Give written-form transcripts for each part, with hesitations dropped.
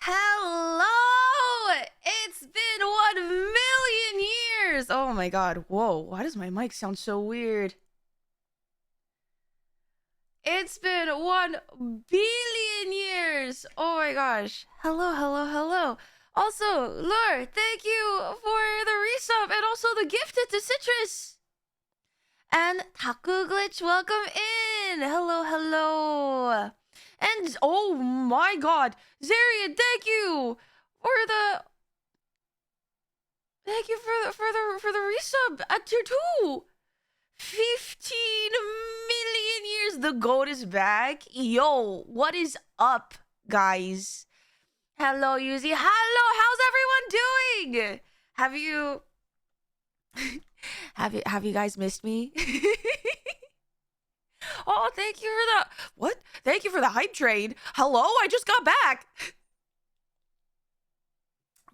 Hello! It's been 1,000,000 years! Oh my god, whoa, why does my mic sound so weird? It's been 1,000,000,000 years! Oh my gosh. Hello, hello, hello. Also, Lure, thank you for the resub and also the gifted to Citrus. And Taku Glitch, welcome in! Hello, hello. And oh my god, Zarian, thank you for the resub at tier 2. 15,000,000 years. The goat is back. Yo, what is up, guys? Hello, Yuzi. Hello, how's everyone doing? Have you have you guys missed me? Oh, thank you for the what? Thank you for the hype train. Hello, I just got back.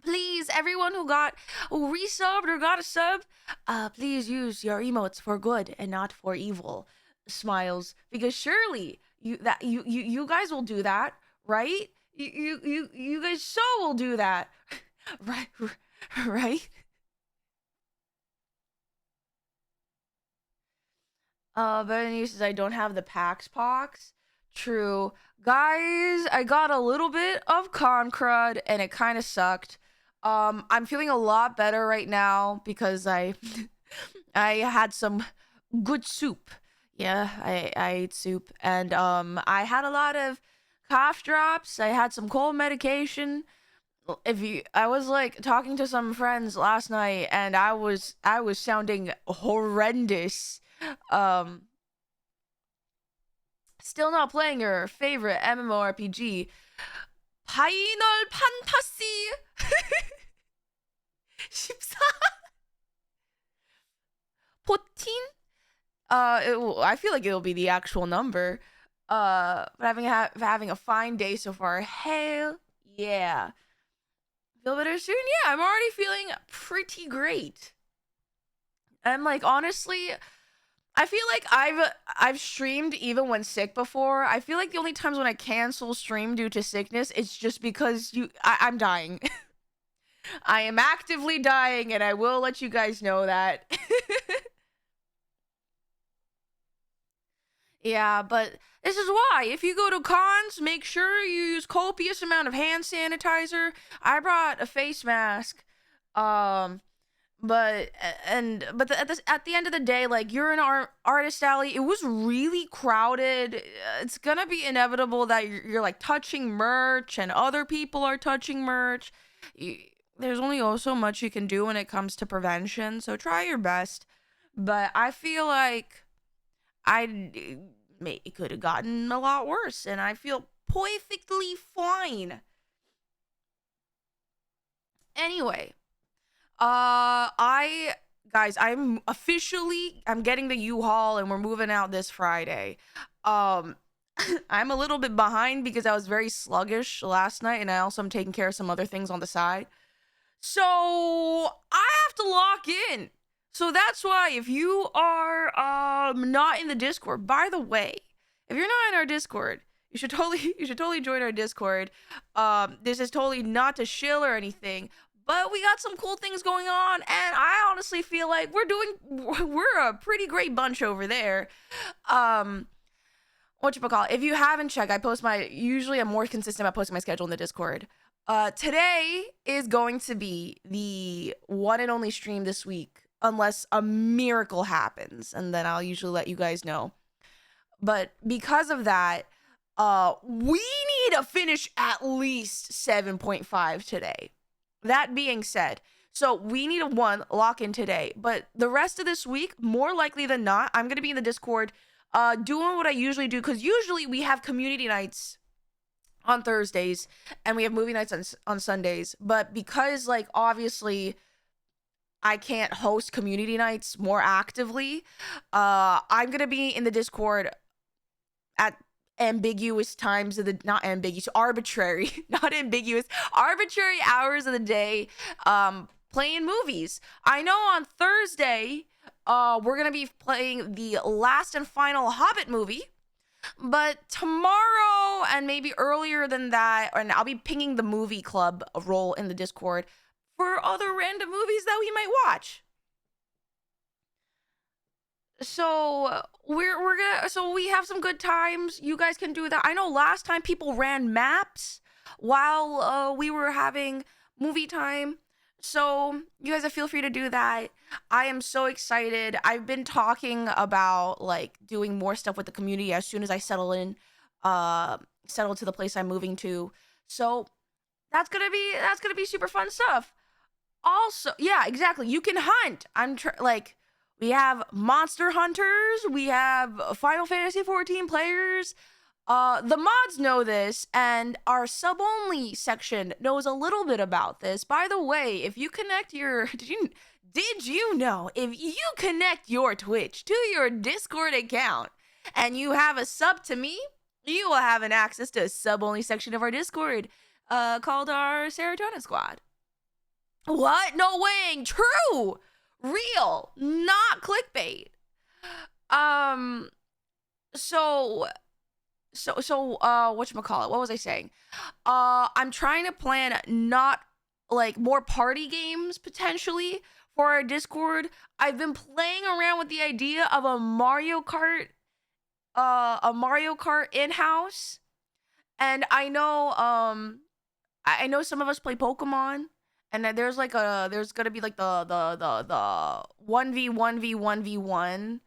Please, everyone who got resubbed or got a sub, please use your emotes for good and not for evil. Smiles, because surely you guys will do that, right? You guys so will do that, right? Right? Better news is I don't have the PAX Pox. True. Guys, I got a little bit of con crud and it kind of sucked. I'm feeling a lot better right now because I had some good soup. Yeah, I ate soup and I had a lot of cough drops. I had some cold medication. I was like talking to some friends last night and I was sounding horrendous. Still not playing your favorite MMORPG, Final Fantasy 14? I feel like it'll be the actual number. But having a fine day so far. Hell yeah. Feel better soon? Yeah, I'm already feeling pretty great. I'm like, honestly, I feel like I've streamed even when sick before. I feel like the only times when I cancel stream due to sickness, it's just because I'm dying. I am actively dying, and I will let you guys know that. Yeah, but this is why. If you go to cons, make sure you use copious amount of hand sanitizer. I brought a face mask. But at the end of the day, like, you're in our artist alley. It was really crowded. It's gonna be inevitable that you're like touching merch and other people are touching merch. There's only so much you can do when it comes to prevention, so try your best. But I feel like it could have gotten a lot worse, and I feel perfectly fine. Anyway, I'm getting the U-Haul and we're moving out this Friday. I'm a little bit behind because I was very sluggish last night and I also am taking care of some other things on the side. So I have to lock in. So that's why if you are not in the Discord, by the way, if you're not in our Discord, you should totally join our Discord. This is totally not to shill or anything, but we got some cool things going on, and I honestly feel like we're a pretty great bunch over there. Whatchamacallit, if you haven't checked, usually I'm more consistent about posting my schedule in the Discord. Today is going to be the one and only stream this week, unless a miracle happens, and then I'll usually let you guys know. But because of that, we need to finish at least 7.5 today. That being said, so we need a lock in today, but the rest of this week, more likely than not, I'm going to be in the Discord doing what I usually do, because usually we have community nights on Thursdays and we have movie nights on Sundays, but because, like, obviously I can't host community nights more actively, I'm going to be in the Discord at ambiguous times of the arbitrary hours of the day, playing movies. I know on Thursday we're gonna be playing the last and final Hobbit movie, But tomorrow and maybe earlier than that, and I'll be pinging the movie club role in the Discord for other random movies that we might watch. So we have some good times. You guys can do that. I know last time people ran maps while we were having movie time. So you guys feel free to do that. I am so excited. I've been talking about like doing more stuff with the community as soon as I settle to the place I'm moving to. So that's gonna be super fun stuff. Also, yeah, exactly. You can hunt. We have Monster Hunters, we have Final Fantasy 14 players. The mods know this, and our sub-only section knows a little bit about this. By the way, if you connect your did you know if you connect your Twitch to your Discord account and you have a sub to me, you will have an access to a sub-only section of our Discord called our Serotonin Squad. What? No way. True. Real. Not clickbait. Whatchamacallit? What was I saying? I'm trying to plan not like more party games potentially for our Discord. I've been playing around with the idea of a Mario Kart in-house. And I know some of us play Pokemon. And then there's gonna be like the 1v1v1v1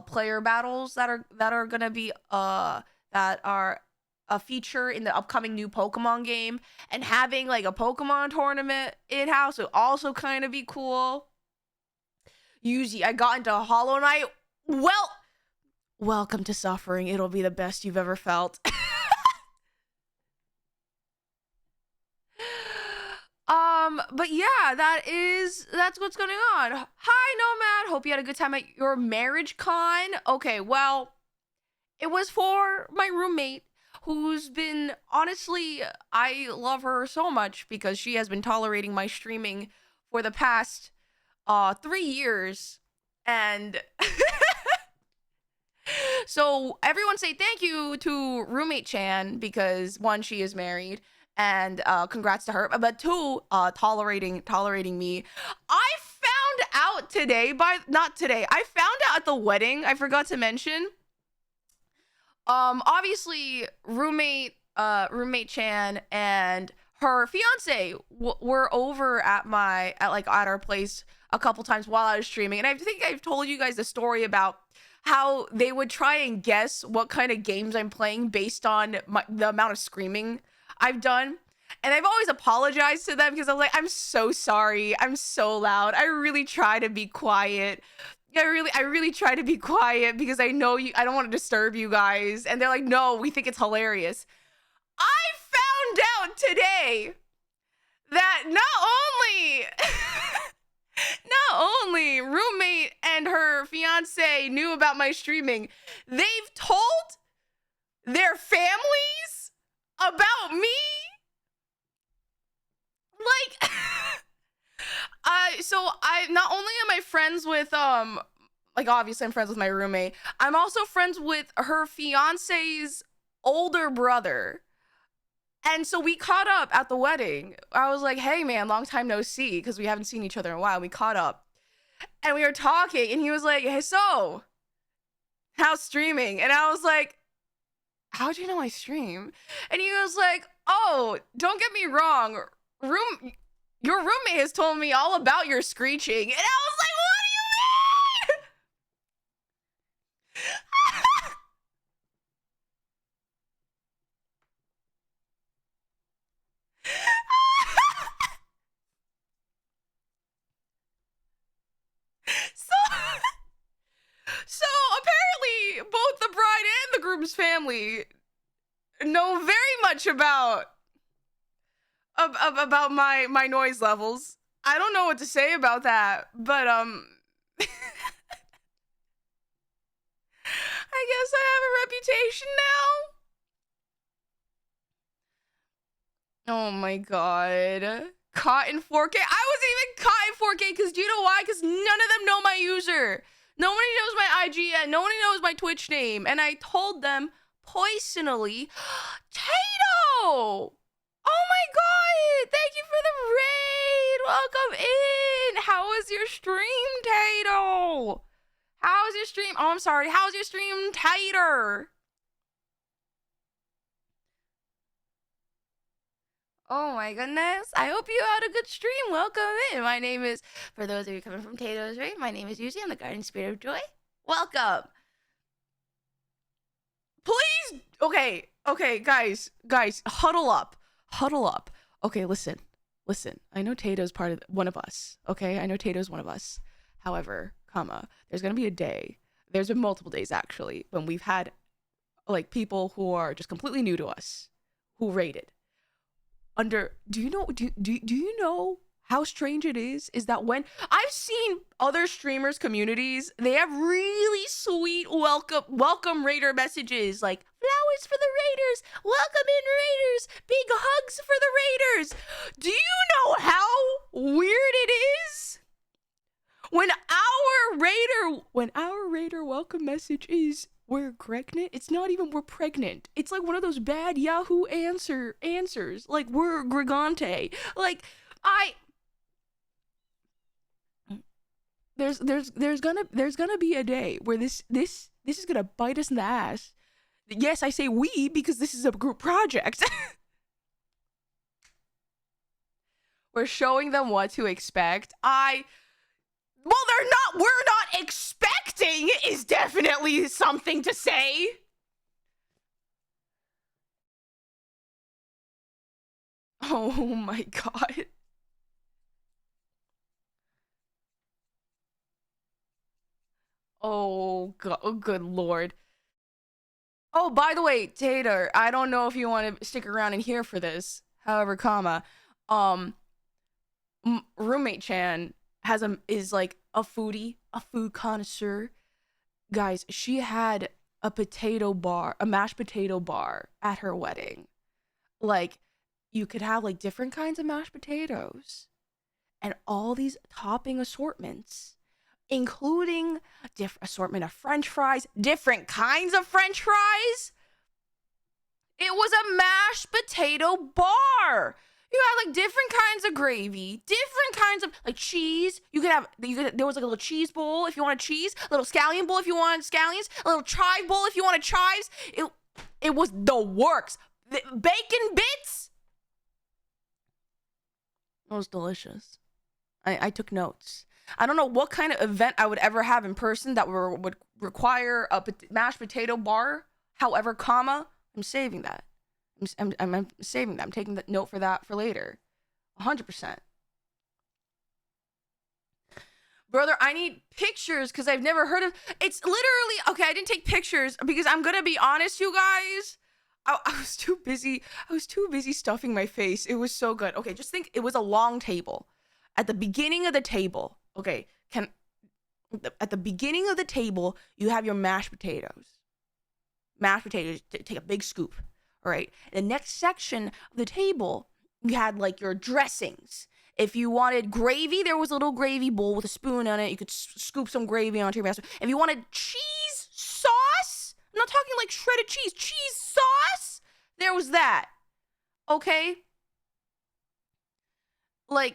player battles that are gonna be that are a feature in the upcoming new Pokemon game, and having like a Pokemon tournament in-house would also kind of be cool. Yuzi, I got into Hollow Knight. Well, welcome to suffering. It'll be the best you've ever felt. But yeah, that's what's going on. Hi, Nomad. Hope you had a good time at your marriage con. Okay, well, it was for my roommate, who's been, honestly, I love her so much because she has been tolerating my streaming for the past 3 years. And so everyone say thank you to roommate Chan, because 1, she is married, and congrats to her, but 2, tolerating me. I found out today I found out at the wedding, I forgot to mention, obviously roommate Chan and her fiance were over at our place a couple times while I was streaming, and I think I've told you guys the story about how they would try and guess what kind of games I'm playing based on the amount of screaming I've done. And I've always apologized to them because I'm like, I'm so sorry. I'm so loud. I really try to be quiet. I really try to be quiet because I know I don't want to disturb you guys. And they're like, no, we think it's hilarious. I found out today that not only roommate and her fiance knew about my streaming, they've told their families about me. Like, so I not only am I friends with like, obviously I'm friends with my roommate, I'm also friends with her fiance's older brother. And so we caught up at the wedding. I was like, hey man, long time no see, because we haven't seen each other in a while. We caught up and we were talking, and he was like, hey, so how's streaming? And I was like, how'd you know I stream? And he was like, oh, don't get me wrong, your roommate has told me all about your screeching. And I was like, what do you mean? So apparently both the bride and the groom's family know very much about my noise levels. I don't know what to say about that, but I guess I have a reputation now. Oh my god. Caught in 4K? I wasn't even caught in 4K because do you know why? Because none of them know my user. Nobody knows my IGN. Nobody knows my Twitch name. And I told them personally, Tato! Oh my god! Thank you for the raid! Welcome in! How was your stream, Tato? How was your stream? Oh, I'm sorry. How was your stream, Tater? Oh my goodness. I hope you had a good stream. Welcome in. My name is, for those of you coming from Tato's raid, my name is Yuzii. I'm the guardian spirit of joy. Welcome. Please. Okay, guys, huddle up. Okay, listen. I know Tato's one of us. Okay, I know Tato's one of us. However, there's gonna be a day. There's been multiple days actually when we've had like people who are just completely new to us who raided. Do you know how strange it is that when I've seen other streamers communities, they have really sweet welcome raider messages like flowers for the raiders, welcome in raiders, big hugs for the raiders. Do you know how weird it is when our raider welcome message is we're pregnant? It's not even we're pregnant. It's like one of those bad Yahoo answers. Like we're Gregante. Like there's gonna be a day where this is gonna bite us in the ass. Yes, I say we because this is a group project. We're showing them what to expect. We're not expecting is definitely something to say. Oh my god. Oh god, oh good lord. Oh, by the way, Tater, I don't know if you want to stick around and hear for this. However, roommate Chan is like a foodie, a food connoisseur. Guys, she had a mashed potato bar at her wedding. Like, you could have like different kinds of mashed potatoes and all these topping assortments, including different assortment of French fries, different kinds of French fries. It was a mashed potato bar. You had like different kinds of gravy, different kinds of like cheese. There was like a little cheese bowl if you wanted cheese, a little scallion bowl if you wanted scallions, a little chive bowl if you wanted chives. It was the works. Bacon bits. It was delicious. I took notes. I don't know what kind of event I would ever have in person that would require a mashed potato bar. However, I'm saving that. I'm saving that. I'm taking the note for that for later. 100%. Brother, I need pictures because I've never heard of. It's literally okay. I didn't take pictures because I'm gonna be honest, you guys. I was too busy. I was too busy stuffing my face. It was so good. Okay, just think. It was a long table. At the beginning of the table, okay, at the beginning of the table, you have your mashed potatoes. Mashed potatoes. Take a big scoop. All right. The next section of the table, you had like your dressings. If you wanted gravy, there was a little gravy bowl with a spoon on it. You could scoop some gravy onto your mashed. If you wanted cheese sauce, I'm not talking like shredded cheese sauce. There was that. Okay. There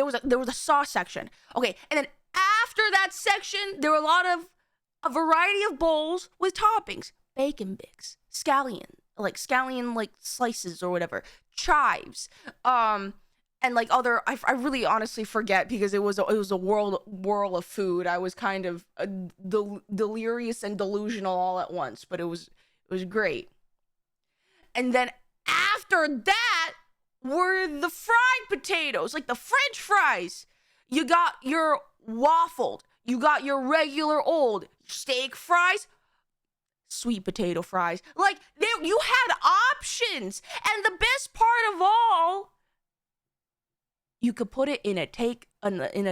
was a sauce section. Okay, and then after that section, there were a variety of bowls with toppings, bacon bits, scallion slices or whatever, chives, and like other. I really honestly forget because it was a whirl of food. I was kind of delirious and delusional all at once, but it was great. And then after that were the fried potatoes, like the French fries. You got your waffled, you got your regular old steak fries, sweet potato fries. Like you had options, and the best part of all, you could put it in a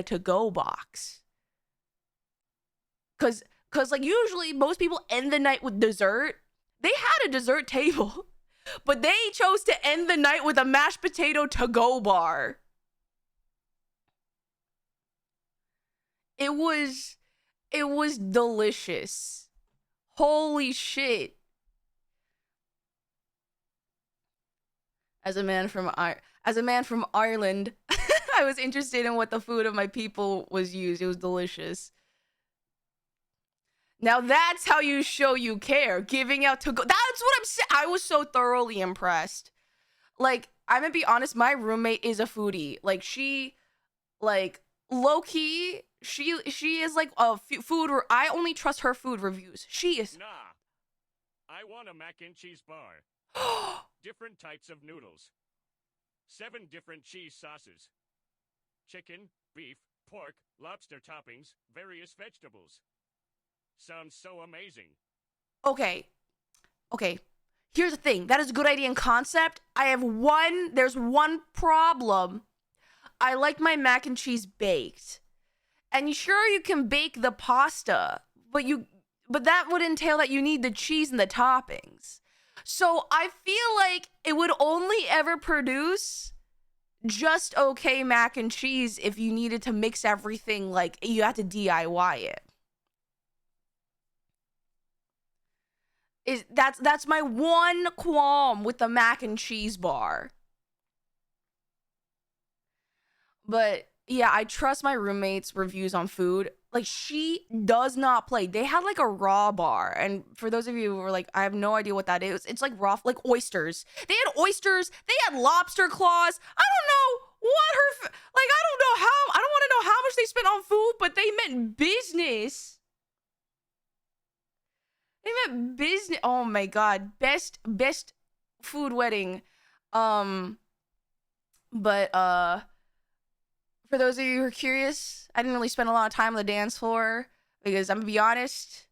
to-go box. Cause like usually most people end the night with dessert. They had a dessert table, but they chose to end the night with a mashed potato to-go bar. It was delicious. Holy shit. As a man from Ireland, I was interested in what the food of my people was used. It was delicious. Now that's how you show you care. Giving out TOKO. That's what I'm saying. I was so thoroughly impressed. Like, I'm gonna be honest, my roommate is a foodie. Like, she, like, low-key, she is like a food, I only trust her food reviews. She is. Nah. I want a mac and cheese bar. Different types of noodles. 7 different cheese sauces. Chicken, beef, pork, lobster toppings, various vegetables. Sounds so amazing. Okay. Here's the thing. That is a good idea and concept. There's one problem. I like my mac and cheese baked. And sure, you can bake the pasta, but that would entail that you need the cheese and the toppings. So I feel like it would only ever produce just okay mac and cheese if you needed to mix everything, like you had to DIY it. That's my one qualm with the mac and cheese bar. But yeah, I trust my roommate's reviews on food. Like, she does not play. They had like a raw bar, and for those of you who are like, I have no idea what that is. It's like raw, like oysters. They had oysters. They had lobster claws. I don't know what her like. I don't know how. I don't want to know how much they spent on food, but they meant business. They meant business. Oh my god, best food wedding. But for those of you who are curious, I didn't really spend a lot of time on the dance floor because I'm gonna be honest,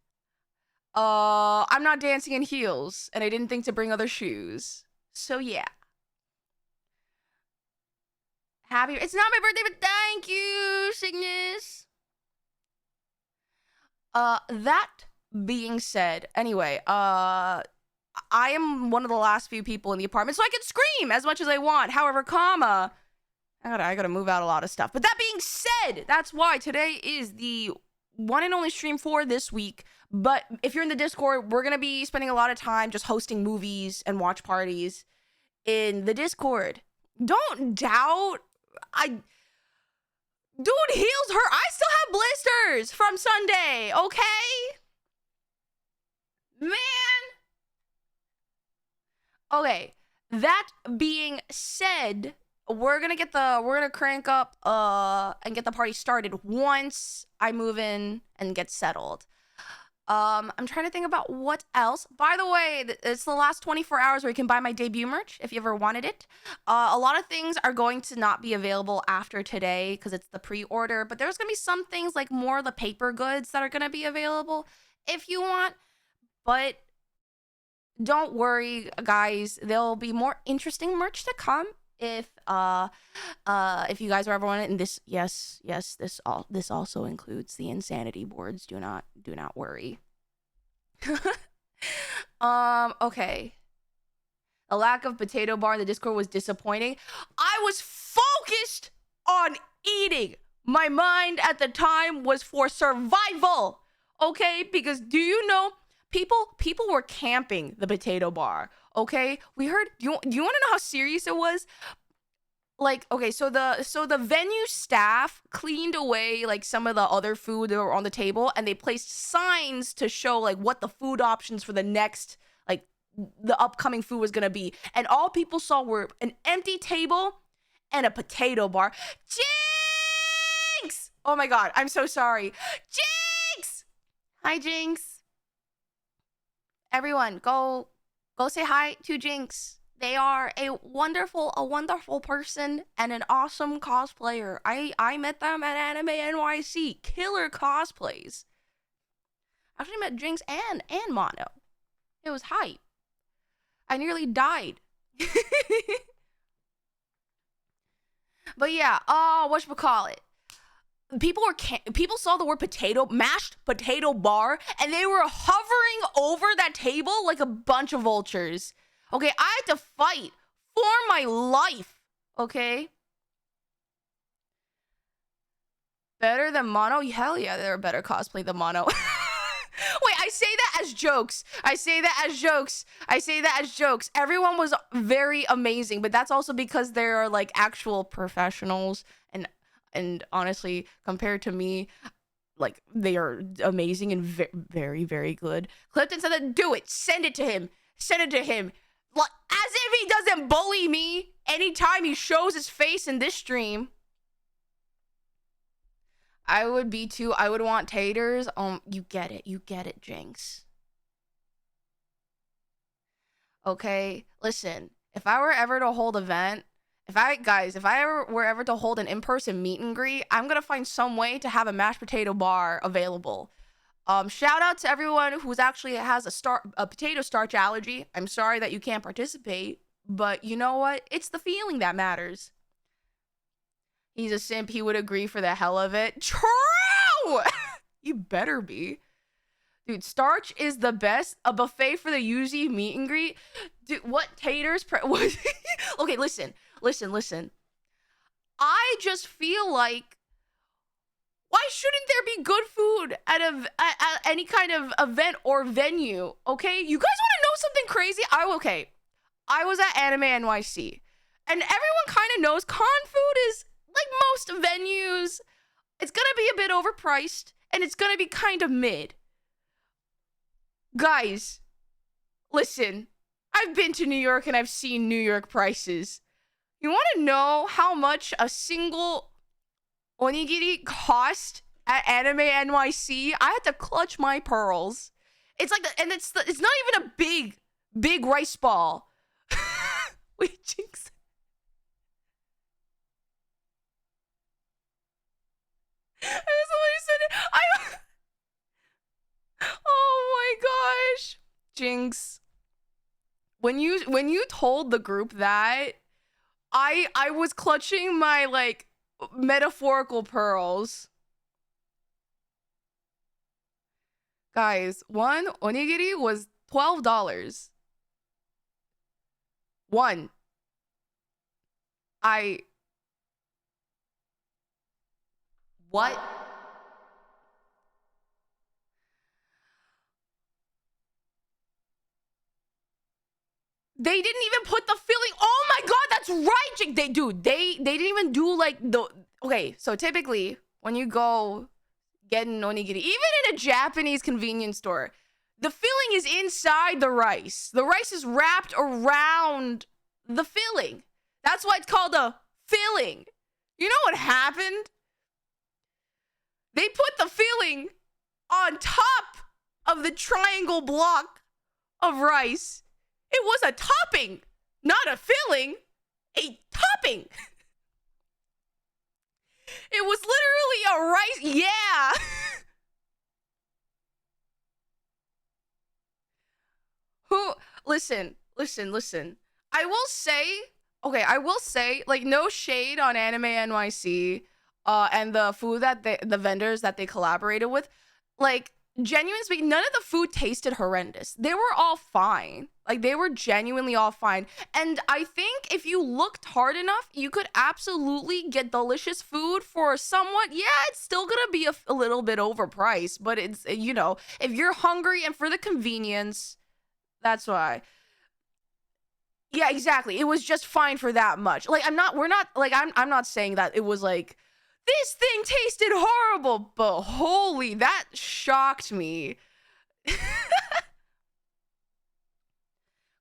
I'm not dancing in heels, and I didn't think to bring other shoes. So yeah. It's not my birthday, but thank you, Cygnus. That being said, anyway, I am one of the last few people in the apartment, so I can scream as much as I want. However, I gotta move out a lot of stuff. But that being said, that's why today is the one and only stream for this week. But if you're in the Discord, we're gonna be spending a lot of time just hosting movies and watch parties in the Discord. Don't doubt. Dude, heels hurt. I still have blisters from Sunday, okay? Man. Okay, that being said, we're gonna crank up and get the party started once I move in and get settled. I'm trying to think about what else. By the way, it's the last 24 hours where you can buy my debut merch if you ever wanted it. A lot of things are going to not be available after today because it's the pre-order, but there's gonna be some things like more of the paper goods that are gonna be available if you want. But don't worry, guys, there'll be more interesting merch to come if you guys are ever wanting it. And this also includes the insanity boards. Do not worry. Okay. The lack of potato bar in the Discord was disappointing. I was focused on eating. My mind at the time was for survival. Okay, because do you know people were camping the potato bar. Okay, we heard. Do you want to know how serious it was? Like, okay, so the venue staff cleaned away like some of the other food that were on the table, and they placed signs to show like what the food options for the next, like, the upcoming food was gonna be. And all people saw were an empty table and a potato bar. Jinx! Oh my god, I'm so sorry. Jinx! Hi, Jinx. Everyone, go say hi to Jinx. They are a wonderful person and an awesome cosplayer. I met them at Anime NYC. Killer cosplays. I actually met Jinx and Mono. It was hype. I nearly died. But yeah, whatchamacallit? People saw the word mashed potato bar, and they were hovering over that table like a bunch of vultures. Okay, I had to fight for my life. Okay. Better than Mono? Hell yeah, they're a better cosplay than Mono. Wait, I say that as jokes. I say that as jokes. I say that as jokes. Everyone was very amazing, but that's also because they're like actual professionals, and honestly, compared to me, like they are amazing and very, very good. Clifton said that, do it. Send it to him. Send it to him. Like, as if he doesn't bully me anytime he shows his face in this stream. I would be too. I would want taters. You get it. You get it, Jinx. Okay, listen. If I were ever to hold an event, if I were ever to hold an in-person meet and greet, I'm gonna find some way to have a mashed potato bar available. Shout out to everyone who's actually has a potato starch allergy. I'm sorry that you can't participate, but you know what? It's the feeling that matters. He's a simp. He would agree for the hell of it. True! You better be. Dude, starch is the best. A buffet for the Yuzii meet and greet. Dude, what taters? Okay, listen. I just feel like, why shouldn't there be good food at any kind of event or venue? Okay, you guys want to know something crazy? I was at Anime NYC, and everyone kind of knows con food is, like most venues, it's gonna be a bit overpriced, and it's gonna be kind of mid. Guys, listen, I've been to New York and I've seen New York prices. You want to know how much a single onigiri cost at Anime NYC? I had to clutch my pearls. It's like, it's not even a big rice ball. Wait, Jinx. Oh my gosh, Jinx. When you told the group that, I was clutching my like metaphorical pearls. Guys, one onigiri was $12. One. What? They didn't even put the filling. Oh my god, that's right. They didn't even do like the, okay, so typically when you go get an onigiri, even in a Japanese convenience store, the filling is inside the rice. The rice is wrapped around the filling. That's why it's called a filling. You know what happened? They put the filling on top of the triangle block of rice. It was a topping, not a filling. A topping. It was literally a rice. Yeah. Listen. I will say, like, no shade on Anime NYC and the food that the vendors that they collaborated with. Like, genuinely speaking, none of the food tasted horrendous. They were all fine. Like, they were genuinely all fine. And I think if you looked hard enough, you could absolutely get delicious food for somewhat, yeah, it's still gonna be a little bit overpriced, but it's, you know, if you're hungry and for the convenience, that's why. Yeah, exactly. It was just fine for that much. Like, I'm not saying that it was like, this thing tasted horrible, but holy, that shocked me.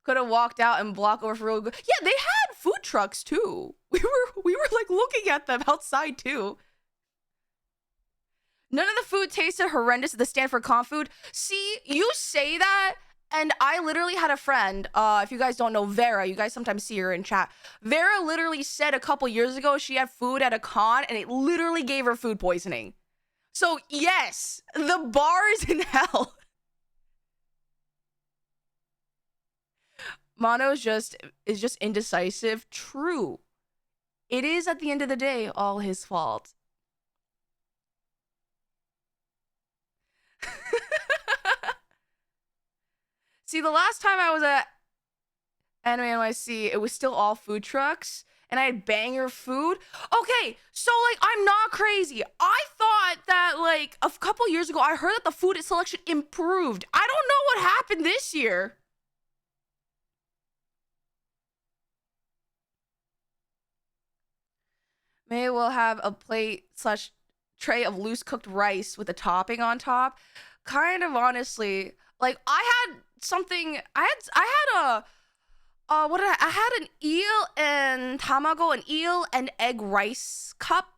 Could have walked out and blocked over for real good. Yeah, they had food trucks too. We were like looking at them outside too. None of the food tasted horrendous at the Stanford Con food. See, you say that, and I literally had a friend, if you guys don't know Vera, you guys sometimes see her in chat. Vera literally said a couple years ago she had food at a con and it literally gave her food poisoning. So yes, the bar is in hell. Mono is just indecisive. True. It is at the end of the day all his fault. See, the last time I was at Anime NYC, it was still all food trucks, and I had banger food. Okay, so like, I'm not crazy. I thought thought that like a couple years ago, I heard that the food selection improved. I don't know what happened this year. Maybe we'll have a plate / tray of loose cooked rice with a topping on top. Kind of honestly, like I had something. I had a what did I had an eel and tamago, an eel and egg rice cup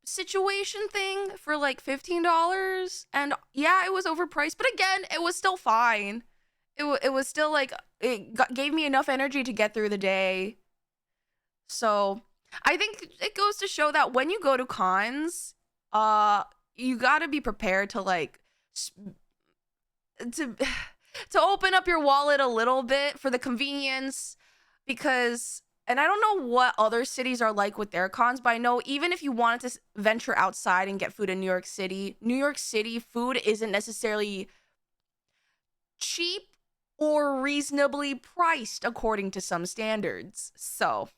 situation thing for like $15, and yeah, it was overpriced, but again, it was still fine. It was still like gave me enough energy to get through the day. So I think it goes to show that when you go to cons, you got to be prepared to like to to open up your wallet a little bit for the convenience, because and I don't know what other cities are like with their cons, but I know even if you wanted to venture outside and get food in New York City food isn't necessarily cheap or reasonably priced according to some standards. So,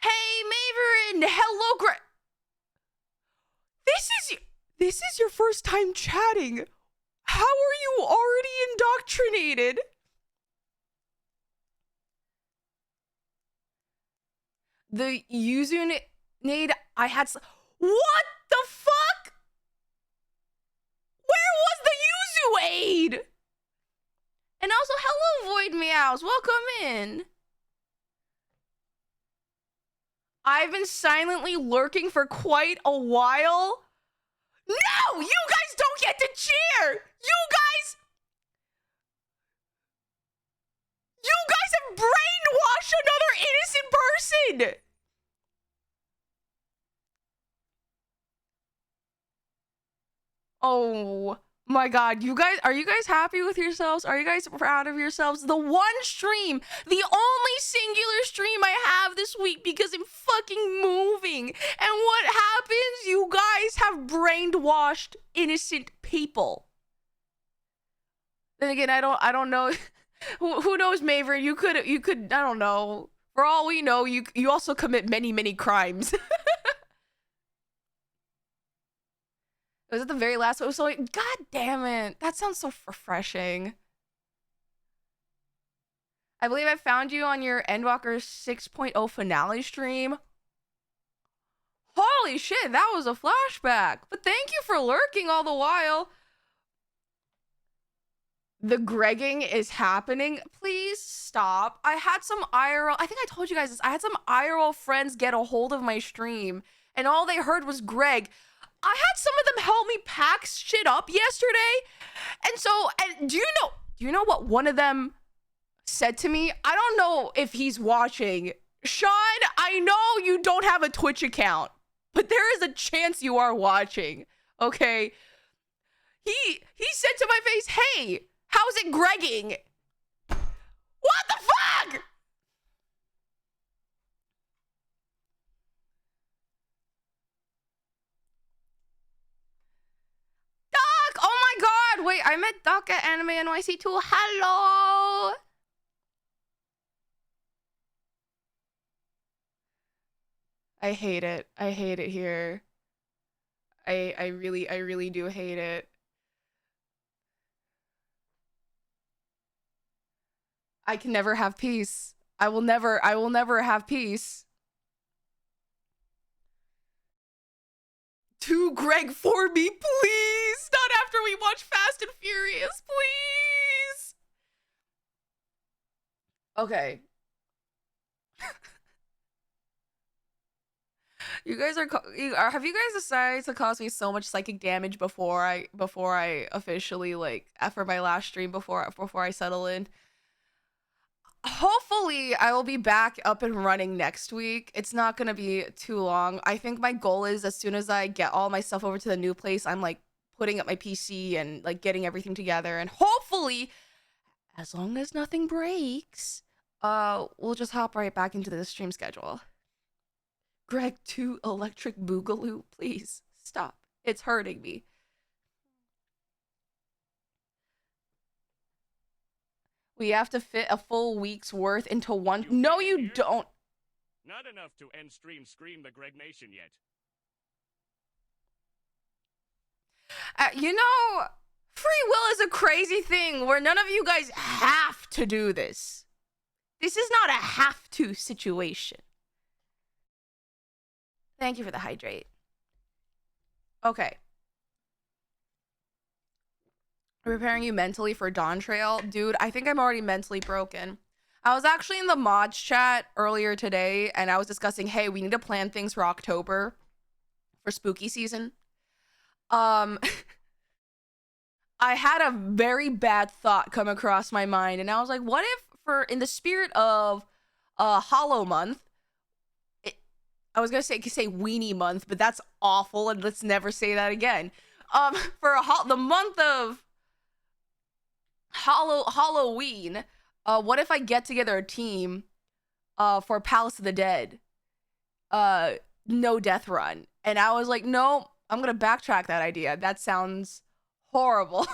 hey, Maverin, hello, this is your first time chatting. How are you already indoctrinated? The Yuzimii I had. What the fuck? Where was the Yuzu? And also, hello, Void Meows. Welcome in. I've been silently lurking for quite a while. No! You guys don't get to cheer! You guys have brainwashed another innocent person! Oh my god, are you guys happy with yourselves? Are you guys proud of yourselves? The one stream, the only singular stream I have this week because I'm fucking moving. And what happens? You guys have brainwashed innocent people. Then again, I don't know. Who knows, Maver? You could, I don't know. For all we know, you also commit many crimes. It was at the very last one. So like, god damn it. That sounds so refreshing. I believe I found you on your Endwalker 6.0 finale stream. Holy shit, that was a flashback. But thank you for lurking all the while. The Gregging is happening. Please stop. I had some IRL, I think I told you guys this. I had some IRL friends get a hold of my stream, and all they heard was Greg. I had some of them help me pack shit up yesterday. And do you know what one of them said to me? I don't know if he's watching. Sean, I know you don't have a Twitch account, but there is a chance you are watching. Okay? He said to my face, "Hey, how's it Gregging?" What the fuck? Doc! Oh my god! Wait, I met Doc at Anime NYC too. Hello! I hate it. I hate it here. I really do hate it. I can never have peace. I will never have peace. To Greg for me, please. Not after we watch Fast and Furious, please. Okay. You guys have you guys decided to cause me so much psychic damage before I officially like after my last stream before I settle in? Hopefully I will be back up and running next week. It's not gonna be too long. I think my goal is as soon as I get all my stuff over to the new place, I'm like putting up my PC and like getting everything together, and hopefully, as long as nothing breaks, we'll just hop right back into the stream schedule. Greg 2 Electric Boogaloo, please stop. It's hurting me. We have to fit a full week's worth into one. No, you don't. Not enough to end stream Scream the Greg Nation yet. You know, free will is a crazy thing where none of you guys have to do this. This is not a have to situation. Thank you for the hydrate. Okay. Preparing you mentally for Dawn Trail. Dude, I think I'm already mentally broken. I was actually in the mods chat earlier today and I was discussing, hey, we need to plan things for October for spooky season. I had a very bad thought come across my mind and I was like, what if for in the spirit of Hollow Month, I was gonna say Weenie Month, but that's awful and let's never say that again. For the month of Halloween, what if I get together a team for Palace of the Dead, no death run? And I was like, no, I'm gonna backtrack that idea. That sounds horrible.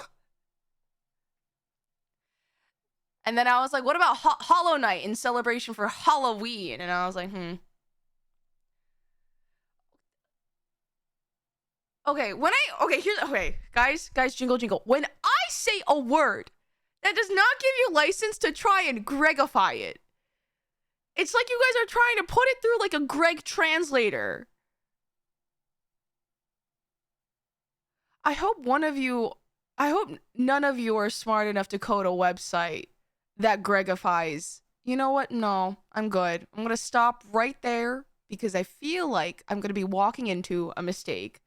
And then I was like, what about Hollow Night in celebration for Halloween? And I was like, Okay, guys, jingle. When I say a word that does not give you license to try and Gregify it, it's like you guys are trying to put it through like a Greg translator. I hope none of you are smart enough to code a website that Gregifies. You know what? No, I'm good. I'm gonna stop right there because I feel like I'm gonna be walking into a mistake.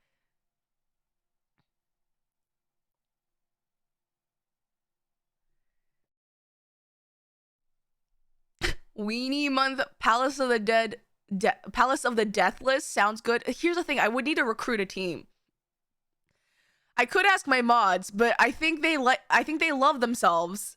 Weenie Month, Palace of the Dead, Palace of the Deathless sounds good. Here's the thing: I would need to recruit a team. I could ask my mods, but I think they love themselves.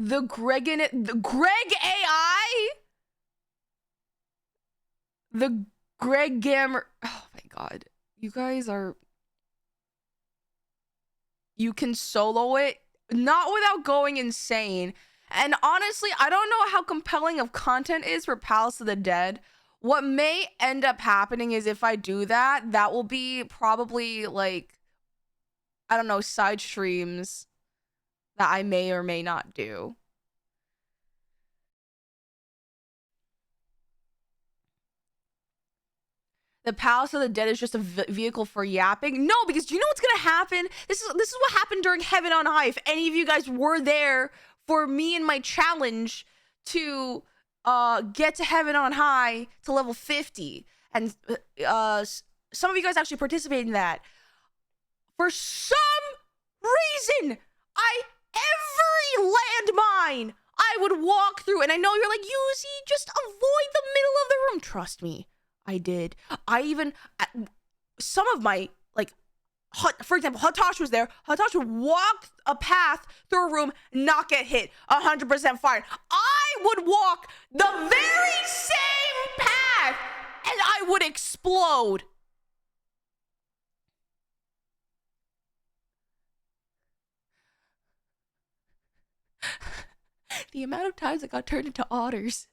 The Greg AI, the Greg Gammer. Oh my god, you guys are. You can solo it, not without going insane. And honestly, I don't know how compelling of content is for Palace of the Dead. What may end up happening is if I do that, that will be probably like, I don't know, side streams that I may or may not do. The Palace of the Dead is just a vehicle for yapping. No, because do you know what's gonna happen? This is what happened during Heaven on High. If any of you guys were there for me and my challenge to get to Heaven on High to level 50, and some of you guys actually participated in that. For some reason, every landmine I would walk through, and I know you're like, Yuzi, just avoid the middle of the room. Trust me. I did. I even some of my like, for example, Hatosh was there. Hatosh would walk a path through a room, not get hit, 100% fine. I would walk the very same path, and I would explode. The amount of times I got turned into otters.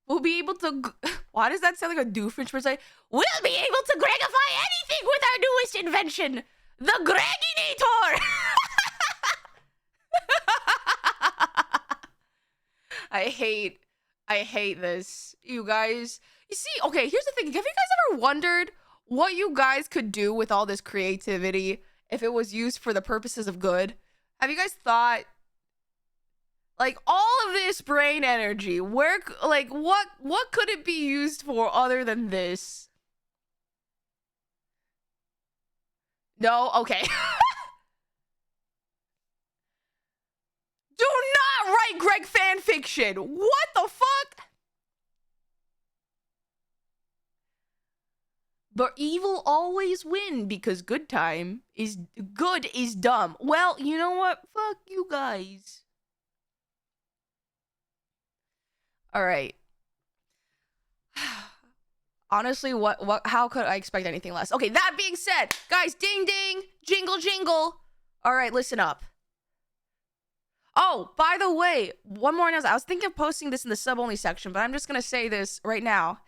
We'll be able to. Why does that sound like a Doofenshmirtz? We'll be able to Gregify anything with our newest invention, the Greginator. I hate this, you guys. You see, okay, here's the thing. Have you guys ever wondered what you guys could do with all this creativity if it was used for the purposes of good? Have you guys thought? Like all of this brain energy, where like what could it be used for other than this? No, okay. Do not write Greg fan fiction. What the fuck? But evil always win because good is dumb. Well, you know what? Fuck you guys. All right. Honestly, how could I expect anything less? Okay, that being said, guys, ding ding, jingle jingle. All right, listen up. Oh, by the way, one more announcement. I was thinking of posting this in the sub-only section, but I'm just gonna say this right now.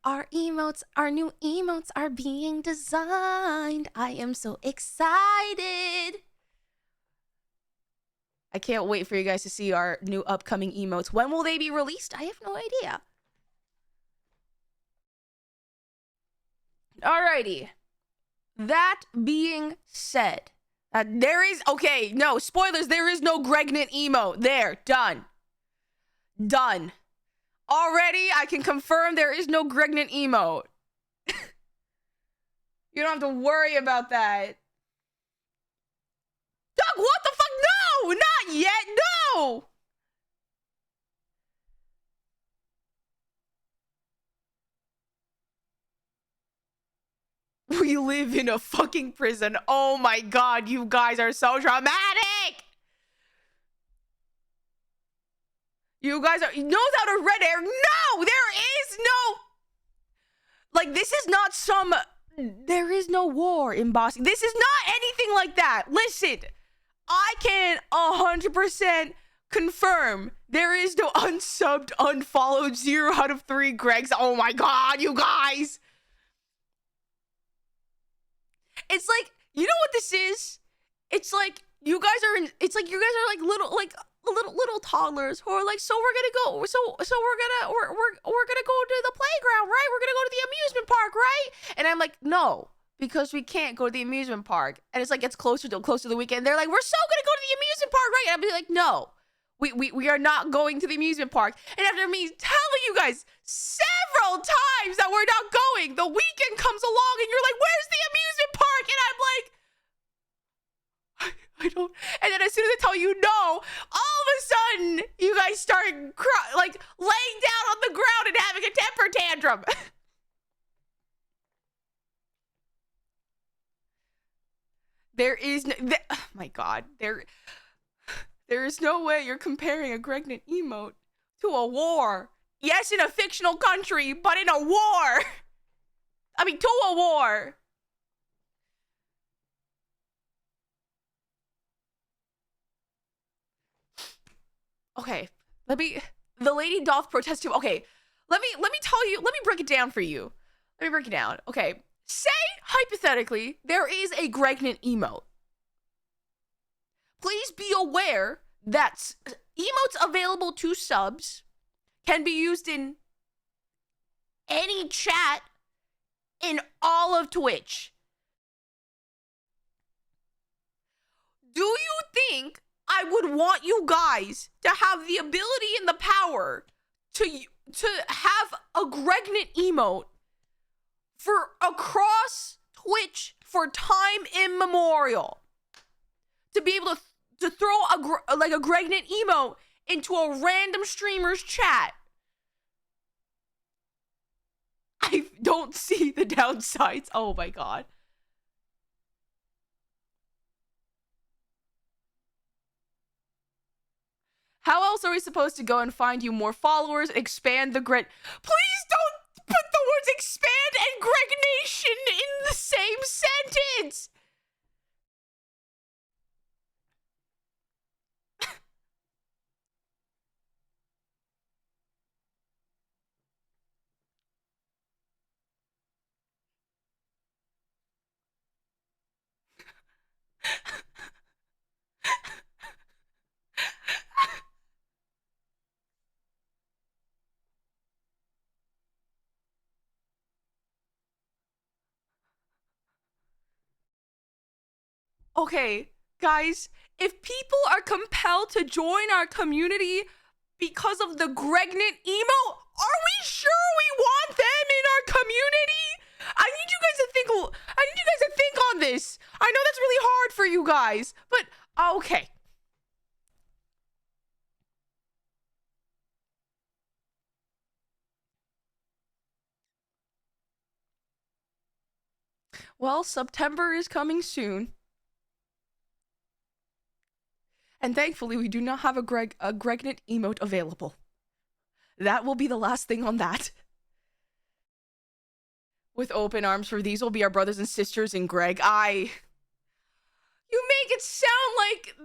Our new emotes are being designed. I am so excited. I can't wait for you guys to see our new upcoming emotes. When will they be released? I have no idea. Alrighty. That being said, no spoilers. There is no Gregnant emote. There, done. Already, I can confirm there is no Gregnant emote. You don't have to worry about that. Doug, what the fuck? No, not yet. No. We live in a fucking prison. Oh my god, you guys are so dramatic. You guys knows how to red air. No, there is no. Like, this is not some. There is no war in Boston. This is not anything like that. Listen, I can 100% confirm there is no unsubbed, unfollowed 0 out of 3 Gregs. Oh my god, you guys. It's like, you know what this is? It's like you guys are like little toddlers who are like, so we're gonna go to the playground, right? We're gonna go to the amusement park, right? And I'm like, no, because we can't go to the amusement park. And it's like, it's close to the weekend. They're like, we're so gonna go to the amusement park, right? And I'll be like, no, we are not going to the amusement park. And after me telling you guys several times that we're not going, the weekend comes along and you're like, where's the amusement park? And I'm like, I don't. And then as soon as I tell you no, all of a sudden you guys start like laying down on the ground and having a temper tantrum. There is no, oh my god, there is no way you're comparing a Gregnant emote to a war. Yes, in a fictional country, but in a war. I mean, to a war. Okay, the lady doth protest too. Okay, let me tell you, let me break it down for you. Let me break it down. Okay, say, hypothetically, there is a Gregnant emote. Please be aware that emotes available to subs can be used in any chat in all of Twitch. Do you think I would want you guys to have the ability and the power to have a Gregnant emote for across Twitch for time immemorial? To be able to throw a Gregnant emote into a random streamer's chat. I don't see the downsides. Oh my god. How else are we supposed to go and find you more followers, expand the grid? Please don't put the words expand and Gregnation in the same sentence! Okay, guys, if people are compelled to join our community because of the Gregnant emote, are we sure we want them in our community? I need you guys to think on this. I know that's really hard for you guys, but okay. Well, September is coming soon. And thankfully, we do not have a Gregnant emote available. That will be the last thing on that. with open arms, for these will be our brothers and sisters in Greg. You make it sound like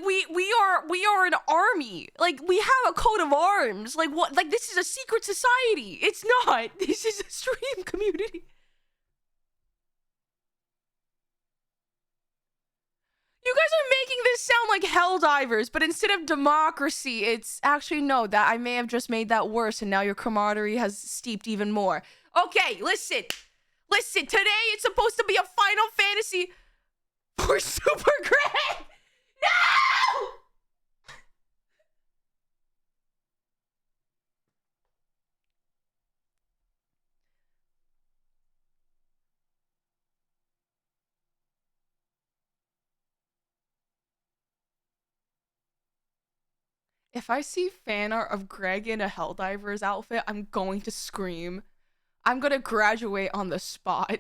we are an army. Like, we have a coat of arms. Like, what? Like, this is a secret society. It's not. This is a stream community. You guys are making this sound like Helldivers, but instead of democracy, it's actually, no, that I may have just made that worse, and now your camaraderie has steeped even more. Okay, listen. Listen, today it's supposed to be a Final Fantasy for Super Greg. No! If I see fan art of Greg in a Helldiver's outfit, I'm going to scream. I'm gonna graduate on the spot.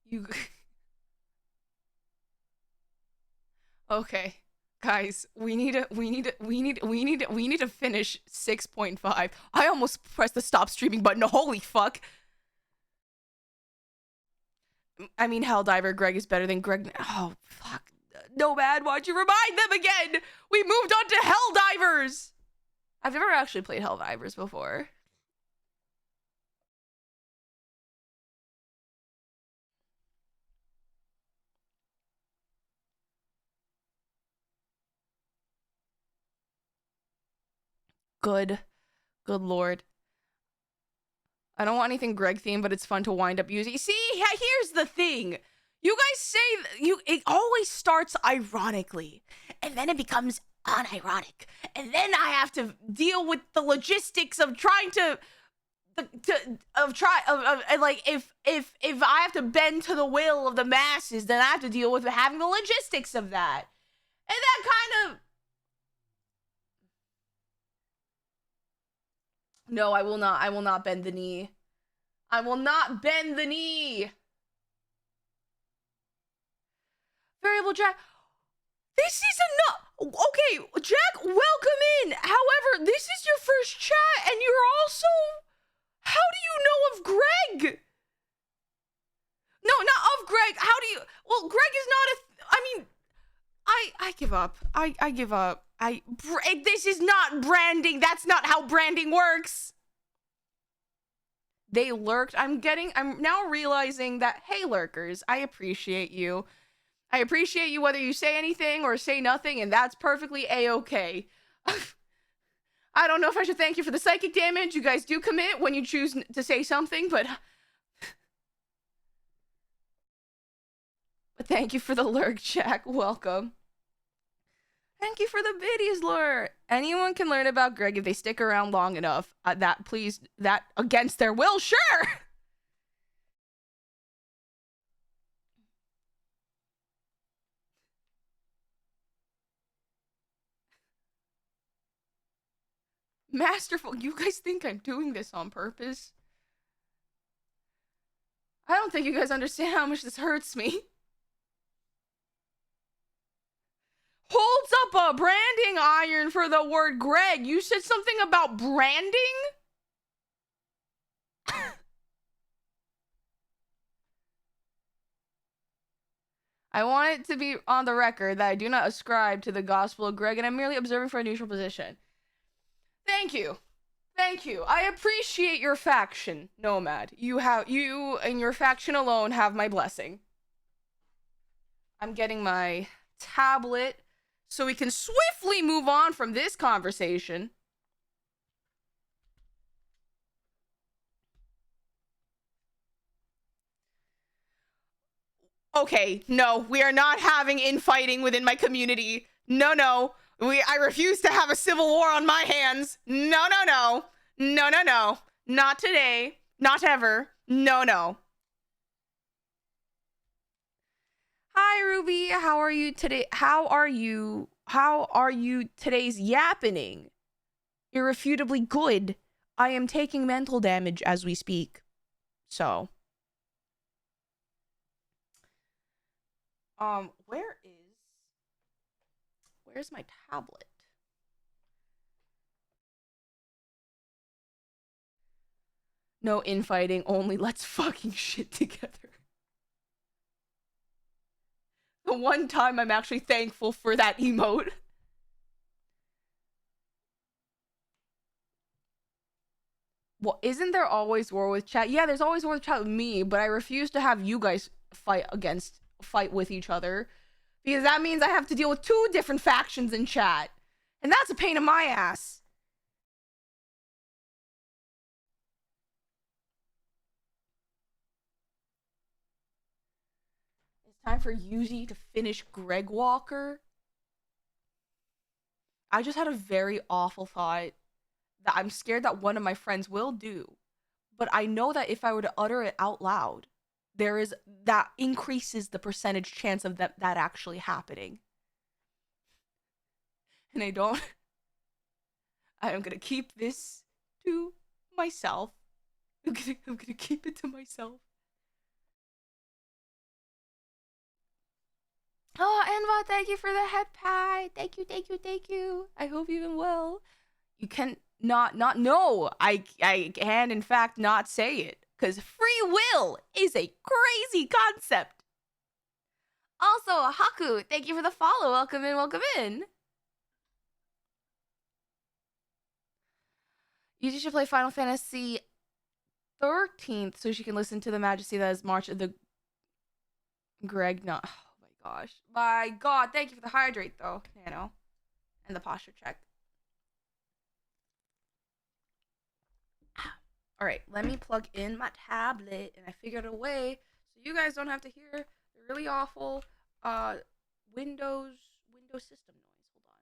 You... Okay. Guys, we need to finish 6.5. I almost pressed the stop streaming button. Holy fuck. I mean, Helldiver Greg is better than Greg. Oh, fuck. Nomad, why'd you remind them again? We moved on to Helldivers. I've never actually played Helldivers before. Good lord. I don't want anything Greg themed, but it's fun to wind up using. See, here's the thing. You guys say it always starts ironically, and then it becomes unironic, and then I have to deal with the logistics of trying to like if I have to bend to the will of the masses, then I have to deal with having the logistics of that, and that kind of. No, I will not. I will not bend the knee. I will not bend the knee. Variable Jack. This is enough. Okay, Jack, welcome in. However, this is your first chat, and you're also. How do you know of Greg? No, not of Greg. How do you? Well, Greg is not a. I mean, I give up. I give up. This is not branding. That's not how branding works. They lurked. I'm now realizing that, hey, lurkers, I appreciate you. I appreciate you whether you say anything or say nothing, and that's perfectly a-okay. I don't know if I should thank you for the psychic damage you guys do commit when you choose to say something, but thank you for the lurk, Jack. Welcome. Thank you for the biddies, lure. Anyone can learn about Greg if they stick around long enough. That against their will, sure. Masterful. You guys think I'm doing this on purpose? I don't think you guys understand how much this hurts me. Holds up a branding iron for the word Greg. You said something about branding? I want it to be on the record that I do not ascribe to the gospel of Greg, and I'm merely observing for a neutral position. Thank you. Thank you. I appreciate your faction, Nomad. You and your faction alone have my blessing. I'm getting my tablet so we can swiftly move on from this conversation. Okay, no, we are not having infighting within my community. No. I refuse to have a civil war on my hands. No. No. Not today. Not ever. No. Hi, Ruby. How are you today? How are you today's yappening? Irrefutably good. I am taking mental damage as we speak. So. Where's my tablet? No infighting, only let's fucking shit together. The one time I'm actually thankful for that emote. Well, isn't there always war with chat? Yeah, there's always war with chat with me, but I refuse to have you guys fight with each other. Because that means I have to deal with 2 different factions in chat. And that's a pain in my ass. It's time for Yuzi to finish Greg Walker. I just had a very awful thought that I'm scared that one of my friends will do. But I know that if I were to utter it out loud, that increases the percentage chance of that actually happening. And I'm gonna keep this to myself. I'm gonna keep it to myself. Oh, Enva, thank you for the head pie. Thank you, thank you, thank you. I hope you've been well. You can not no. I can in fact not say it, because free will is a crazy concept. Also, Haku, thank you for the follow. Welcome in, welcome in. You should play Final Fantasy 13th so she can listen to the Majesty that is March of the Greg. No, oh my gosh, my god! Thank you for the hydrate though, Nano, and the posture check. All right, let me plug in my tablet, and I figured a way so you guys don't have to hear the really awful Windows system noise. Hold on.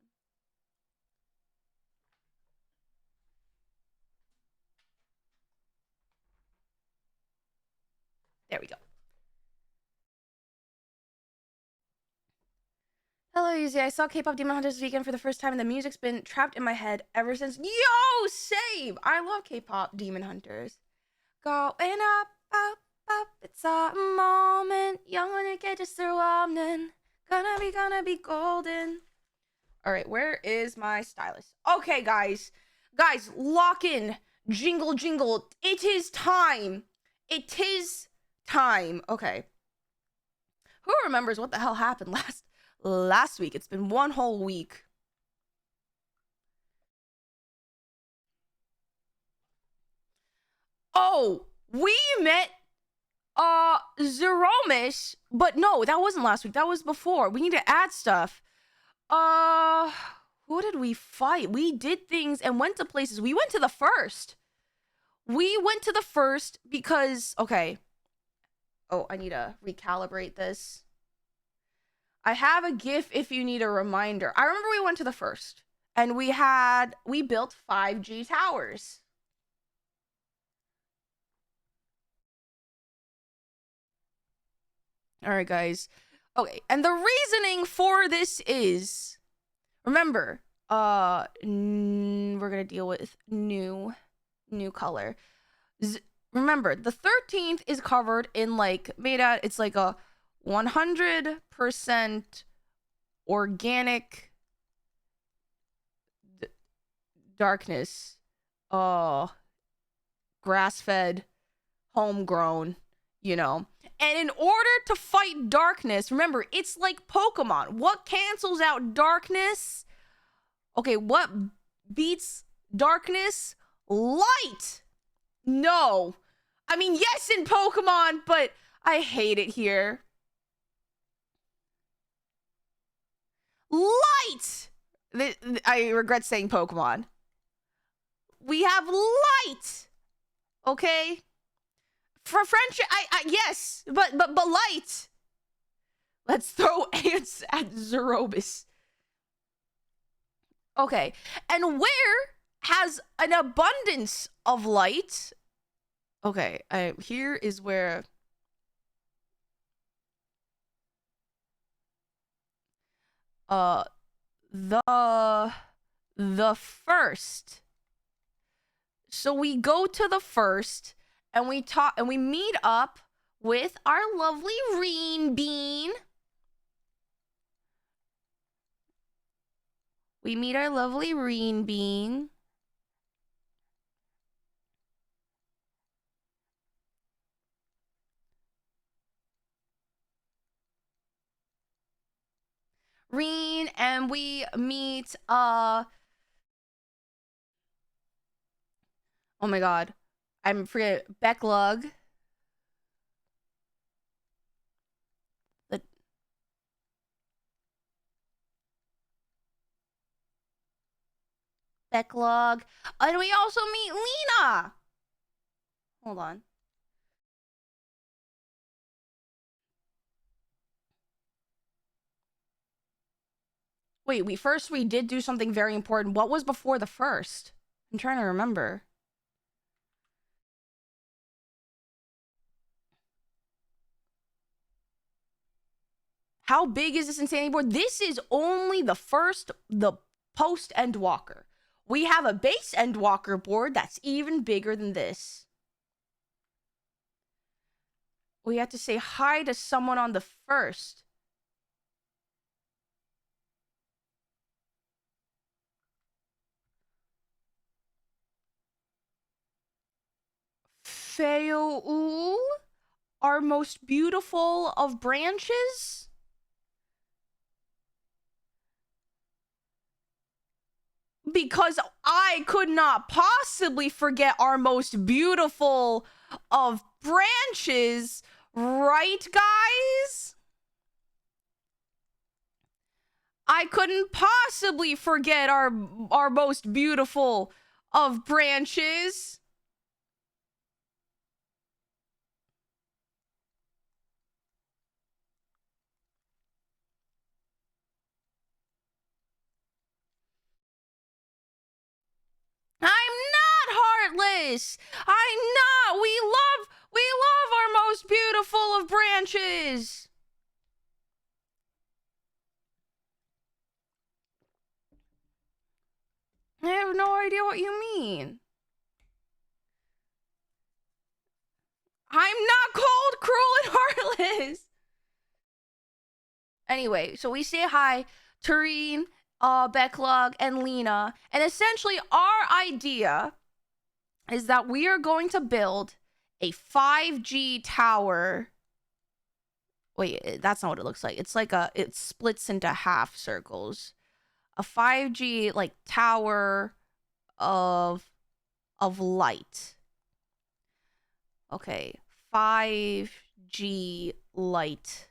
There we go. Hello, Yuzi. I saw K-pop Demon Hunters this weekend for the first time, and the music's been trapped in my head ever since. Yo, same! I love K-pop Demon Hunters. Going up, up, up. It's a moment. 영원하게 just through 없는. Gonna be golden. All right, where is my stylus? Okay, guys. Guys, lock in. Jingle, jingle. It is time. It is time. Okay. Who remembers what the hell happened last week? It's been one whole week. Oh, we met Zeromis, but no, that wasn't last week. That was before. We need to add stuff. Who did we fight? We did things and went to places. We went to the first. We went to the first because, okay. Oh, I need to recalibrate this. I have a GIF if you need a reminder. I remember we went to the first and we built 5G towers. All right, guys. Okay, and the reasoning for this is, remember, we're gonna deal with new color. Remember, the 13th is covered in it's like a 100% organic darkness, grass-fed, homegrown, you know. And in order to fight darkness, remember, it's like Pokemon. What cancels out darkness? Okay, what beats darkness? Light! No. I mean, yes, in Pokemon, but I hate it here. Light! I regret saying Pokemon. We have light! Okay? For friendship, yes, but light. Let's throw ants at Zerobus. Okay, and where has an abundance of light? Okay, here is where the first. So we go to the first and we talk and we meet up with our lovely Reen Bean. We meet our lovely Reen Bean. Reen, and we meet oh my god, I'm forget Becklug. The Becklug, and we also meet Lena. Hold on. Wait, we did do something very important. What was before the first? I'm trying to remember. How big is this insanity board? This is only the post Endwalker. We have a base Endwalker board that's even bigger than this. We have to say hi to someone on the first. Feoul, our most beautiful of branches? Because I could not possibly forget our most beautiful of branches, right, guys? I couldn't possibly forget our most beautiful of branches. I'm not heartless. I'm not. We love our most beautiful of branches. I have no idea what you mean. I'm not cold, cruel, and heartless. Anyway, so we say hi, Tareen, Becklug, and Lena. And essentially, our idea is that we are going to build a 5G tower. Wait, that's not what it looks like. It's like it splits into half circles. A 5G like tower of light. Okay, 5G light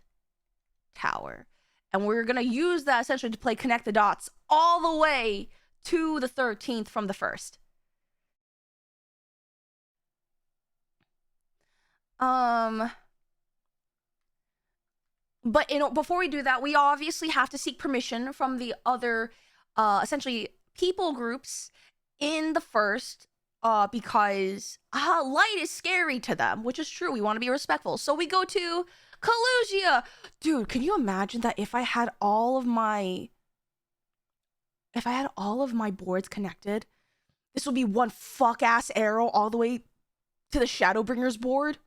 tower. And we're gonna use that essentially to play connect the dots all the way to the 13th from the first. But before we do that, we obviously have to seek permission from the other, essentially people groups in the first, because light is scary to them, which is true. We want to be respectful, so we go to Kalusia. Dude, can you imagine that if I had all of my boards connected, this would be one fuck ass arrow all the way to the Shadowbringers board.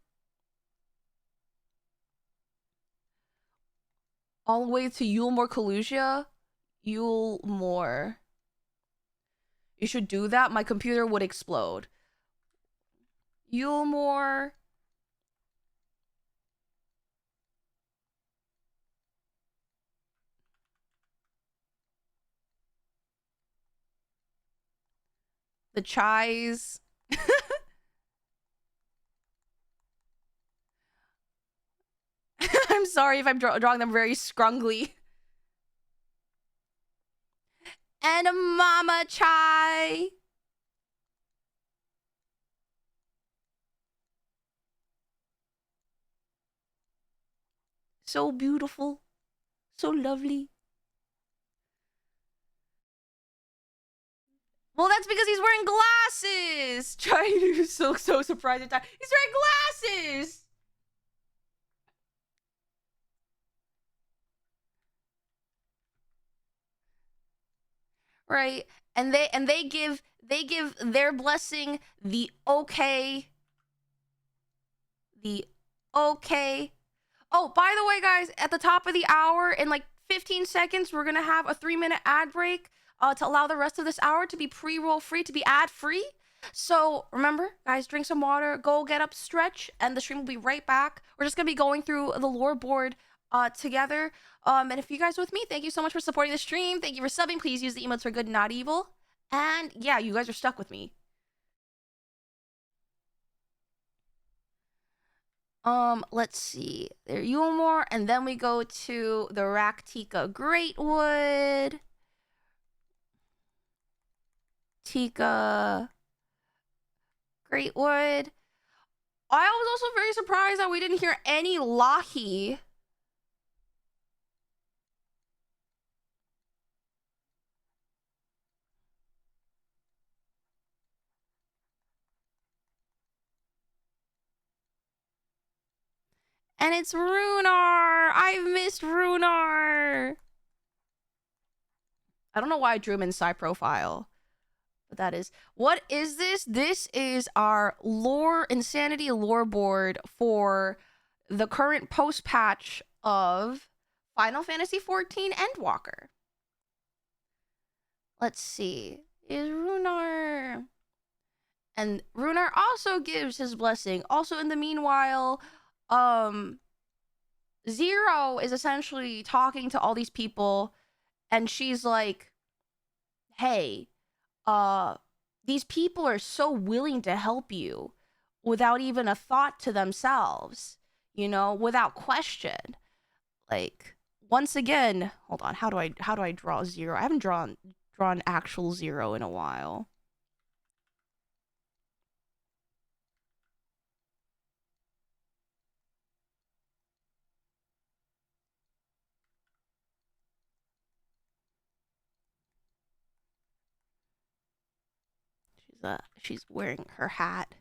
All the way to Yulmore Kalusia. Yulmore. You should do that. My computer would explode. Yulmore. The Chais. I'm sorry if I'm drawing them very scrungly. And a Mama Chai. So beautiful. So lovely. Well, that's because he's wearing glasses. Trying to so surprised at that. He's wearing glasses. Right. And they give their blessing, the okay. The okay. Oh, by the way, guys, at the top of the hour, in like 15 seconds, we're gonna have a 3-minute ad break. to allow the rest of this hour to be pre-roll free, to be ad free. So remember, guys, drink some water, go get up, stretch, and the stream will be right back. We're just gonna be going through the lore board together. And if you guys are with me, thank you so much for supporting the stream. Thank you for subbing. Please use the emotes for good, not evil. And yeah, you guys are stuck with me. Let's see. There, Yulmore, and then we go to the Raktika Greatwood. Tika Greatwood. I was also very surprised that we didn't hear any Lahi. And it's Runar. I've missed Runar. I don't know why I drew him in side profile. But that is. What is this? This is our lore insanity lore board for the current post patch of Final Fantasy XIV Endwalker. Let's see. Is Runar. And Runar also gives his blessing. Also, in the meanwhile, Zero is essentially talking to all these people, and she's like, hey, these people are so willing to help you without even a thought to themselves, you know, without question. Like, once again, hold on, how do I draw Zero? I haven't drawn actual Zero in a while. She's wearing her hat.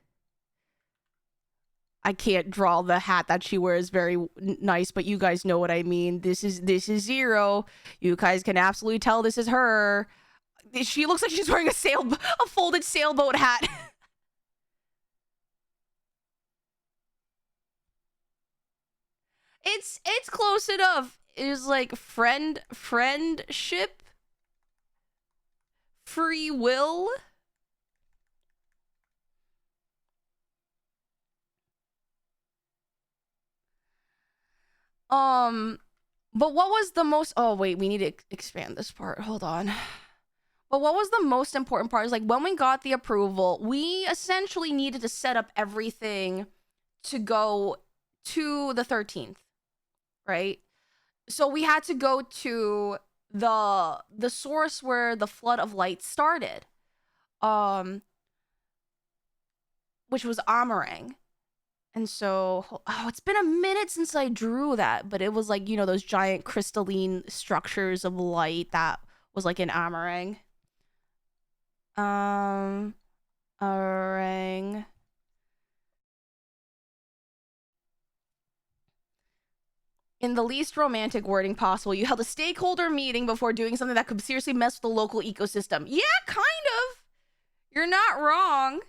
I can't draw the hat that she wears very nice, but you guys know what I mean. This is Zero. You guys can absolutely tell this is her. She looks like she's wearing a folded sailboat hat. It's close enough. It's like friendship, free will. But what was the most... Oh, wait, we need to expand this part. Hold on. But what was the most important part is, like, when we got the approval, we essentially needed to set up everything to go to the 13th, right? So we had to go to the source where the flood of light started, which was Amarang. And so, oh, it's been a minute since I drew that, but it was like, you know, those giant crystalline structures of light that was like in Amarang. Amarang. In the least romantic wording possible, you held a stakeholder meeting before doing something that could seriously mess with the local ecosystem. Yeah, kind of. You're not wrong.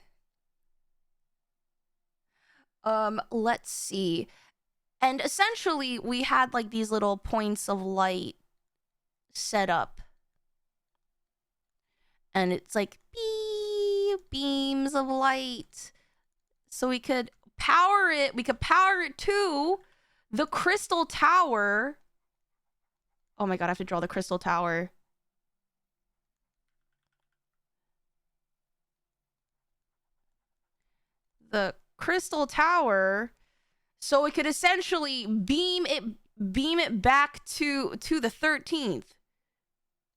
Let's see. And essentially, we had like these little points of light set up. And it's like beams of light. So we could power it. We could power it to the crystal tower. Oh my god, I have to draw the crystal tower. The crystal tower, so it could essentially beam it back to the 13th,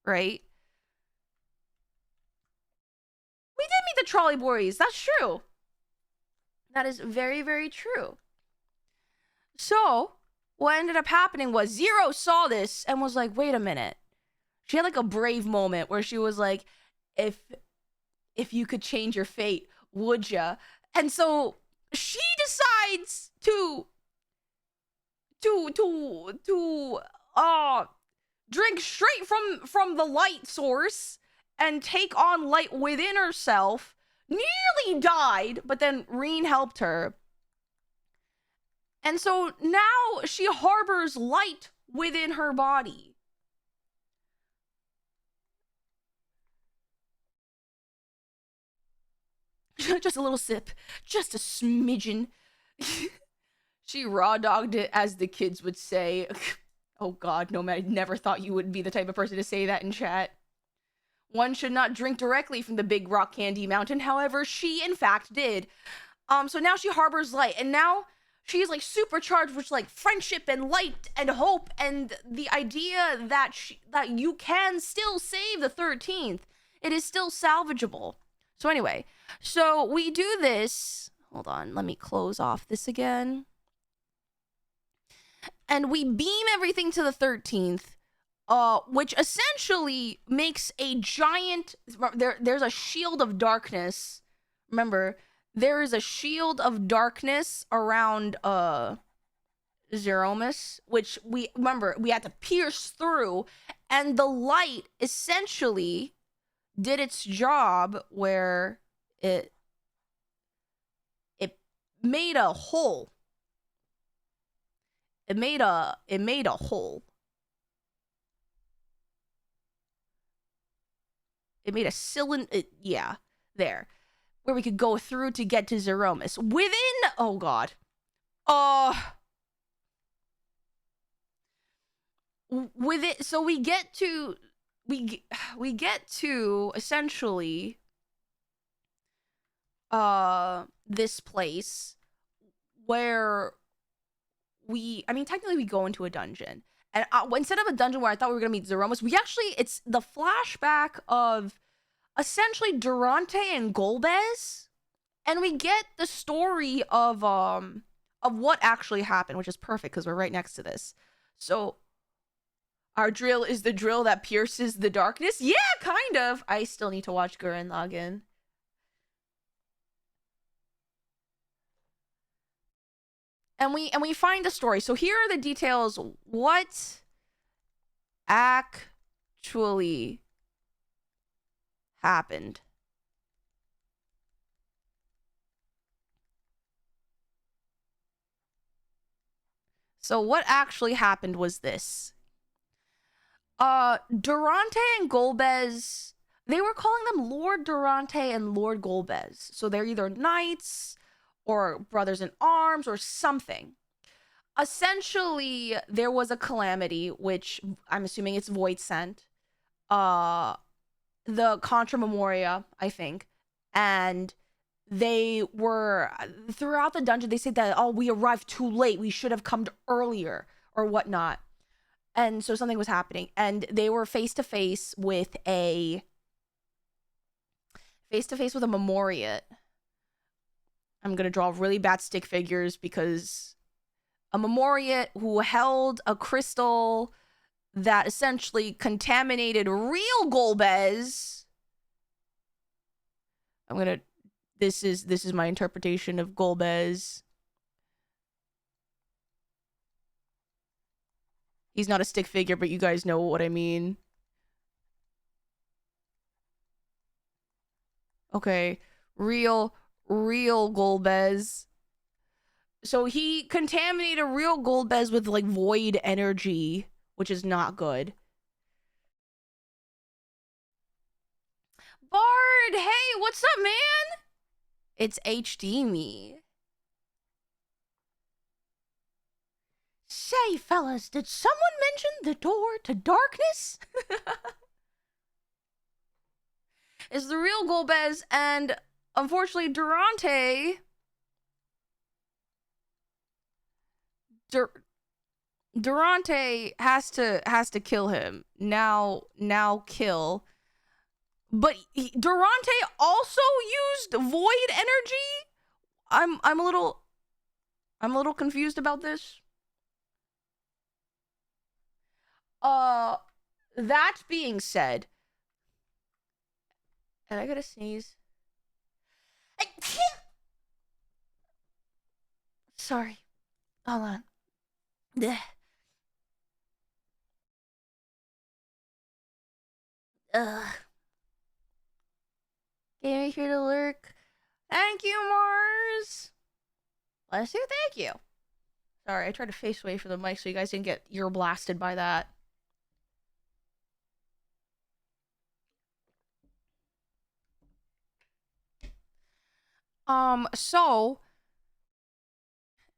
right? We did meet the trolley boys. That's true. That is very, very true. So what ended up happening was Zero saw this and was like, wait a minute. She had like a brave moment where she was like, if you could change your fate, would ya? And so she decides to drink straight from the light source and take on light within herself. Nearly died, but then Reen helped her. And so now she harbors light within her body. Just a little sip. Just a smidgen. She raw dogged it, as the kids would say. Oh god, no, man, I never thought you would be the type of person to say that in chat. One should not drink directly from the big rock candy mountain. However, she in fact did. So now she harbors light, and now she's like supercharged with like friendship and light and hope, and the idea that that you can still save the 13th. It is still salvageable. So anyway, so we do this. Hold on, let me close off this again. And we beam everything to the 13th, which essentially makes a giant, there's a shield of darkness. Remember, there is a shield of darkness around Zeromus, which we had to pierce through, and the light essentially did its job where it made a hole. It made a hole. It made a cylinder, yeah, there, where we could go through to get to Zeromus. Within, oh god, with it, so we get to essentially this place where technically we go into a dungeon, and instead of a dungeon where I thought we were gonna meet Zeromus, it's the flashback of essentially Durante and Golbez, and we get the story of what actually happened, which is perfect because we're right next to this. So our drill is the drill that pierces the darkness. Yeah, kind of. I still need to watch Gurren Lagann. And we find the story. So here are the details. What actually happened? So what actually happened was this. Durante and Golbez, they were calling them Lord Durante and Lord Golbez. So they're either knights or brothers in arms or something. Essentially, there was a calamity, which I'm assuming it's void sent. The Contra Memoria, I think. And they were, throughout the dungeon, they said that, oh, we arrived too late. We should have come earlier or whatnot. And so something was happening. And they were face to face with a Memoriate. I'm going to draw really bad stick figures because a Memoriate who held a crystal that essentially contaminated real Golbez. This is my interpretation of Golbez. He's not a stick figure, but you guys know what I mean. Okay, real Golbez. So he contaminated real Golbez with like void energy, which is not good. Bard, hey, what's up, man? It's Yuzimii. Say, fellas, did someone mention the door to darkness? It's the real Golbez, and unfortunately, Durante has to kill him. Now kill. But Durante also used void energy? I'm a little confused about this. That being said, and I gotta sneeze. Sorry. Hold on. Came here to lurk. Thank you, Mars. Bless you, thank you. Sorry, I tried to face away from the mic so you guys didn't get ear blasted by that. So,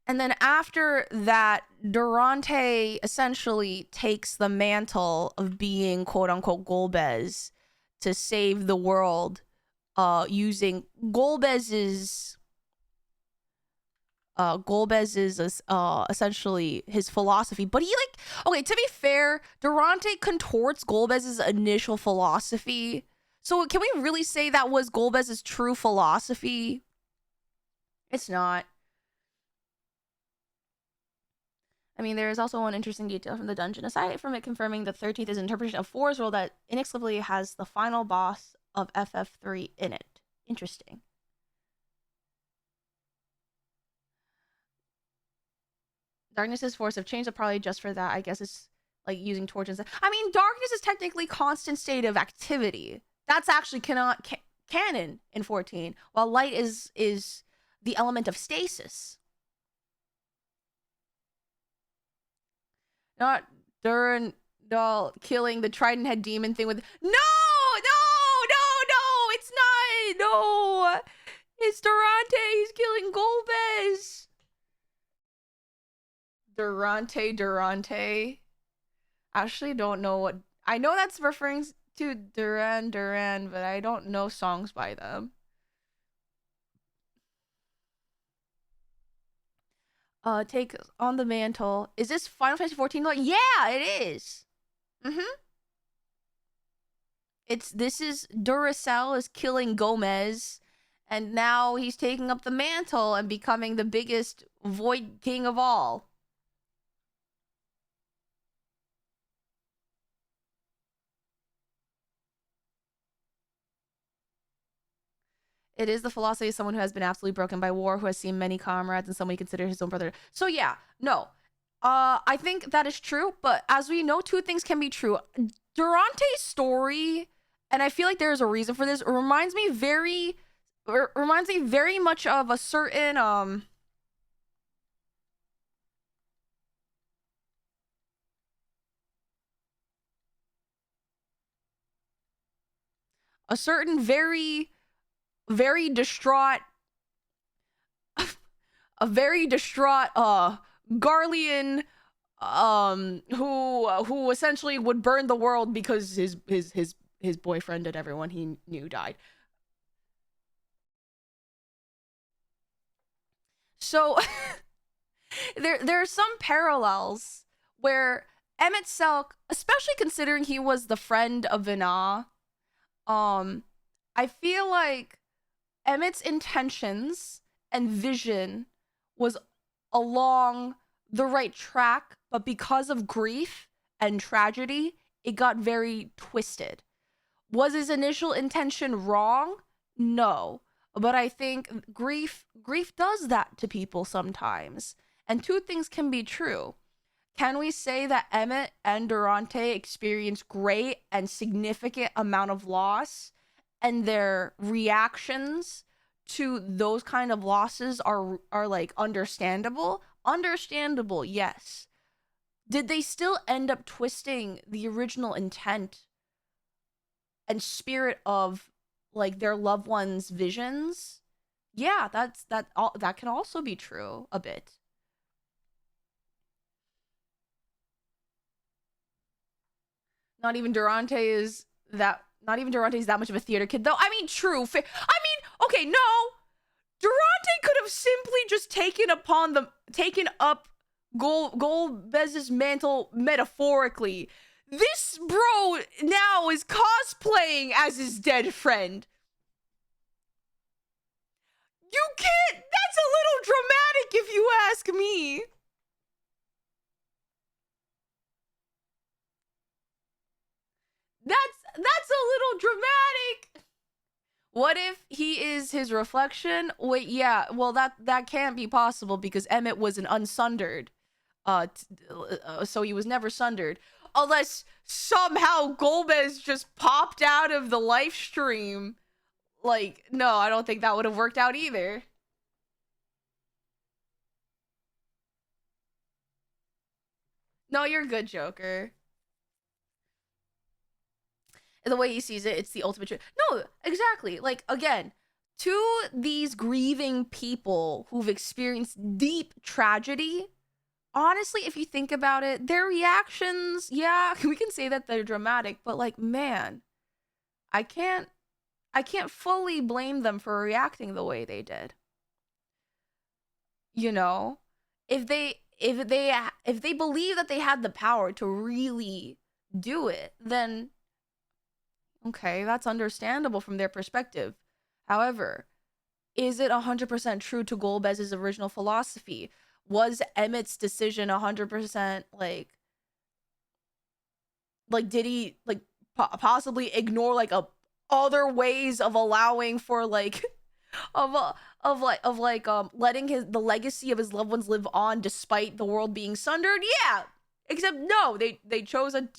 and then after that, Durante essentially takes the mantle of being quote unquote Golbez to save the world, using Golbez's essentially his philosophy. But he, like, okay, to be fair, Durante contorts Golbez's initial philosophy. So can we really say that was Golbez's true philosophy? It's not. I mean, there is also one interesting detail from the dungeon. Aside from it confirming the 13th is an interpretation of 4's rule that inexplicably has the final boss of FF3 in it. Interesting. Darkness's force have changed, probably just for that. I guess it's like using torches. I mean, darkness is technically constant state of activity. That's actually canon in 14, while light is the element of stasis. Not Durandal killing the Trident Head demon thing with no, it's not. No, it's Durante. He's killing Golbez. Durante. Actually, don't know what. I know that's referring to Duran, but I don't know songs by them. Take on the mantle. Is this Final Fantasy 14? Yeah, it is. This is Duracell is killing Gomez, and now he's taking up the mantle and becoming the biggest Void King of all. It is the philosophy of someone who has been absolutely broken by war, who has seen many comrades, and someone he considers his own brother. So yeah, no. I think that is true, but as we know, two things can be true. Durante's story, and I feel like there is a reason for this, reminds me very much of a certain very, very distraught a very distraught Garlean who essentially would burn the world because his boyfriend and everyone he knew died. So there are some parallels where Emmett Selk, especially considering he was the friend of Vina, I feel like Emmett's intentions and vision was along the right track, but because of grief and tragedy, it got very twisted. Was his initial intention wrong? No. But I think grief does that to people sometimes. And two things can be true. Can we say that Emmett and Durante experienced great and significant amount of loss, and their reactions to those kind of losses are like understandable? Understandable, yes. Did they still end up twisting the original intent and spirit of like their loved ones' visions? Yeah, that can also be true a bit. Not even Durante is that much of a theater kid, though. I mean, true. I mean, okay, no. Durante could have simply just taken up Golbez's mantle metaphorically. This bro now is cosplaying as his dead friend. You can't. That's a little dramatic if you ask me. That's a little dramatic. What if he is his reflection? Wait, yeah. Well, that can't be possible because Emmett was an unsundered. So he was never sundered. Unless somehow Golbez just popped out of the live stream. Like, no, I don't think that would have worked out either. No, you're good, Joker. The way he sees it, it's the ultimate truth. No, exactly. Like, again, to these grieving people who've experienced deep tragedy, honestly, if you think about it, their reactions, yeah, we can say that they're dramatic, but like, man, I can't fully blame them for reacting the way they did. You know, if they believe that they had the power to really do it, then okay, that's understandable from their perspective. However, is it 100% true to Golbez's original philosophy? Was Emmett's decision 100% like did he like possibly ignore like a other ways of allowing for like letting the legacy of his loved ones live on despite the world being sundered? Yeah. Except no, they chose a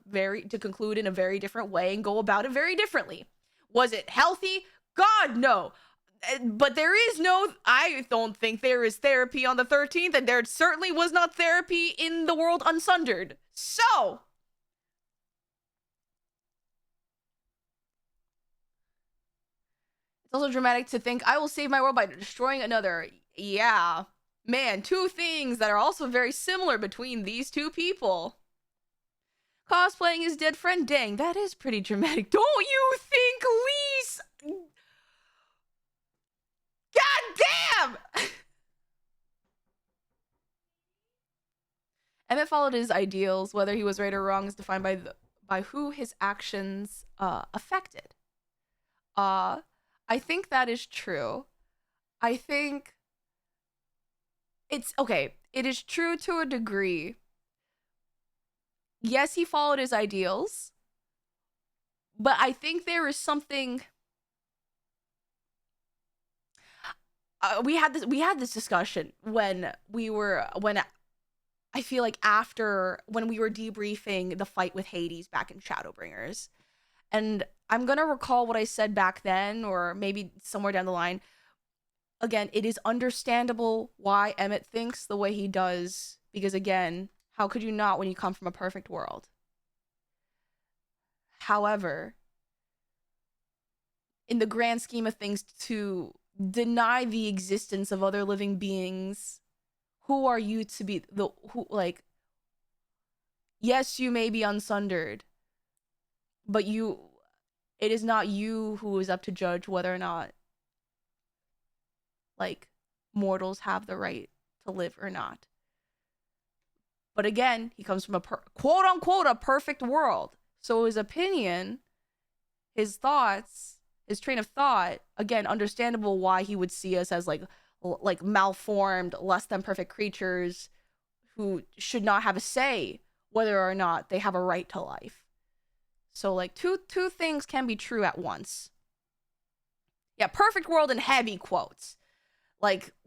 very to conclude in a very different way and go about it very differently. Was it healthy? God, no. But there is no, I don't think there is therapy on the 13th, and there certainly was not therapy in the world unsundered. So, it's also dramatic to think I will save my world by destroying another. Yeah. Man, two things that are also very similar between these two people. Cosplaying his dead friend. Dang, that is pretty dramatic. Don't you think, Lise? God damn! Emmett followed his ideals. Whether he was right or wrong is defined by who his actions affected. I think that is true. I think it's okay. It is true to a degree. Yes, he followed his ideals, but I think there is something. We had this discussion when I feel like after when we were debriefing the fight with Hades back in Shadowbringers, and I'm gonna recall what I said back then, or maybe somewhere down the line. Again, it is understandable why Emmett thinks the way he does, because again, how could you not when you come from a perfect world? However, in the grand scheme of things, to deny the existence of other living beings, who are you to be yes, you may be unsundered, but it is not you who is up to judge whether or not mortals have the right to live or not. But again, he comes from a quote unquote a perfect world. So his opinion, his thoughts, his train of thought, again, understandable why he would see us as like malformed, less than perfect creatures who should not have a say whether or not they have a right to life. So two things can be true at once. Yeah, perfect world in heavy quotes.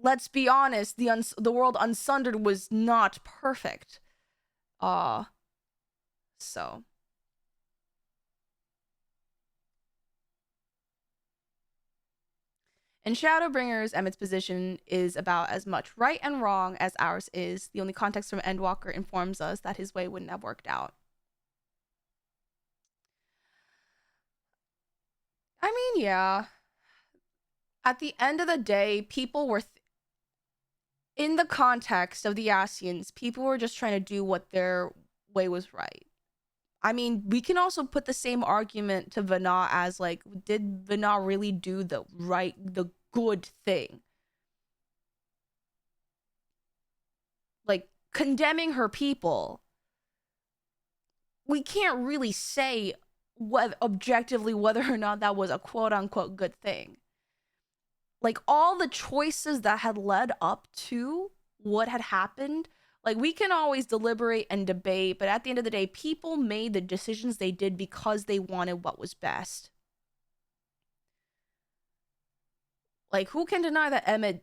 Let's be honest, the world unsundered was not perfect. So. In Shadowbringers, Emmett's position is about as much right and wrong as ours is. The only context from Endwalker informs us that his way wouldn't have worked out. I mean, yeah. At the end of the day, people were in the context of the Asians, people were just trying to do what their way was right. I mean, we can also put the same argument to Vana as did Vana really do the good thing? Condemning her people, we can't really say objectively whether or not that was a quote unquote good thing. All the choices that had led up to what had happened, we can always deliberate and debate, but at the end of the day, people made the decisions they did because they wanted what was best. Who can deny that Emmett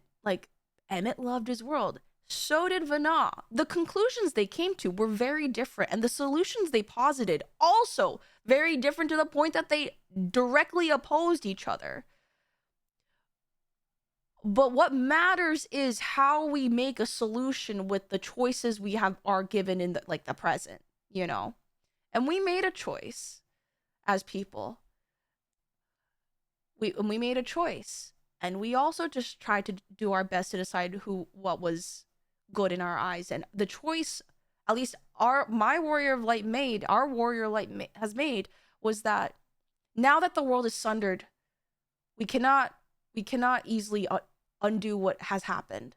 loved his world? So did Vana. The conclusions they came to were very different, and the solutions they posited also very different, to the point that they directly opposed each other. But what matters is how we make a solution with the choices we are given in the present, And we made a choice as people. we made a choice, and we also just tried to do our best to decide what was good in our eyes. And the choice, at least our warrior light has made, was that now that the world is sundered, we cannot easily undo what has happened.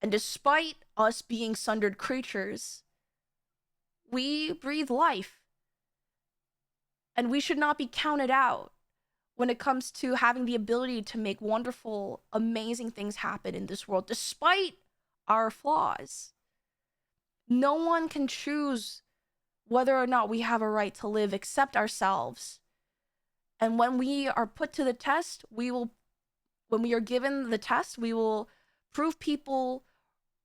And despite us being sundered creatures, we breathe life, and we should not be counted out when it comes to having the ability to make wonderful, amazing things happen in this world, despite our flaws. No one can choose whether or not we have a right to live except ourselves. And when we are put to the test, when we are given the test, we will prove people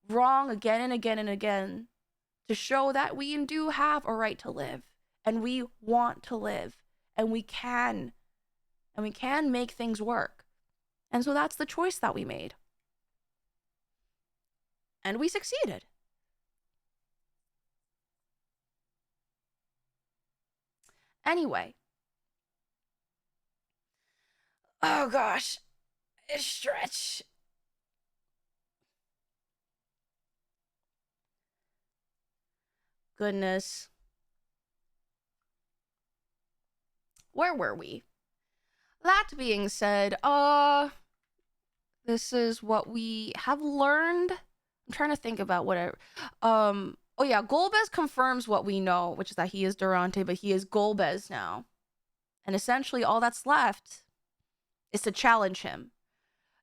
wrong again and again and again to show that we do have a right to live, and we want to live, and we can make things work. And so that's the choice that we made. And we succeeded. Anyway. Oh gosh. Stretch. Goodness. Where were we? That being said, this is what we have learned. I'm trying to think about whatever. Oh yeah, Golbez confirms what we know, which is that he is Durante, but he is Golbez now. And essentially all that's left is to challenge him.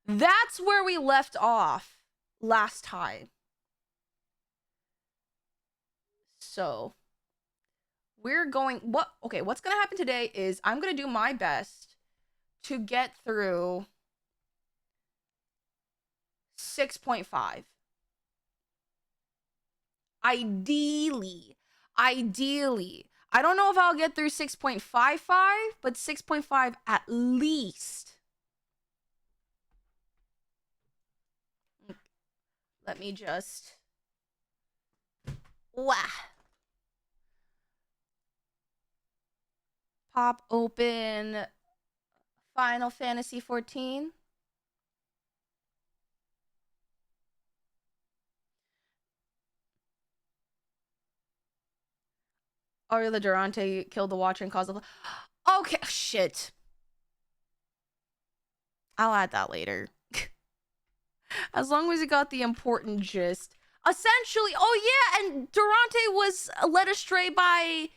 That's where we left off last time. So we're going, what's gonna happen today is I'm gonna do my best to get through 6.5. Ideally. I don't know if I'll get through 6.55, but 6.5 at least. Let me just... Wah. Pop open Final Fantasy 14. Or the Durante killed the Watcher and caused the... Okay, shit. I'll add that later. As long as you got the important gist. Essentially, oh yeah, and Durante was led astray by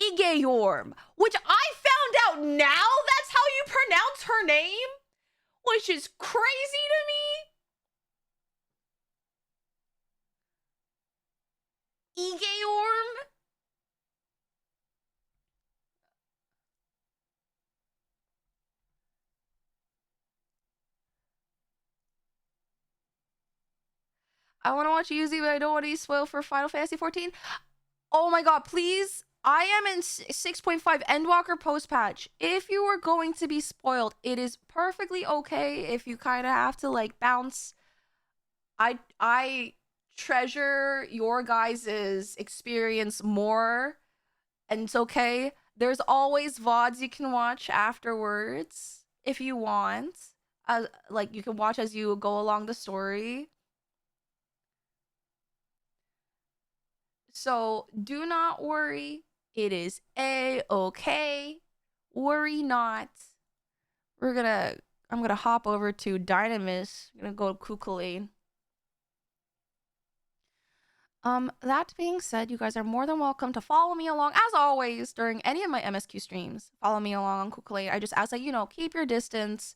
Igeyorm, which I found out now that's how you pronounce her name, which is crazy to me. Igeyorm? I want to watch Yuzimii, but I don't want to be spoiled for Final Fantasy 14. Oh my god, please. I am in 6.5 Endwalker post patch. If you are going to be spoiled, it is perfectly okay if you kind of have to like bounce. I treasure your guys' experience more, and it's okay. There's always VODs you can watch afterwards if you want. Like you can watch as you go along the story. So do not worry. It is a-okay. Worry not. I'm gonna hop over to Dynamis. I'm gonna go to Kukulane. That being said, you guys are more than welcome to follow me along, as always, during any of my MSQ streams. Follow me along on Kukulane. I just ask that, keep your distance.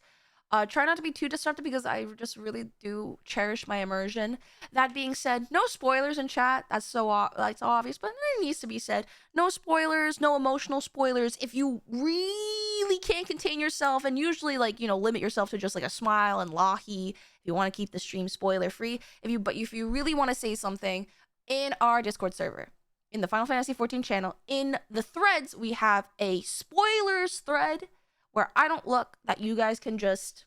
Try not to be too disruptive because I just really do cherish my immersion. That being said, no spoilers in chat. That's that's obvious, but it needs to be said. No spoilers, no emotional spoilers. If you really can't contain yourself, and usually limit yourself to just like a smile and lahi. If you want to keep the stream spoiler free. If you really want to say something in our Discord server, in the Final Fantasy 14 channel, in the threads, we have a spoilers thread where I don't look, that you guys can just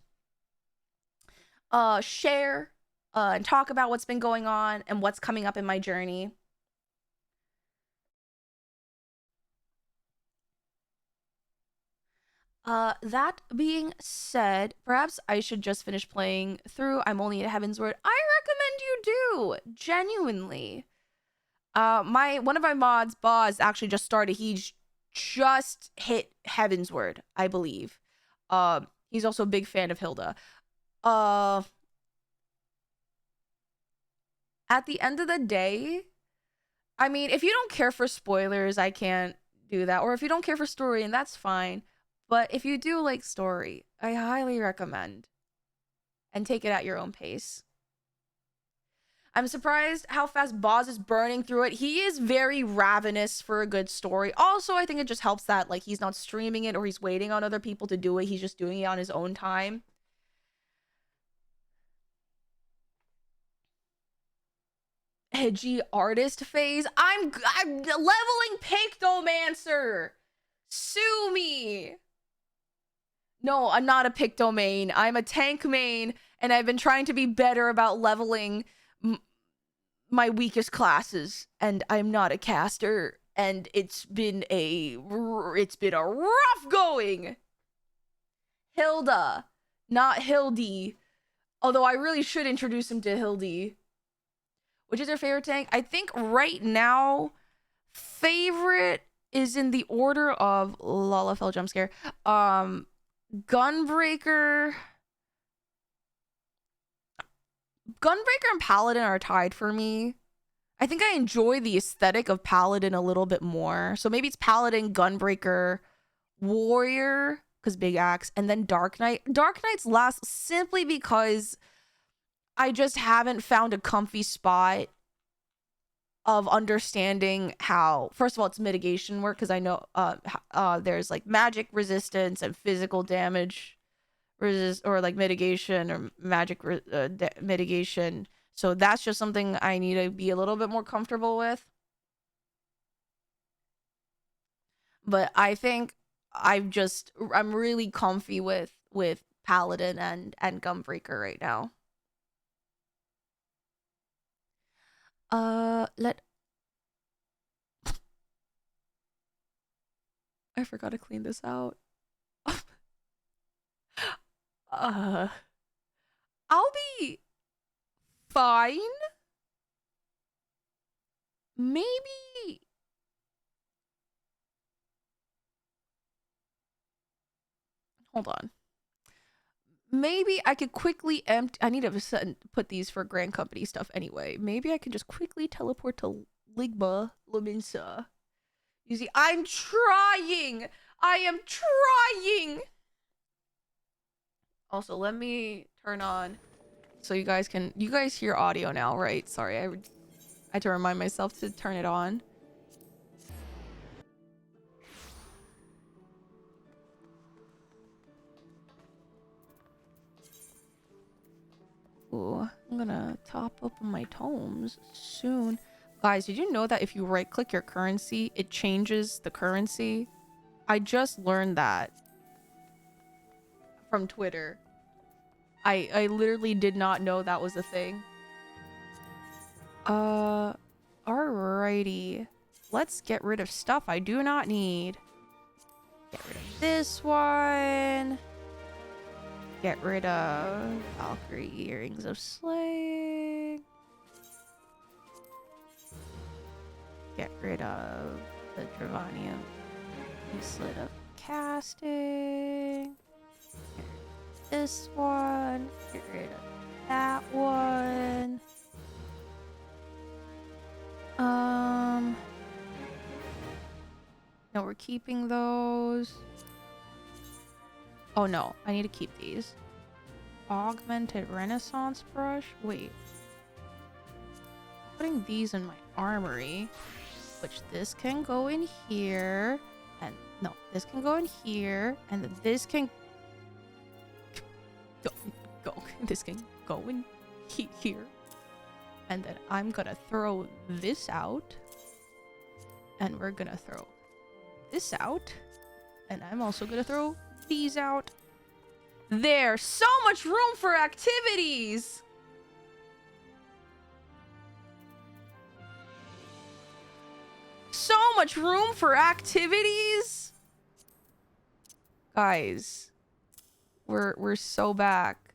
share and talk about what's been going on and what's coming up in my journey. That being said, perhaps I should just finish playing through I'm Only at Heaven's Word. I recommend you do, genuinely. One of my mods, Boz, actually just started. He's just hit Heaven's Word, I believe. He's also a big fan of Hilda. At the end of the day, I mean, if you don't care for spoilers, I can't do that. Or if you don't care for story, and that's fine. But if you do like story, I highly recommend. And take it at your own pace. I'm surprised how fast Boz is burning through it. He is very ravenous for a good story. Also, I think it just helps that like he's not streaming it or he's waiting on other people to do it. He's just doing it on his own time. Edgy artist phase. I'm leveling Pictomancer. Sue me. No, I'm not a Pictomain. I'm a tank main, and I've been trying to be better about leveling my weakest classes, and I'm not a caster, and it's been a rough going. Hilda, not Hildy. Although I really should introduce him to Hildy. Which is your favorite tank? I think right now, favorite is in the order of Lala fell jump scare. Gunbreaker and Paladin are tied for me. I think I enjoy the aesthetic of Paladin a little bit more. So maybe it's Paladin, Gunbreaker, Warrior, because big axe, and then Dark Knight. Dark Knight's last simply because I just haven't found a comfy spot of understanding how, first of all, it's mitigation work, because I know there's like magic resistance and physical damage or like mitigation or magic mitigation. So that's just something I need to be a little bit more comfortable with. But I think I'm really comfy with Paladin and Gunbreaker right now. I forgot to clean this out. I'll be fine. Maybe. Hold on. Maybe I could quickly empty. I need to put these for Grand Company stuff anyway. Maybe I could just quickly teleport to Ligma Laminsa. You see, I'm trying. I am trying. Also, let me turn on so you guys hear audio now, right? Sorry, I had to remind myself to turn it on. Ooh, I'm gonna top up on my tomes soon. Guys, did you know that if you right click your currency, it changes the currency? I just learned that from Twitter. I literally did not know that was a thing. Alrighty. Let's get rid of stuff I do not need. Get rid of this one. Get rid of Valkyrie Earrings of Slaying. Get rid of the Dravanium Slit of Casting. Get rid of this one. Get rid of that one. No, we're keeping those. Oh no, I need to keep these. Augmented Renaissance Brush? Wait. Putting these in my armory. Which this can go in here. And no, this can go in here. And then this can go. This can go in here. And then I'm gonna throw this out. And we're gonna throw this out. And I'm also gonna throw these out. There's so much room for activities. So much room for activities. Guys, we're so back.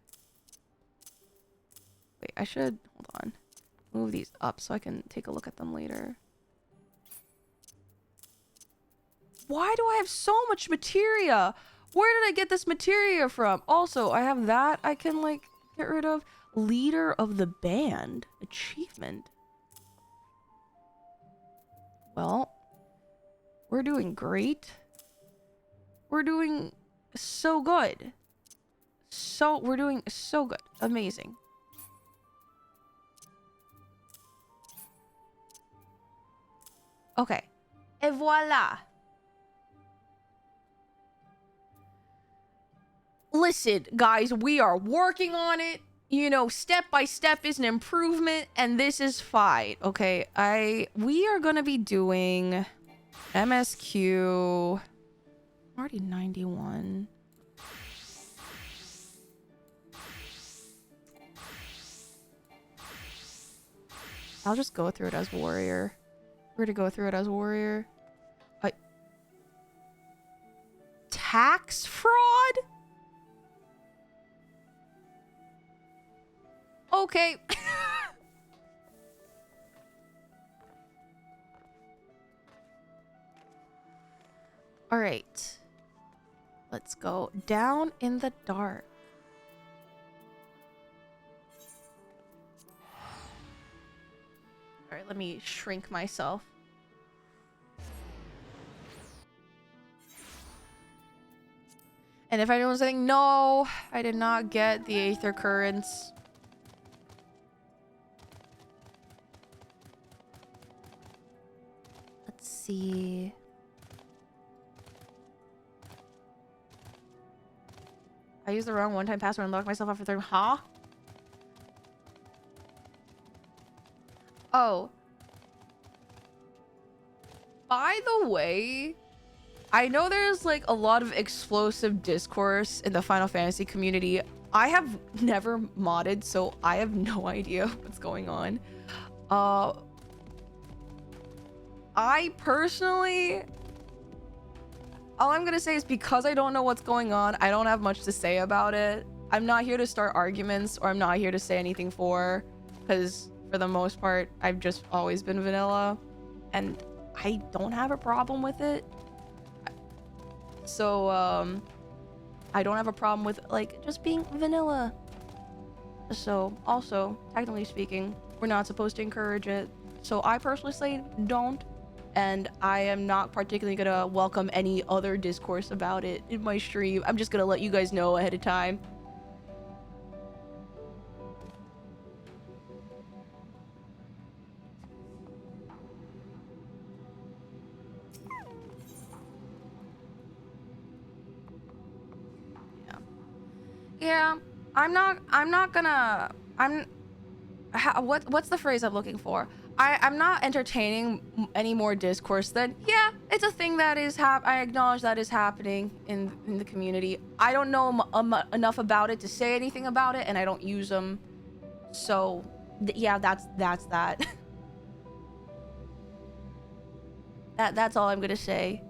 Wait, I should hold on. Move these up so I can take a look at them later. Why do I have so much materia? Where did I get this materia from? Also, I have that I can like get rid of. Leader of the band achievement. Well, we're doing great. We're doing so good. We're doing so good. Amazing. Okay. Et voila. Listen, guys, we are working on it. You know, step by step is an improvement, and this is fine. Okay, we are gonna be doing MSQ. I'm already 91. I'll just go through it as warrior. We're gonna go through it as warrior. Tax fraud? Okay. All right. Let's go down in the dark. All right, let me shrink myself. And if anyone's saying, no, I did not get the Aether Currents. Let's see. I used the wrong one-time password and locked myself out for 3. Huh? Oh. By the way, I know there's like a lot of explosive discourse in the Final Fantasy community. I have never modded, so I have no idea what's going on. I personally, all I'm gonna say is because I don't know what's going on, I don't have much to say about it. I'm not here to start arguments, or I'm not here to say anything because for the most part, I've just always been vanilla, and I don't have a problem with it. So, I don't have a problem with, like, just being vanilla. So, also, technically speaking, we're not supposed to encourage it. So, I personally say don't. And I am not particularly gonna welcome any other discourse about it in my stream. I'm just gonna let you guys know ahead of time. Yeah, I'm not gonna, what's the phrase I'm looking for? I'm not entertaining any more discourse than, yeah, it's a thing that is I acknowledge that is happening in the community. I don't know enough about it to say anything about it, and I don't use them. So, yeah, that's that. That's all I'm gonna say.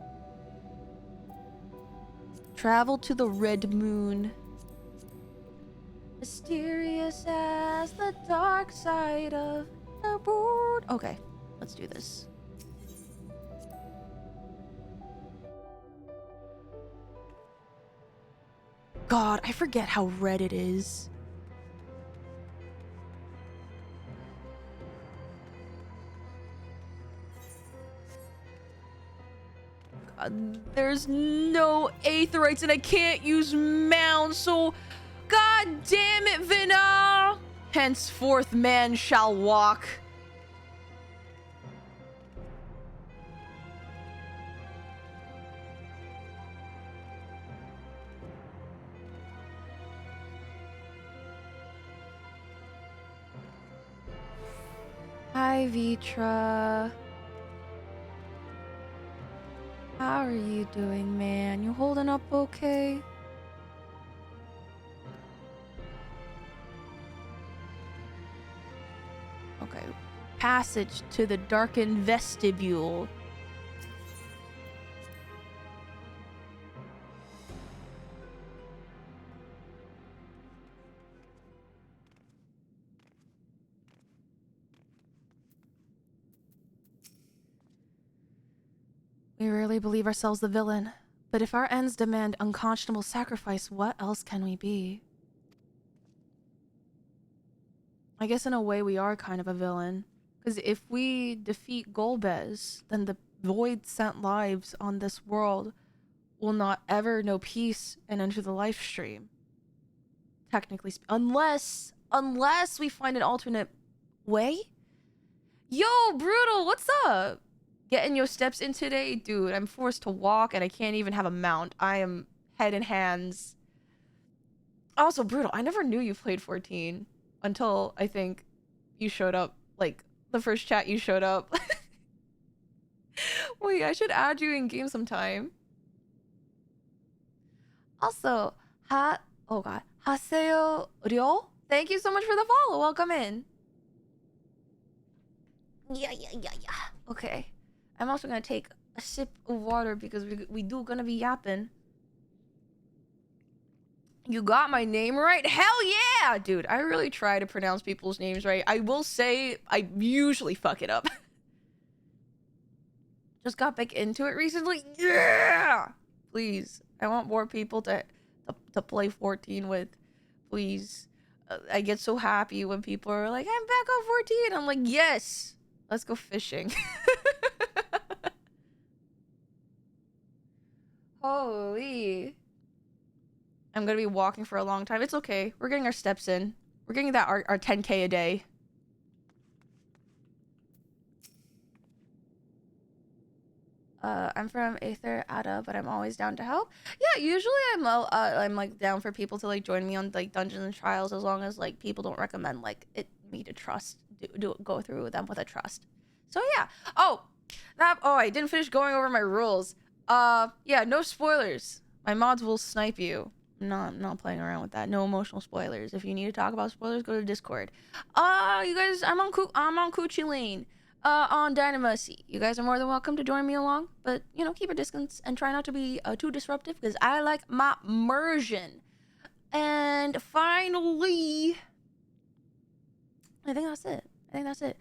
Travel to the Red Moon. Mysterious as the dark side of the moon. Okay, let's do this. God, I forget how red it is. God, there's no aetherites and I can't use mounds, so God damn it, Vina! Henceforth man shall walk. Hi, Vitra. How are you doing, man? You holding up okay? Okay. Passage to the darkened vestibule. We rarely believe ourselves the villain, but if our ends demand unconscionable sacrifice, what else can we be? I guess in a way we are kind of a villain. Because if we defeat Golbez, then the void sent lives on this world will not ever know peace and enter the life stream. Technically unless we find an alternate way? Yo, Brutal, what's up? Getting your steps in today? Dude, I'm forced to walk and I can't even have a mount. I am head and hands. Also, Brutal, I never knew you played 14 until I think you showed up. Like, the first chat you showed up. Wait, I should add you in game sometime. Also, oh god. Haseo Ryo? Thank you so much for the follow. Welcome in. Yeah. Okay. I'm also gonna take a sip of water because we do gonna be yapping. You got my name right? Hell yeah! Dude, I really try to pronounce people's names right. I will say I usually fuck it up. Just got back into it recently. Yeah! Please. I want more people to play 14 with. Please. I get so happy when people are like, I'm back on 14. I'm like, yes! Let's go fishing. Holy. I'm gonna be walking for a long time. It's okay. We're getting our steps in. We're getting that our 10K a day. I'm from Aether Ada, but I'm always down to help. Yeah, usually I'm like down for people to like join me on like dungeons and trials as long as like people don't recommend like me to trust go through with them with a trust. So yeah. Oh, I didn't finish going over my rules. Yeah, no spoilers. My mods will snipe you. I'm not playing around with that. No emotional spoilers. If you need to talk about spoilers, go to Discord. You guys, I'm on Coochie Lane. On Dynamacy. You guys are more than welcome to join me along, but you know, keep your distance and try not to be too disruptive because I like my immersion. And finally, I think that's it.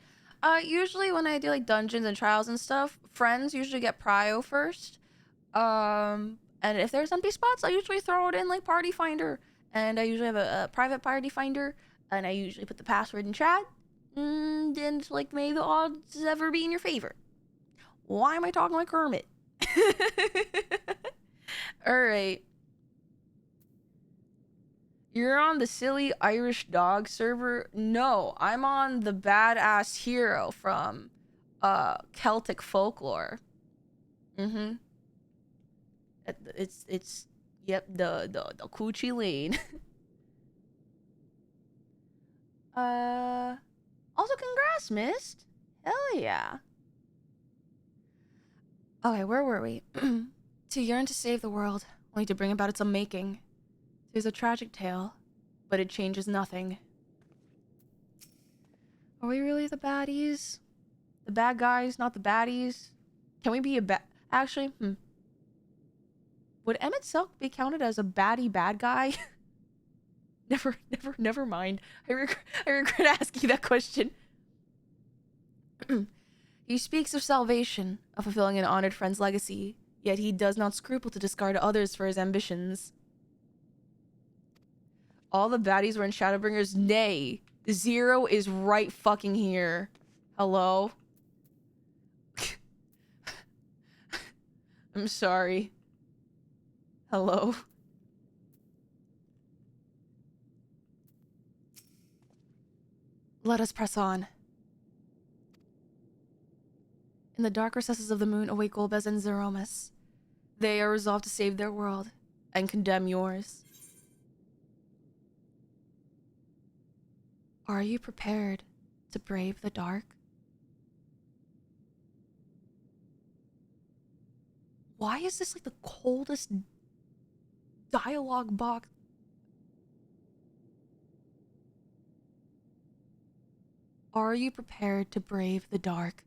Usually when I do like dungeons and trials and stuff, friends usually get prio first. And if there's empty spots, I usually throw it in like party finder, and I usually have a private party finder, and I usually put the password in chat. And like, may the odds ever be in your favor. Why am I talking like Kermit? Alright. You're on the silly Irish dog server? No, I'm on the badass hero from Celtic folklore. It's yep, the Coochie Lane. Also, congrats, Mist. Hell yeah. Okay, where were we? To yearn to save the world, only to bring about its unmaking. There's a tragic tale, but it changes nothing. Are we really the baddies? The bad guys, not the baddies? Can we be a actually, Would Emmett Silk be counted as a baddie bad guy? Never mind. I regret asking that question. He speaks of salvation, of fulfilling an honored friend's legacy, yet he does not scruple to discard others for his ambitions. All the baddies were in Shadowbringers? Nay. Zero is right fucking here. Hello? I'm sorry. Hello? Let us press on. In the dark recesses of the moon await Golbez and Zeromus. They are resolved to save their world and condemn yours. Are you prepared to brave the dark? Why is this like the coldest dialogue box? Are you prepared to brave the dark?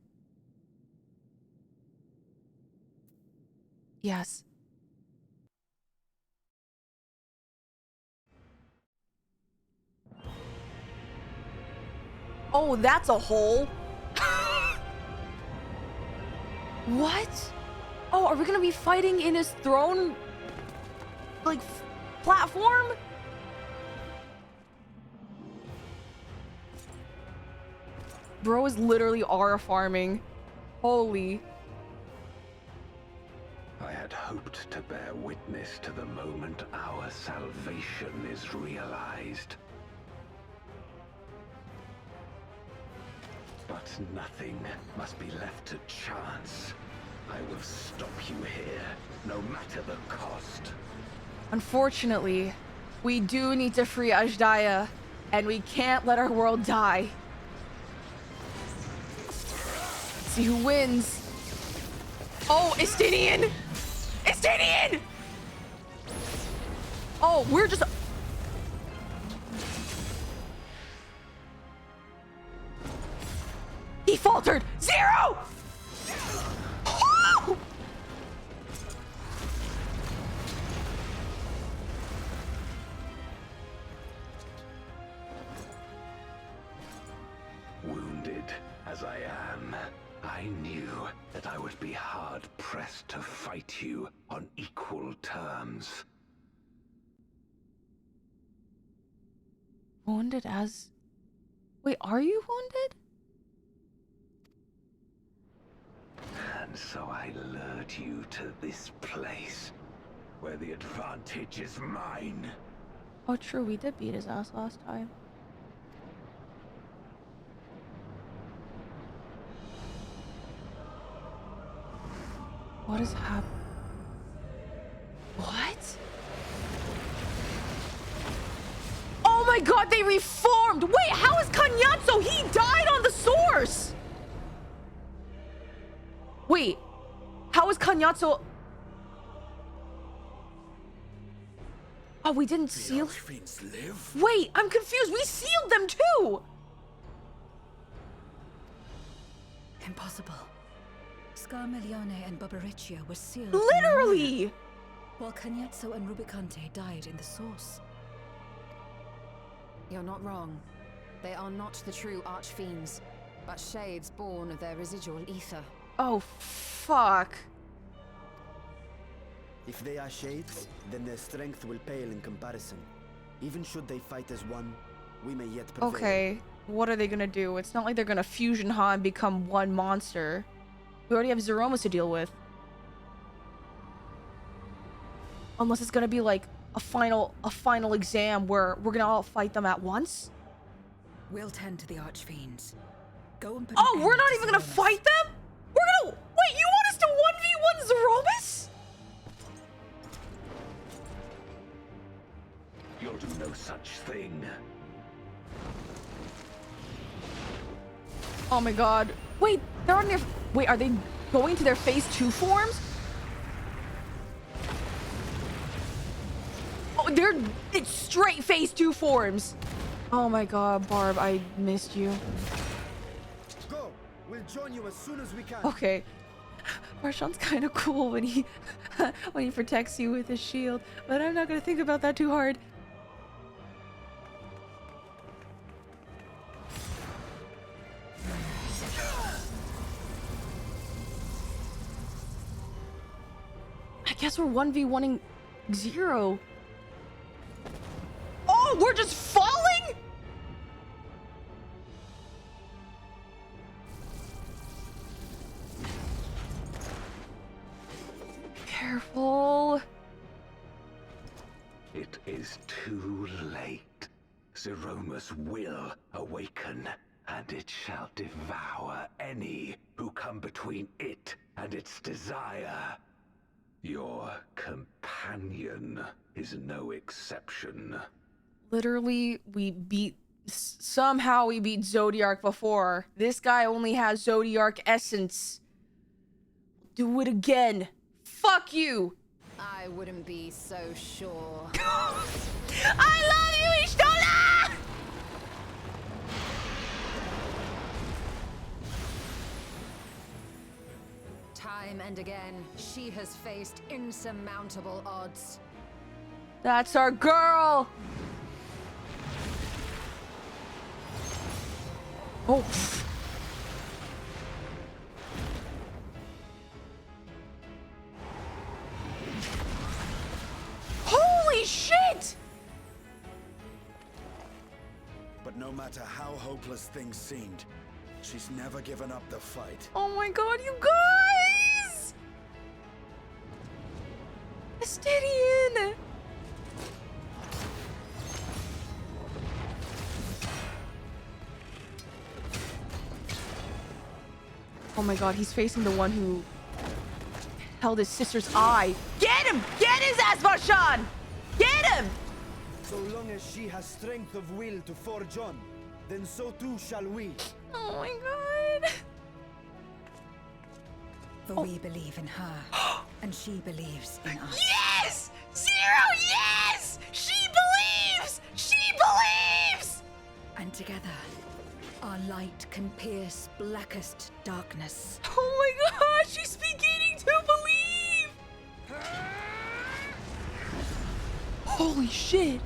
Yes. Oh, that's a hole. What? Oh, are we gonna be fighting in his throne, like, platform? Bro is literally aura farming. Holy. I had hoped to bear witness to the moment our salvation is realized. But nothing must be left to chance. I will stop you here, no matter the cost. Unfortunately, we do need to free Ajdaya, and we can't let our world die. Let's see who wins. Oh, Estinian! Estinian! Oh, we're just... He faltered! Zero! Oh! Wounded as I am, I knew that I would be hard-pressed to fight you on equal terms. Wounded as... Wait, are you wounded? And so I lured you to this place, where the advantage is mine. Oh, true, we did beat his ass last time. What is happening? What? Oh my god, they reformed! Wait, how is Kanyatso? He died on the source! Wait, how is Kanyatso... Oh, we didn't seal... Wait, I'm confused. We sealed them too! Impossible. Scarmiglione and Barbariccia were sealed. Literally! While Cagnezzo and Rubicante died in the source. You're not wrong. They are not the true archfiends, but shades born of their residual ether. Oh, fuck. If they are shades, then their strength will pale in comparison. Even should they fight as one, we may yet prevail. Okay, what are they gonna do? It's not like they're gonna fusion Ha and become one monster. We already have Zeromas to deal with. Unless it's gonna be like a final exam where we're gonna all fight them at once. We'll tend to the archfiends. Go and put Oh, an we're end not to even gonna Zeromas. fight them? We're gonna... Wait, you want us to 1v1 Zeromas? You'll do no such thing. Oh my god. Wait, they're on their... Wait, are they going to their phase 2 forms? Oh, it's straight phase 2 forms. Oh my god, Barb, I missed you. Go! We'll join you as soon as we can. Okay. Marshawn's kind of cool when he when he protects you with his shield, but I'm not gonna think about that too hard. I guess we're 1v1ing Zero. Oh, we're just falling? Careful. It is too late. Zeromus will awaken, and it shall devour any who come between it and its desire. Your companion is no exception. Literally, somehow we beat Zodiark before. This guy only has Zodiark essence. Do it again. Fuck you. I wouldn't be so sure. I love you, Ishtola! Time and again, she has faced insurmountable odds. That's our girl. Oh. matter how hopeless things seemed, she's never given up the fight. Oh my god, you guys! Estidian! Oh my god, he's facing the one who held his sister's eye. Get him! Get his ass, Varshan! Get him! So long as she has strength of will to forge on, then so too shall we. Oh my god. For we believe in her, and she believes in us. Yes! Zero, yes! She believes! She believes! And together, our light can pierce blackest darkness. Oh my god, she's beginning to believe! Holy shit!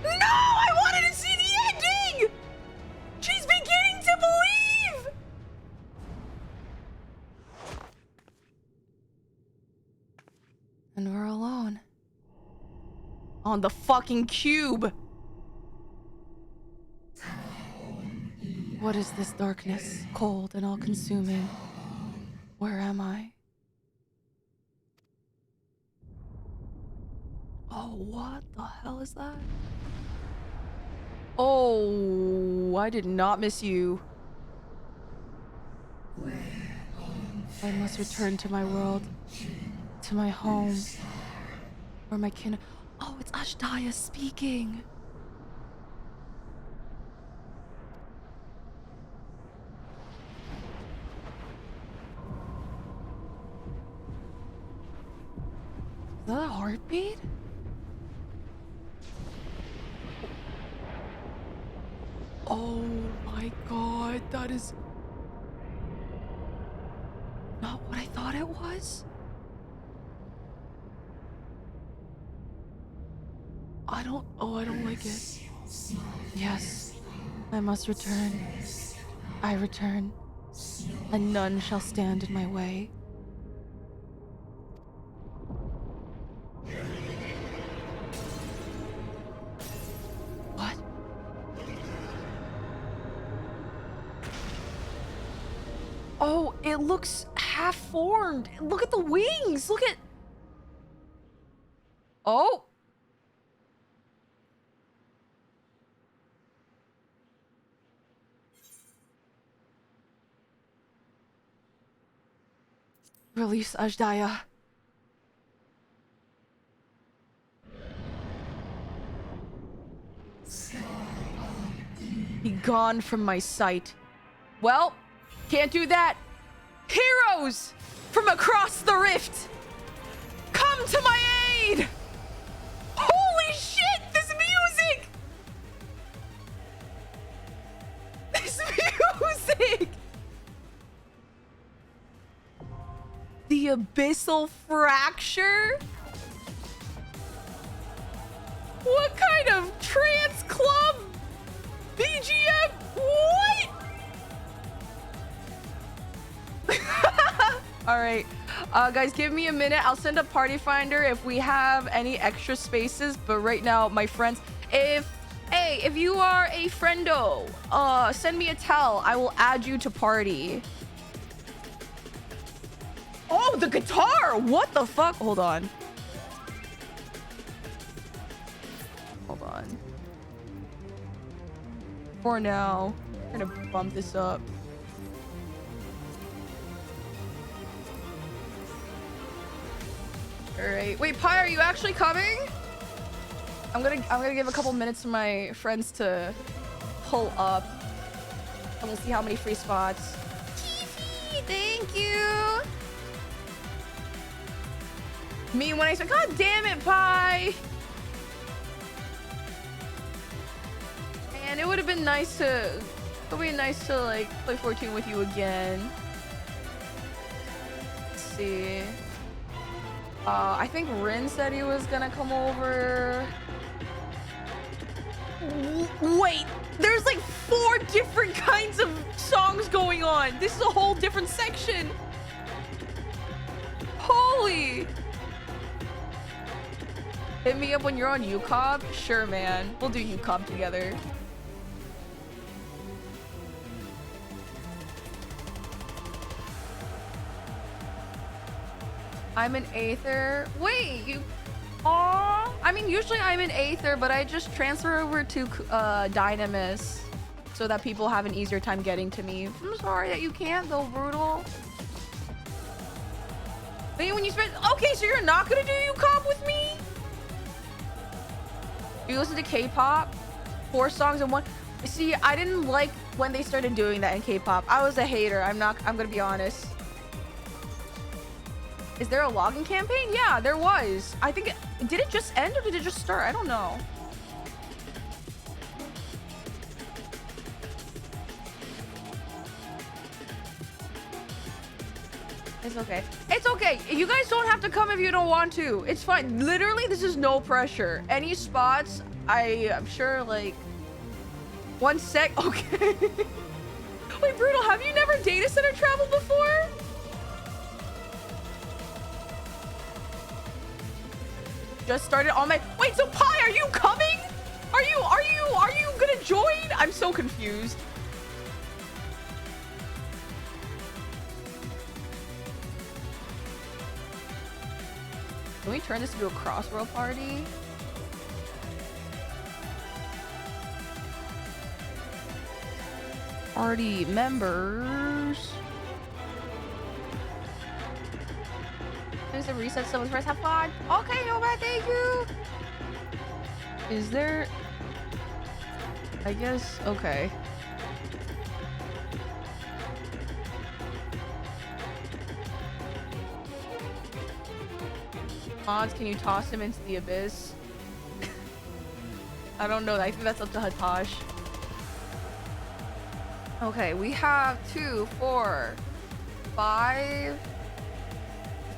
No! I wanted to see the ending! She's beginning to believe! And we're alone. On the fucking cube! What is this darkness? Cold and all-consuming. Where am I? Oh, what the hell is that? Oh, I did not miss you. I must return to my world, to my home, where my kin. Oh, it's Ashdaya speaking. Is that a heartbeat? Oh my god, that is not what I thought it was. I don't like it. Yes, I must return. I return, and none shall stand in my way. What? Oh, it looks half-formed. Look at the wings. Look at... Oh. Release Ashdaya. Be gone from my sight. Well, can't do that. Heroes from across the rift, come to my aid! Holy shit, this music! This music! The abyssal fracture? What kind of trance club BGM? What? All right, guys, give me a minute. I'll send a party finder if we have any extra spaces. But right now, my friends, if you are a friendo, send me a tell. I will add you to party. Oh, the guitar! What the fuck? Hold on. Hold on. For now, we're gonna bump this up. All right. Wait, Pi, are you actually coming? I'm gonna give a couple minutes to my friends to pull up, and we'll see how many free spots. Thank you. Me when I said, God damn it, Pi. And it would have been nice to, it would be nice to like play 14 with you again. Let's see. I think Rin said he was gonna come over. Wait, there's like 4 different kinds of songs going on. This is a whole different section. Holy. Hit me up when you're on UCOB. Sure, man. We'll do UCOB together. I'm an Aether. Wait, you... Aw. I mean, usually I'm an Aether, but I just transfer over to Dynamis so that people have an easier time getting to me. I'm sorry that you can't, though, Brutal. Wait, when you spend... Okay, so you're not gonna do UCOP with me? You listen to K-pop? 4 songs in one... See, I didn't like when they started doing that in K-pop. I was a hater. I'm gonna be honest. Is there a login campaign? Yeah, there was. I think did it just end or did it just start? I don't know. It's okay. It's okay. You guys don't have to come if you don't want to. It's fine. Literally, this is no pressure. Any spots, I'm sure, like... 1 sec. Okay. Wait, Brutal, have you never data center traveled before? Just started on my... Wait, so Pi, are you coming? Are you gonna join? I'm so confused. Can we turn this into a crossworld party? Party members. There's a reset someone's first have fun. Okay, no bad, thank you. Is there... I guess... Okay. Mods, can you toss him into the abyss? I don't know. I think that's up to Hatash. Okay, we have 2, 4, 5.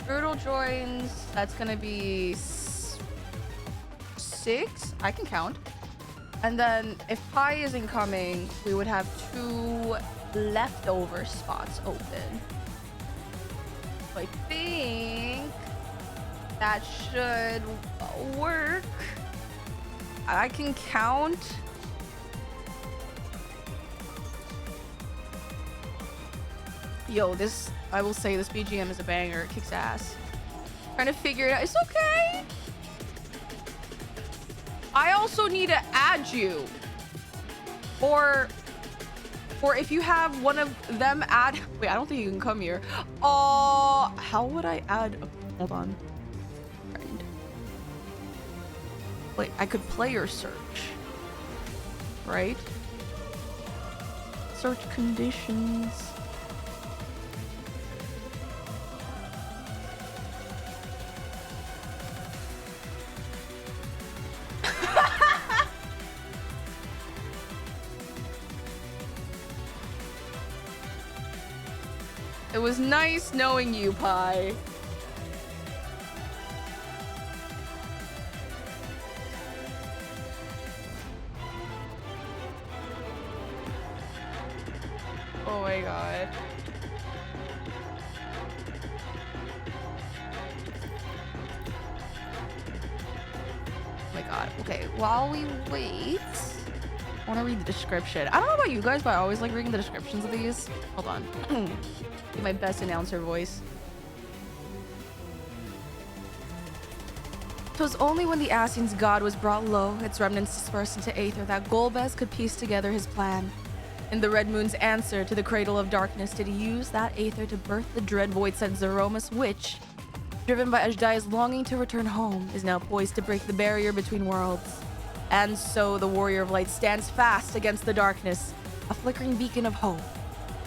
Brutal joins. That's gonna be 6. I can count. And then if Pi isn't coming, we would have 2 leftover spots open. So I think that should work. I can count. Yo, this, I will say, this BGM is a banger. It kicks ass. Trying to figure it out. It's okay. I also need to add you. Or if you have one of them add... Wait, I don't think you can come here. How would I add... Hold on. Friend. Wait, I could player search. Right? Search conditions. It was nice knowing you, Pi. Oh my god. Oh my god. Okay, while we wait, I want to read the description. I don't know about you guys, but I always like reading the descriptions of these. Hold on. My best announcer voice. 'Twas only when the Asian's god was brought low, its remnants dispersed into Aether, that Golbez could piece together his plan. In the Red Moon's answer to the Cradle of Darkness, did he use that Aether to birth the dread void set Zeromus, which, driven by Ajdai's longing to return home, is now poised to break the barrier between worlds. And so the Warrior of Light stands fast against the darkness, a flickering beacon of hope.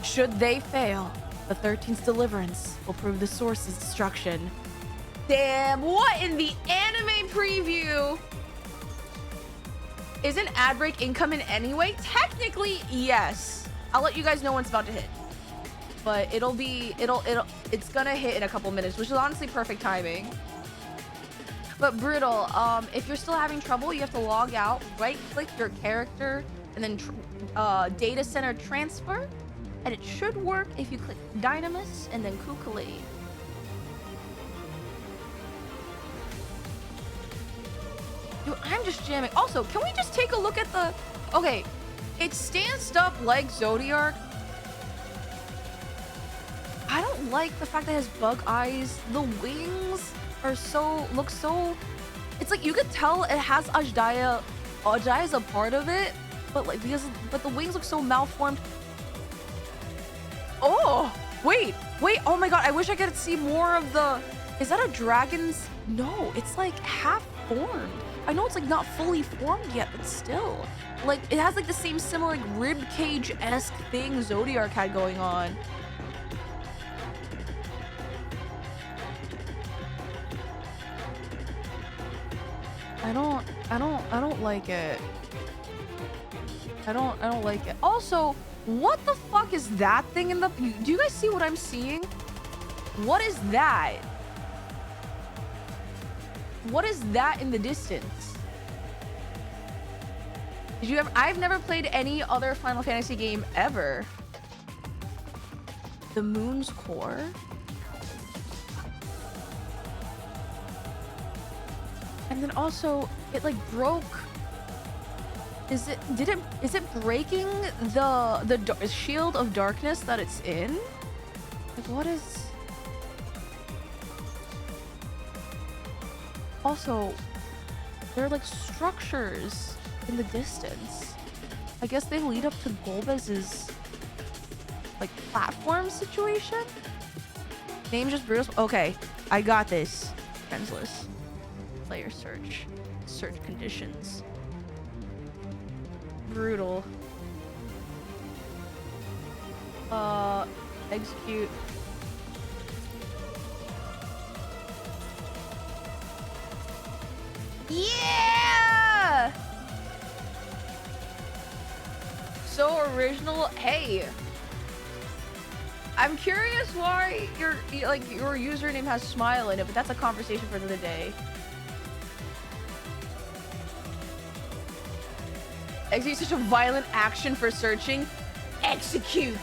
Should they fail, the 13th's deliverance will prove the source's destruction. Damn, what in the anime preview? Isn't ad break incoming anyway? Technically, yes. I'll let you guys know when it's about to hit. But it's gonna hit in a couple minutes, which is honestly perfect timing. But Brutal, if you're still having trouble, you have to log out, right click your character, and then data center transfer, and it should work if you click Dynamis and then Kukuli. Dude, I'm just jamming. Also, can we just take a look at the... Okay, it stands up like Zodiac. I don't like the fact that it has bug eyes. The wings are look so... It's like you could tell it has Ajdaya. Ajdaya is a part of it, but the wings look so malformed. Oh, wait. Oh my god, I wish I could see more of the... Is that a dragon's... No, it's like half formed. I know it's like not fully formed yet, but still. Like, it has like the same similar like rib cage-esque thing Zodiac had going on. I don't like it. I don't like it. Also, what the fuck is that thing in the... Do you guys see what I'm seeing? What is that? What is that in the distance? Did you ever... I've never played any other Final Fantasy game ever. The Moon's Core? And then also, it like broke... Is it breaking the shield of darkness that it's in? Like, what is... Also, there are like structures in the distance. I guess they lead up to Golbez's like platform situation? Name just brutal. Okay, I got this. Friendsless. Player search. Search conditions. Brutal. Execute. Yeah! So original. Hey, I'm curious why your username has smile in it, but that's a conversation for another day. Execute such a violent action for searching. Execute.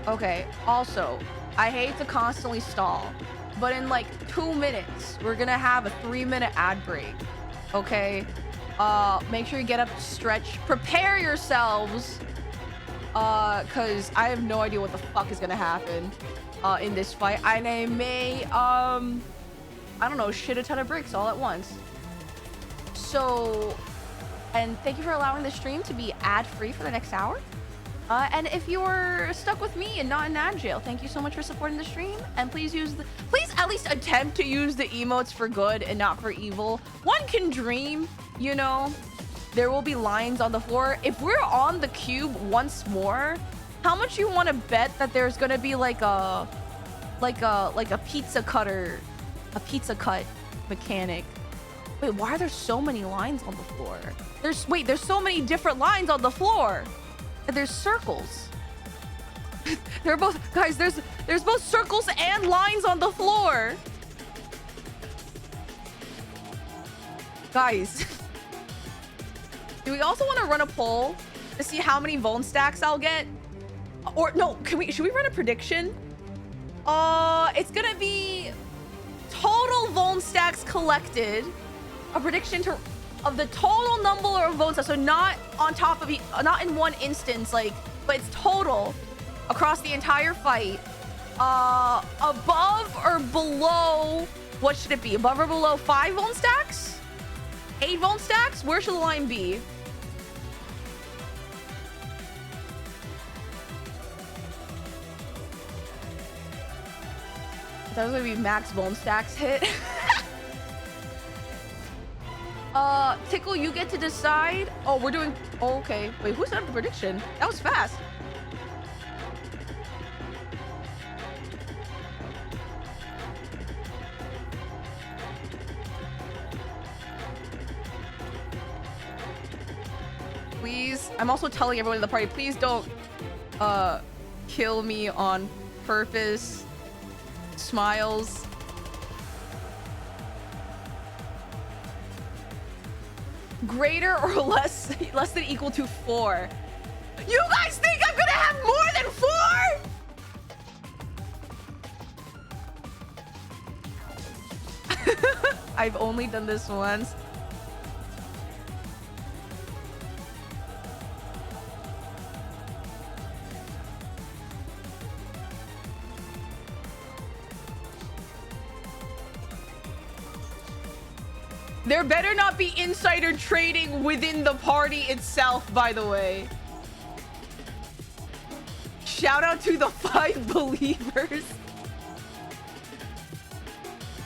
Okay, also, I hate to constantly stall, but in like 2 minutes, we're gonna have a 3-minute ad break. Okay? Make sure you get up, stretch, prepare yourselves. Cause I have no idea what the fuck is gonna happen in this fight. And I may I don't know, shit a ton of bricks all at once. So, and thank you for allowing the stream to be ad-free for the next hour. And if you're stuck with me and not in ad jail, thank you so much for supporting the stream. And please please at least attempt to use the emotes for good and not for evil. One can dream, you know. There will be lines on the floor. If we're on the cube once more, how much you want to bet that there's gonna be like a pizza cutter, a pizza cut mechanic? Wait, why are there so many lines on the floor? There's so many different lines on the floor. There's circles. They're both, guys, there's both circles and lines on the floor. Guys, do we also want to run a poll to see how many Vuln stacks I'll get? Or no, should we run a prediction? It's gonna be total Vuln stacks collected. A prediction of the total number of Vuln stacks, so not on top of not in one instance, like, but it's total across the entire fight. Above or below, what should it be? Above or below 5 Vuln stacks? 8 Vuln stacks? Where should the line be? That was gonna be max Vuln stacks hit. Tickle, you get to decide. Oh, we're doing... Oh, okay. Wait, who set up the prediction? That was fast. Please, I'm also telling everyone in the party, please don't kill me on purpose. Smiles. greater or less than equal to 4. You guys think I'm gonna have more than 4? I've only done this once. There better not be insider trading within the party itself, by the way. Shout out to the 5 believers.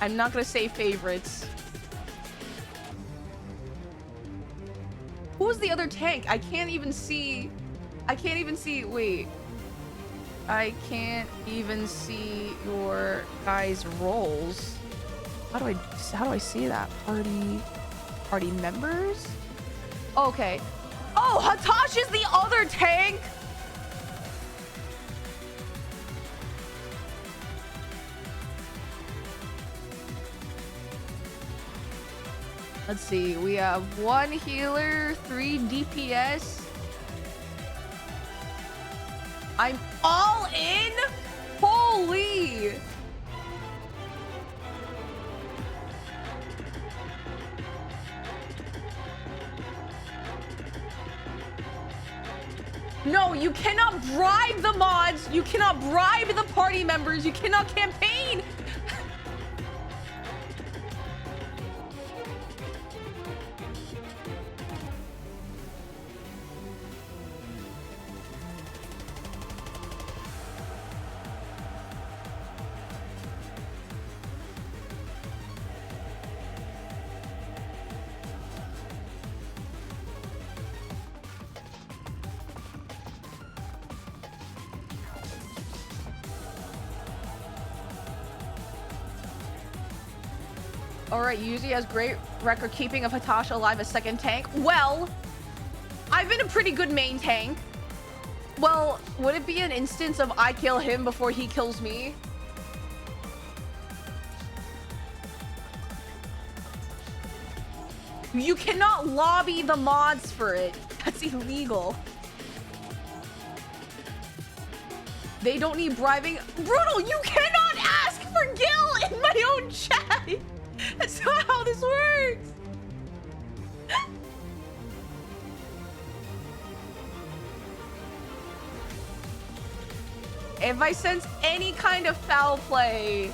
I'm not gonna say favorites. Who was the other tank? I can't even see. Wait. I can't even see your guys' roles. How do I see that? Party members? Okay. Oh, Hatash is the other tank. Let's see. We have 1 healer, 3 DPS. I'm all in? Holy! No, you cannot bribe the mods. You cannot bribe the party members. You cannot campaign. Alright, Yuzi has great record keeping of Hatash alive as second tank. Well, I've been a pretty good main tank. Well, would it be an instance of I kill him before he kills me? You cannot lobby the mods for it. That's illegal. They don't need bribing. Brutal, you cannot ask for Gil in my own chat. That's not how this works. If I sense any kind of foul play,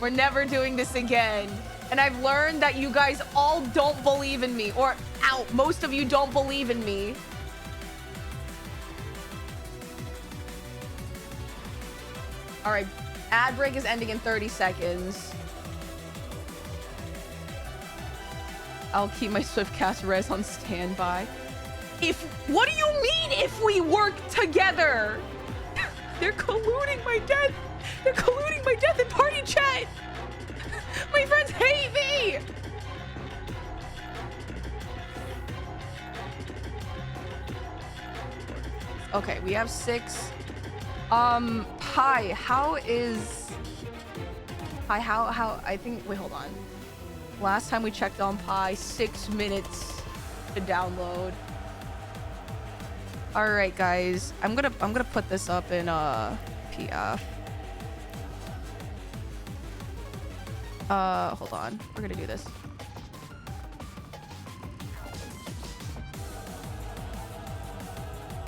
we're never doing this again. And I've learned that you guys all don't believe in me. Or, ow, most of you don't believe in me. All right, ad break is ending in 30 seconds. I'll keep my Swiftcast res on standby. What do you mean if we work together? They're colluding my death. They're colluding my death in party chat. My friends hate me. Okay, we have 6. Pi, how I think, wait, hold on. Last time we checked on Pi, 6 minutes to download. All right, guys, I'm gonna put this up in PF. Hold on, we're gonna do this.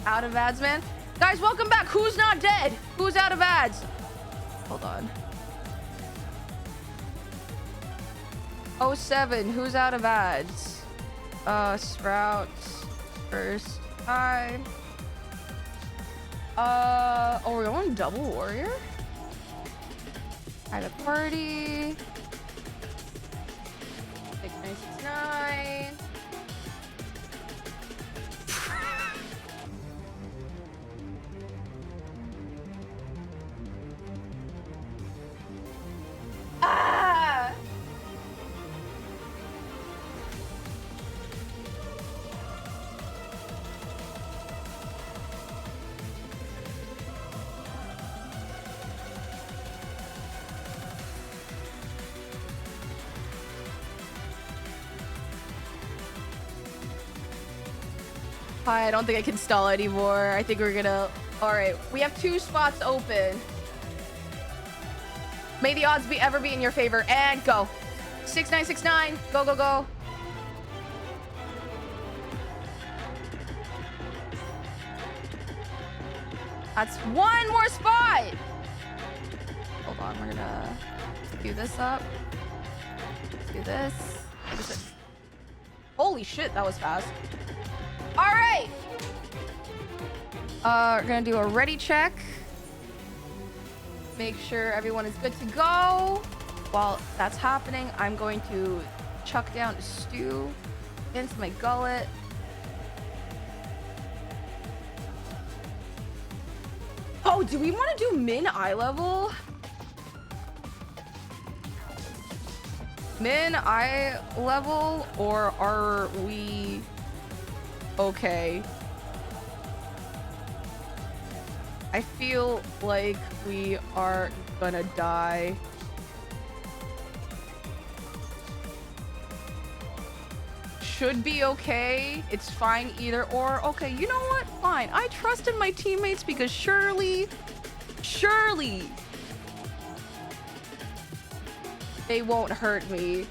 Out of ads, man. Guys, welcome back. Who's not dead? Who's out of ads? Hold on. 07, who's out of ads? Sprouts. First time. Oh, we're going double warrior? Private party. 6969. Ah! I don't think I can stall anymore. I think we're gonna... All right, we have 2 spots open. May the odds be ever be in your favor. And go. 6969. Go, go, go. That's 1 more spot. Hold on, we're gonna do this up. Do this. Holy shit, that was fast. All right. We're gonna do a ready check. Make sure everyone is good to go. While that's happening, I'm going to chuck down a stew into my gullet. Oh, do we want to do min eye level? Min eye level, or are we okay? I feel like we are gonna die. Should be okay. It's fine either or. Okay, you know what? Fine. I trust in my teammates because surely they won't hurt me.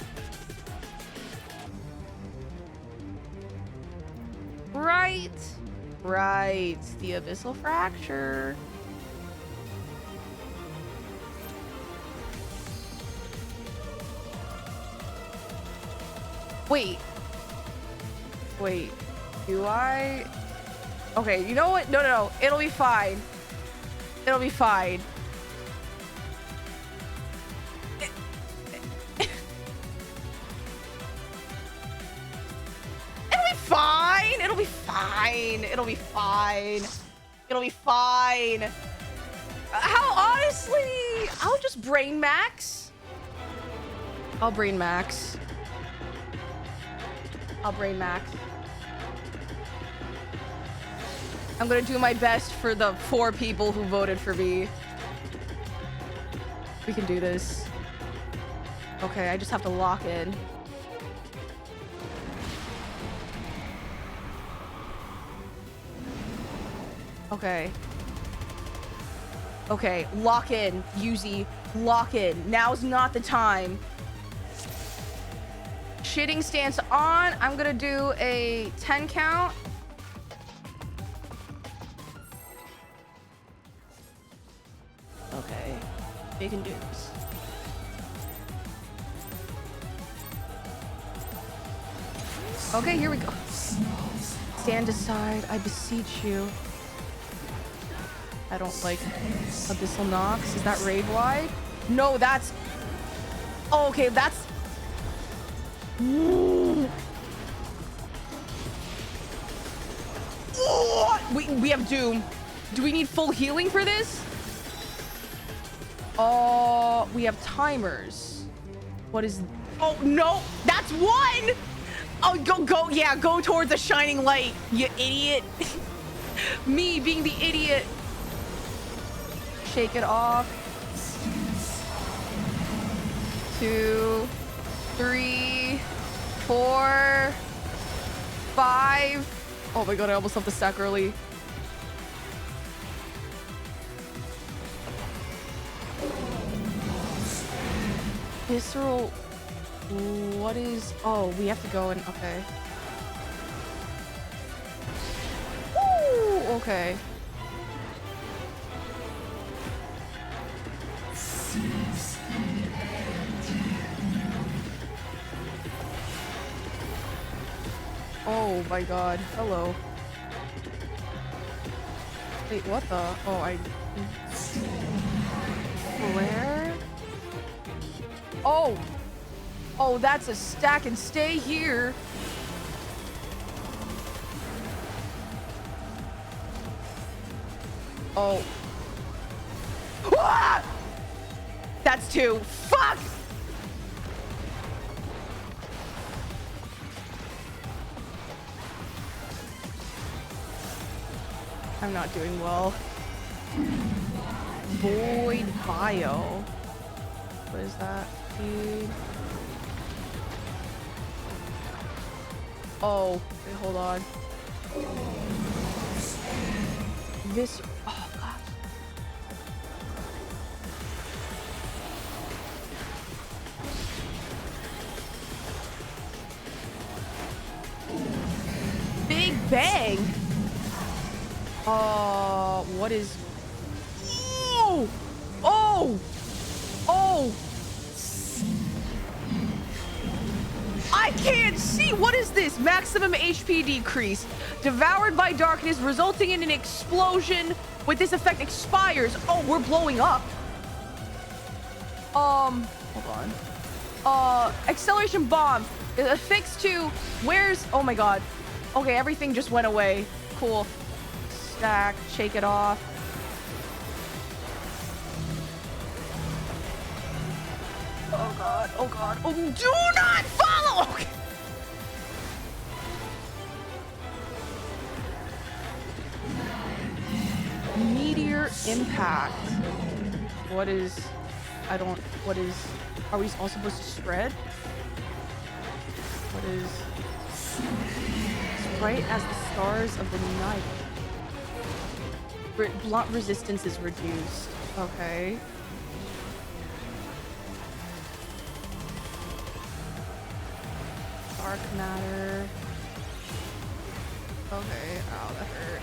Right. Right. The abyssal fracture. Wait. Wait. Do I? Okay, you know what? No, no, no. It'll be fine. It'll be fine. Fine. It'll be fine. It'll be fine. It'll be fine. How honestly, I'll just brain max. I'll brain max. I'll brain max. I'm gonna do my best for the 4 people who voted for me. We can do this. Okay, I just have to lock in. Okay. Okay, lock in, Yuzi. Lock in. Now's not the time. Shitting stance on. I'm gonna do a 10 count. Okay. We can do this. Okay, here we go. Stand aside, I beseech you. I don't like Abyssal Nox. Is that raid wide? No, that's... Oh, okay, that's... We have Doom. Do we need full healing for this? Oh, we have timers. What is... Oh, no! That's 1! Oh, go, yeah, go towards the shining light, you idiot. Me being the idiot. Shake it off. 2, 3, 4, 5. Oh my god, I almost left the stack early. Visceral. What is... Oh, we have to go in. Okay. Woo! Okay. Oh my god. Hello. Wait, what the? Oh, I... Where? Oh! Oh, that's a stack and stay here. Oh. Ah! That's 2. Fuck! I'm not doing well. Void Bio. What is that? Dude. Oh, wait, hold on. This. Oh god. Big Bang. What is? Oh! Oh! Oh! I can't see. What is this? Maximum HP decrease. Devoured by darkness, resulting in an explosion. With this effect expires. Oh, we're blowing up. Hold on. Acceleration bomb. Affixed to. Where's? Oh my god. Okay, everything just went away. Cool. Stack. Shake it off. Oh god. Oh god. Oh, do not follow. Okay. Meteor impact. What is? I don't. What is? Are we all supposed to spread? What is? As bright as the stars of the night. Blunt resistance is reduced. Okay. Dark matter. Okay. Ow, that hurt.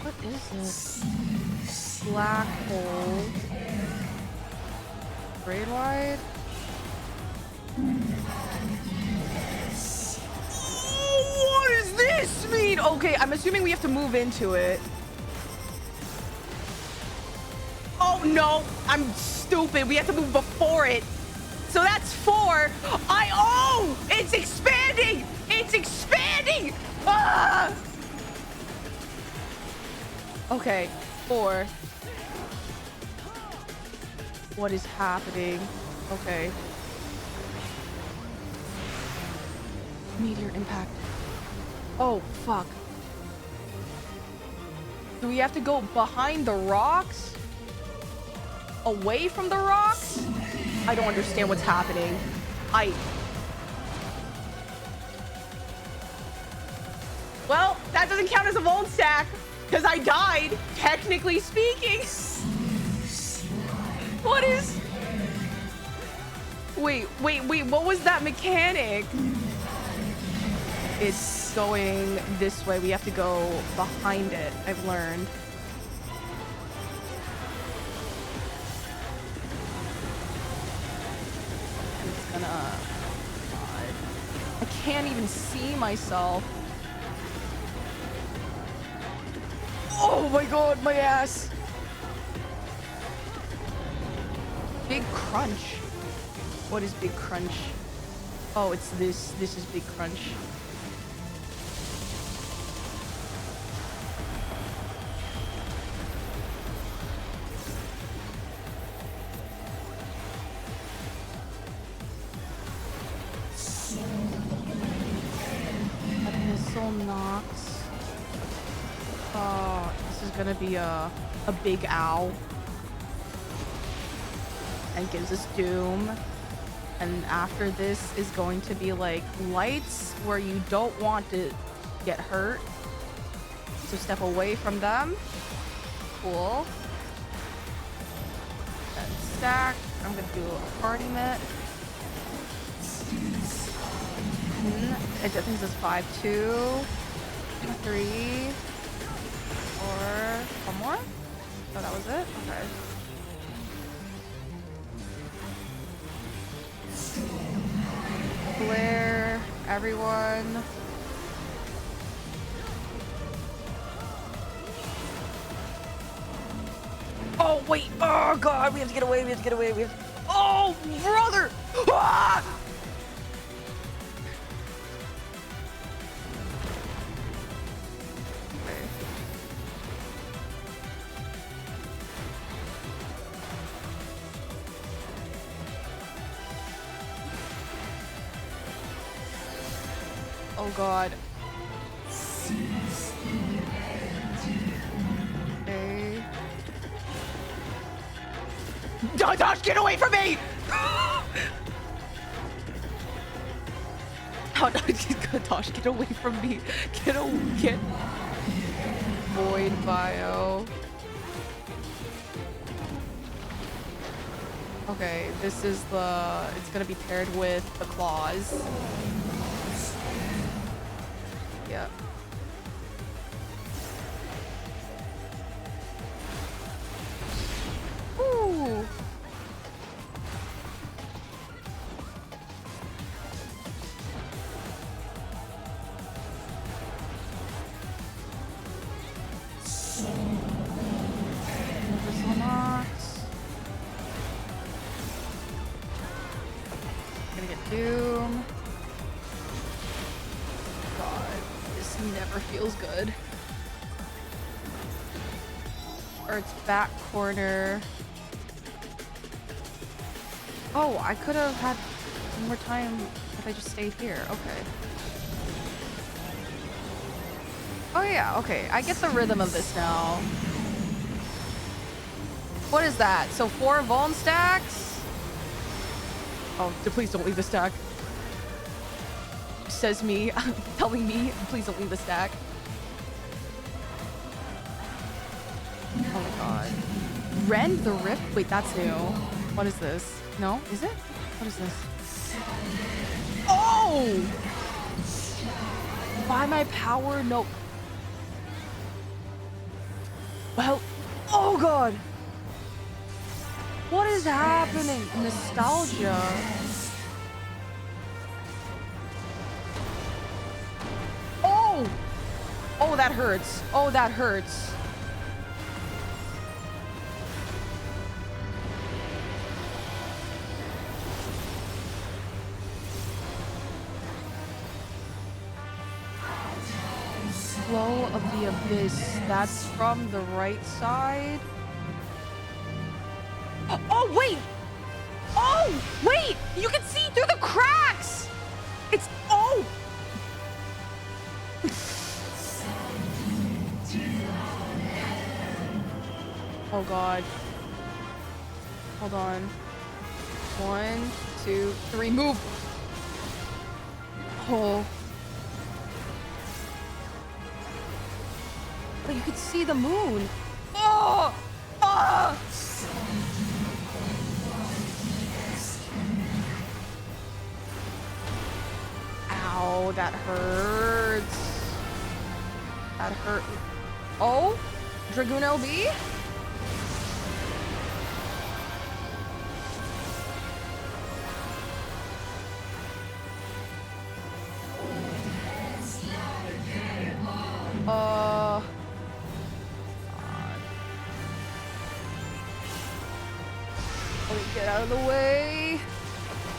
What is this? Black hole. Grade wide? Oh, what does this mean? Okay, I'm assuming we have to move into it. Oh no, I'm stupid. We have to move before it. So that's 4. Oh, it's expanding. It's expanding. Ah! Okay, 4. What is happening? Okay. Meteor impact. Oh, fuck. Do we have to go behind the rocks? Away from the rocks? I don't understand what's happening. Well, that doesn't count as a volt stack. Because I died, technically speaking. What is? Wait, what was that mechanic? It's going this way. We have to go behind it. I've learned. It's gonna... God. I can't even see myself. Oh my god, my ass. Big crunch. What is big crunch? Oh, it's this. This is big crunch. A missile knocks. Oh, this is gonna be a big owl. And gives us doom. And after this is going to be like lights where you don't want to get hurt. So step away from them. Cool. And stack. I'm gonna do a party mitt. I think this is 5, 2, 3. Or one more? Oh, that was it? Okay. Flare, everyone. Oh, wait. Oh, God. We have to get away. We have to get away. We have to... Oh, brother. Ah! Oh god. Okay. Dodge, get away from me! Tosh, get away from me. Get. Void bio. Okay, this is the... It's gonna be paired with the claws. Yep. Ooh. Gonna get Doom. God, this never feels good. Or it's back corner. Oh, I could have had more time if I just stayed here. Okay. Oh yeah, okay. I get the rhythm of this now. What is that? So 4 Vuln stacks? Oh, please don't leave the stack. Says me, telling me, please don't leave the stack. Oh my god. Rend the Rip? Wait, that's new. What is this? No? Is it? What is this? Oh! By my power? No. Well, oh god! What is happening? Nostalgia. Oh! Oh, that hurts. Oh, that hurts. Flow of the Abyss. That's from the right side. Oh, wait! Oh, wait! You can see through the cracks! It's... Oh! Oh, God. Hold on. 1, 2, 3, move! Oh. But you could see the moon. Oh! Ah! Ow, that hurts. That hurt. Oh, Dragoon LB? Get out of the way.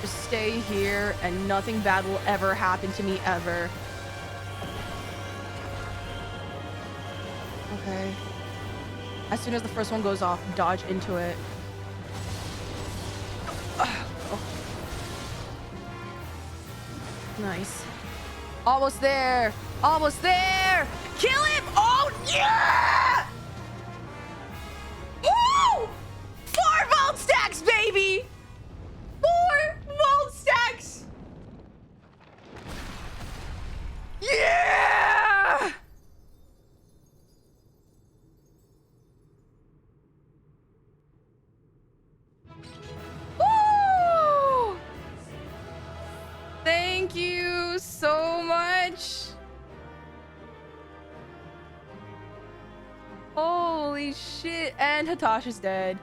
Just stay here and nothing bad will ever happen to me ever. Okay. As soon as the first one goes off, dodge into it. Oh. Nice. Almost there. Almost there. Kill him. Oh, yeah! Woo! 4 vault stacks, baby! 4 vault stacks! Yeah! Woo! Thank you so much. Holy shit. And Hatasha's dead.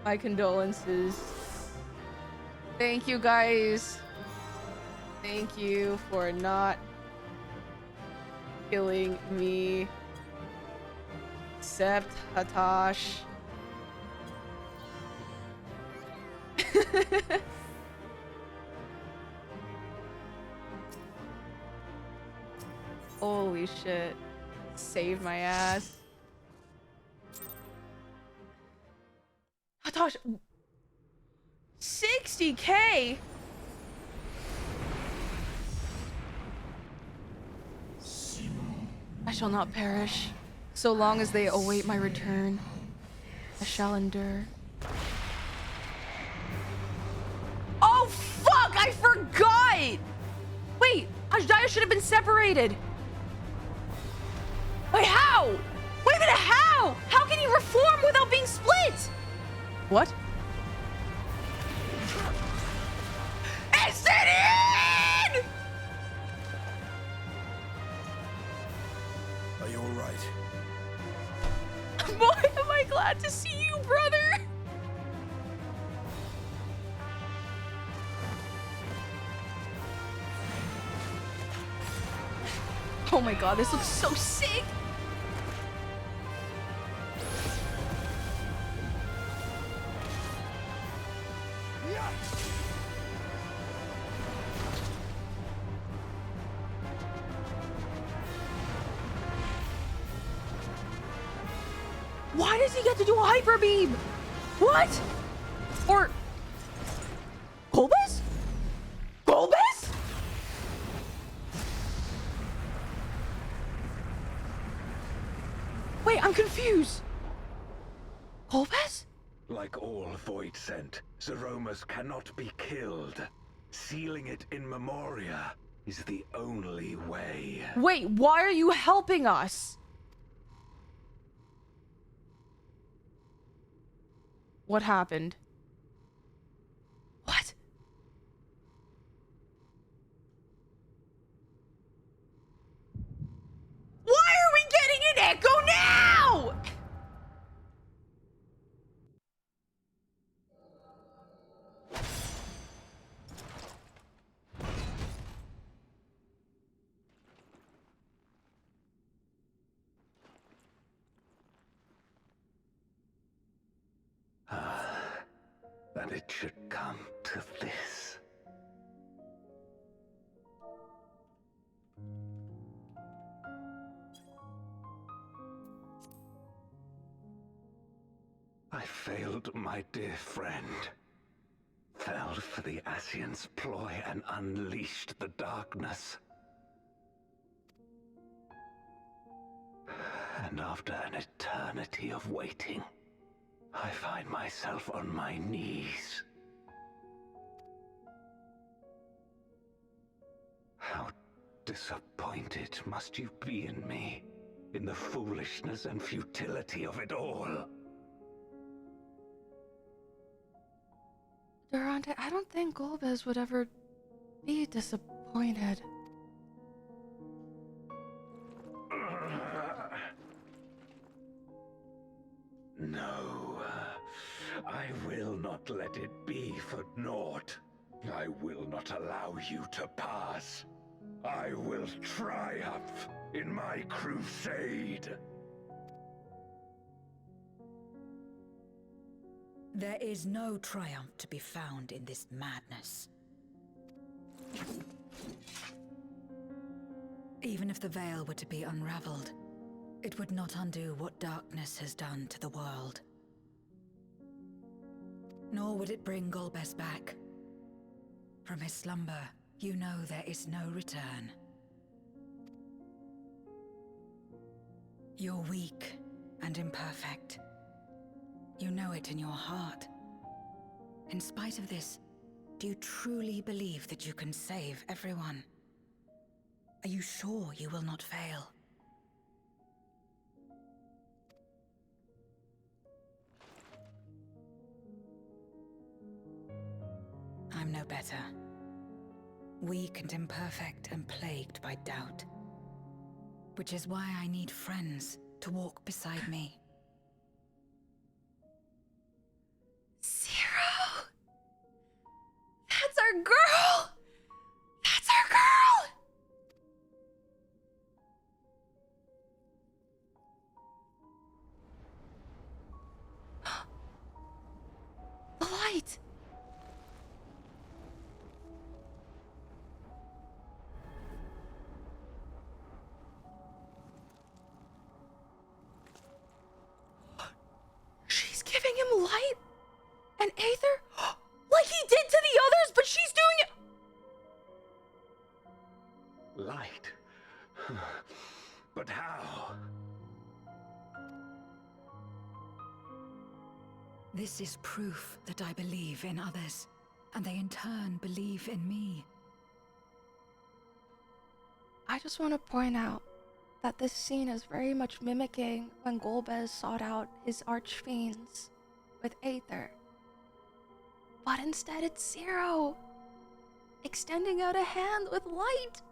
My condolences. Thank you guys. Thank you for not killing me. Except Hatash. Holy shit. Saved my ass. Hatash, 60K? I shall not perish. So long as they await my return, I shall endure. I forgot! Wait, Ajdaia should have been separated. Wait, how? Wait a minute, how? How can he reform without being split? What? It's in! Are you alright? Boy, am I glad to see you, brother! Oh my god, this looks so sick! Why does he get to do a hyper beam? What? Or Golbez? Golbez? Wait, I'm confused. Golbez? Like all Void Scent, Zeromus cannot be killed. Sealing it in Memoria is the only way. Wait, why are you helping us? What happened? What? Why are we getting an echo now? That it should come to this. I failed my dear friend. Fell for the Ascient's ploy and unleashed the darkness. And after an eternity of waiting, I find myself on my knees. How disappointed must you be in me, in the foolishness and futility of it all? Durante, I don't think Golbez would ever be disappointed. No, I will not let it be for naught. I will not allow you to pass. I will triumph in my crusade. There is no triumph to be found in this madness. Even if the veil were to be unraveled, it would not undo what darkness has done to the world. Nor would it bring Golbez back. From his slumber, you know there is no return. You're weak and imperfect. You know it in your heart. In spite of this, do you truly believe that you can save everyone? Are you sure you will not fail? I'm no better. Weak and imperfect and plagued by doubt. Which is why I need friends to walk beside me. Zero? That's our girl! That's our girl! The light! She's giving him light and aether? Like he did to the others, but she's doing it. Light? But how? This is proof that I believe in others, and they in turn believe in me. I just want to point out that this scene is very much mimicking when Golbez sought out his archfiends with Aether. But instead it's Zero, extending out a hand with light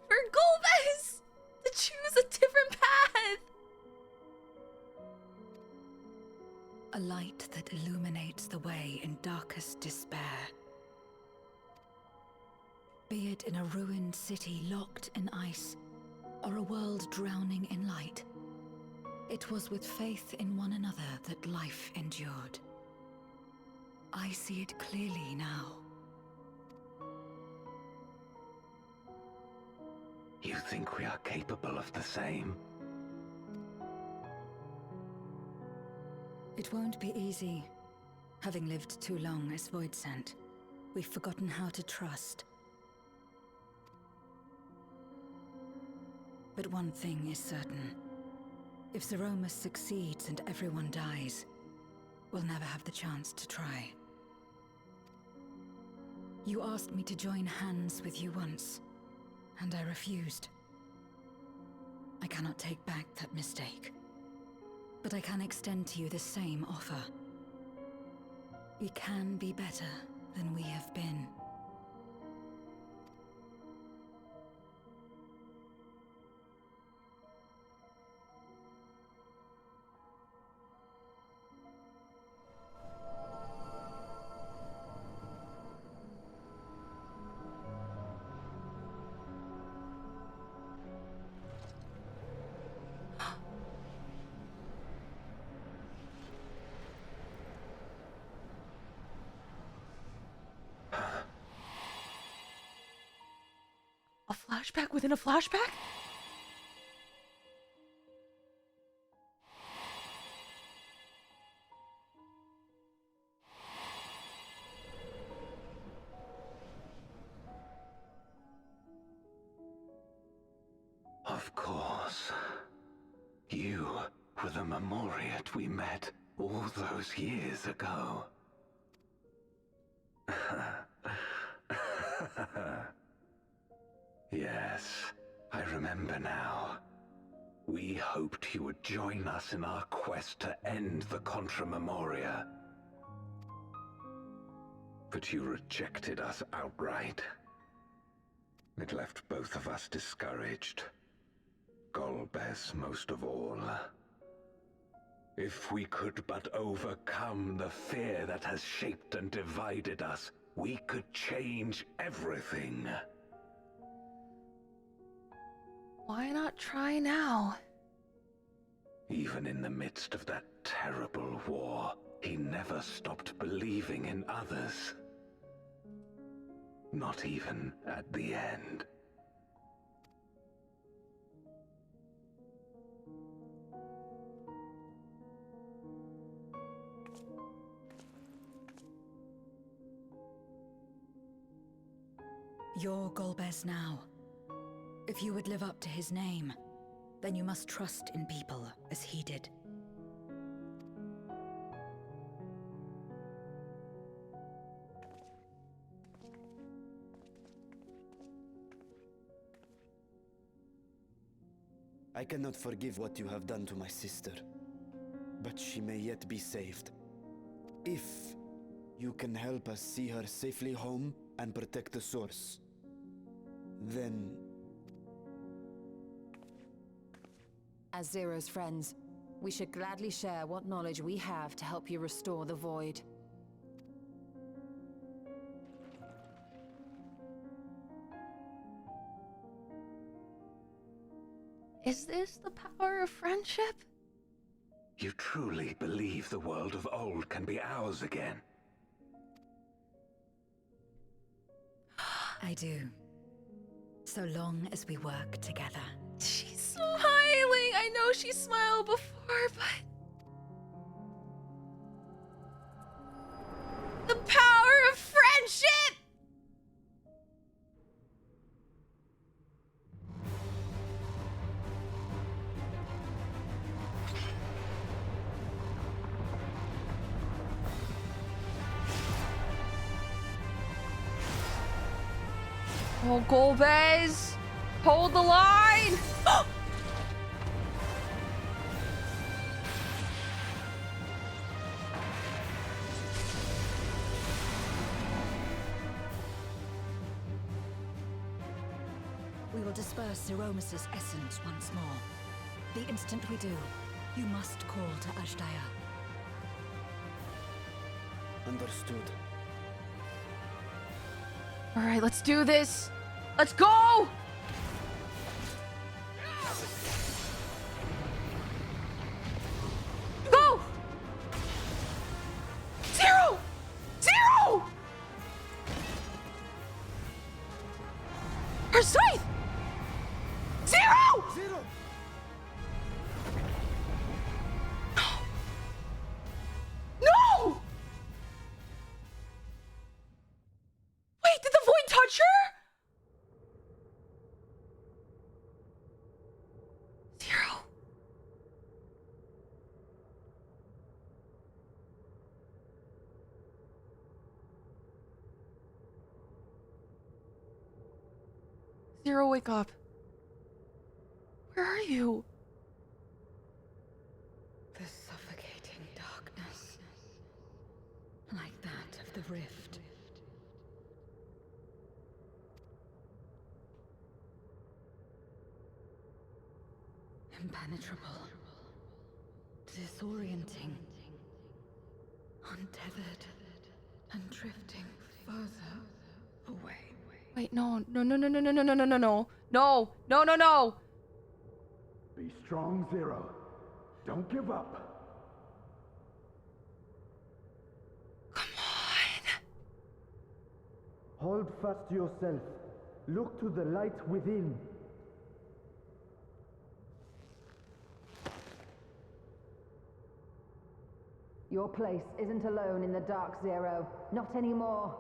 for Golbez to choose a different path. A light that illuminates the way in darkest despair. Be it in a ruined city locked in ice, or a world drowning in light, it was with faith in one another that life endured. I see it clearly now. You think we are capable of the same? It won't be easy. Having lived too long as Void Sent, we've forgotten how to trust. But one thing is certain. If Zeromus succeeds and everyone dies, we'll never have the chance to try. You asked me to join hands with you once, and I refused. I cannot take back that mistake, but I can extend to you the same offer. We can be better than we have been. A flashback within a flashback? Of course. You were the Memoriat we met all those years ago. Yes, I remember now. We hoped you would join us in our quest to end the Contra Memoria. But you rejected us outright. It left both of us discouraged. Golbez most of all. If we could but overcome the fear that has shaped and divided us, we could change everything. Why not try now? Even in the midst of that terrible war, he never stopped believing in others. Not even at the end. You're Golbez now. If you would live up to his name, then you must trust in people as he did. I cannot forgive what you have done to my sister, but she may yet be saved. If you can help us see her safely home and protect the source, then... As Zero's friends, we should gladly share what knowledge we have to help you restore the Void. Is this the power of friendship? You truly believe the world of old can be ours again? I do. So long as we work together. She's smiling. I know she smiled before, but... the power of friendship! Oh, Golbez! Hold the line! We will disperse Zeromus's essence once more. The instant we do, you must call to Ajdaya. Understood. All right, let's do this. Let's go! Go! Zero! Zero! Her scythe! Zero! Zero! No! Wait, did the void touch her? Zero. Zero, wake up. Where are you? The suffocating darkness, like that of the rift. Impenetrable, disorienting, untethered, and drifting further away. Wait, no, no, no, no, no, no, no, no, no, no, no, no, no, no, no. Be strong, Zero. Don't give up. Come on. Hold fast to yourself. Look to the light within. Your place isn't alone in the dark, Zero. Not anymore.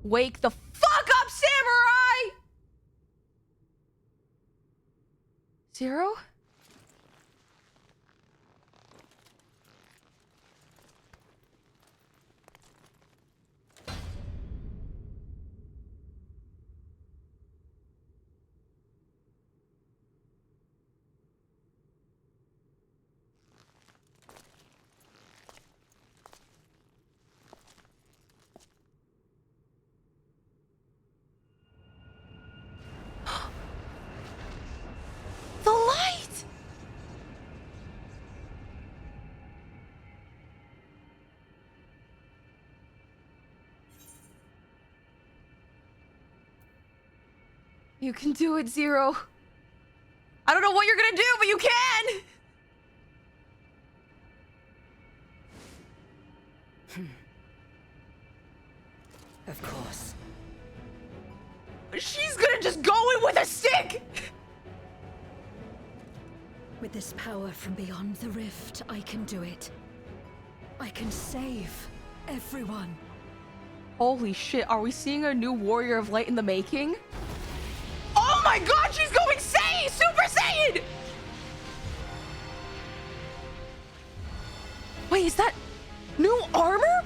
Wake the fuck up, Samurai! Zero? The light! You can do it, Zero. I don't know what you're gonna do, but you can! Of course. She's gonna just go in with a stick! With this power from beyond the rift, I can do it. I can save everyone. Holy shit, are we seeing a new Warrior of Light in the making? Oh my god, she's going Saiyan! Super Saiyan! Wait, is that new armor?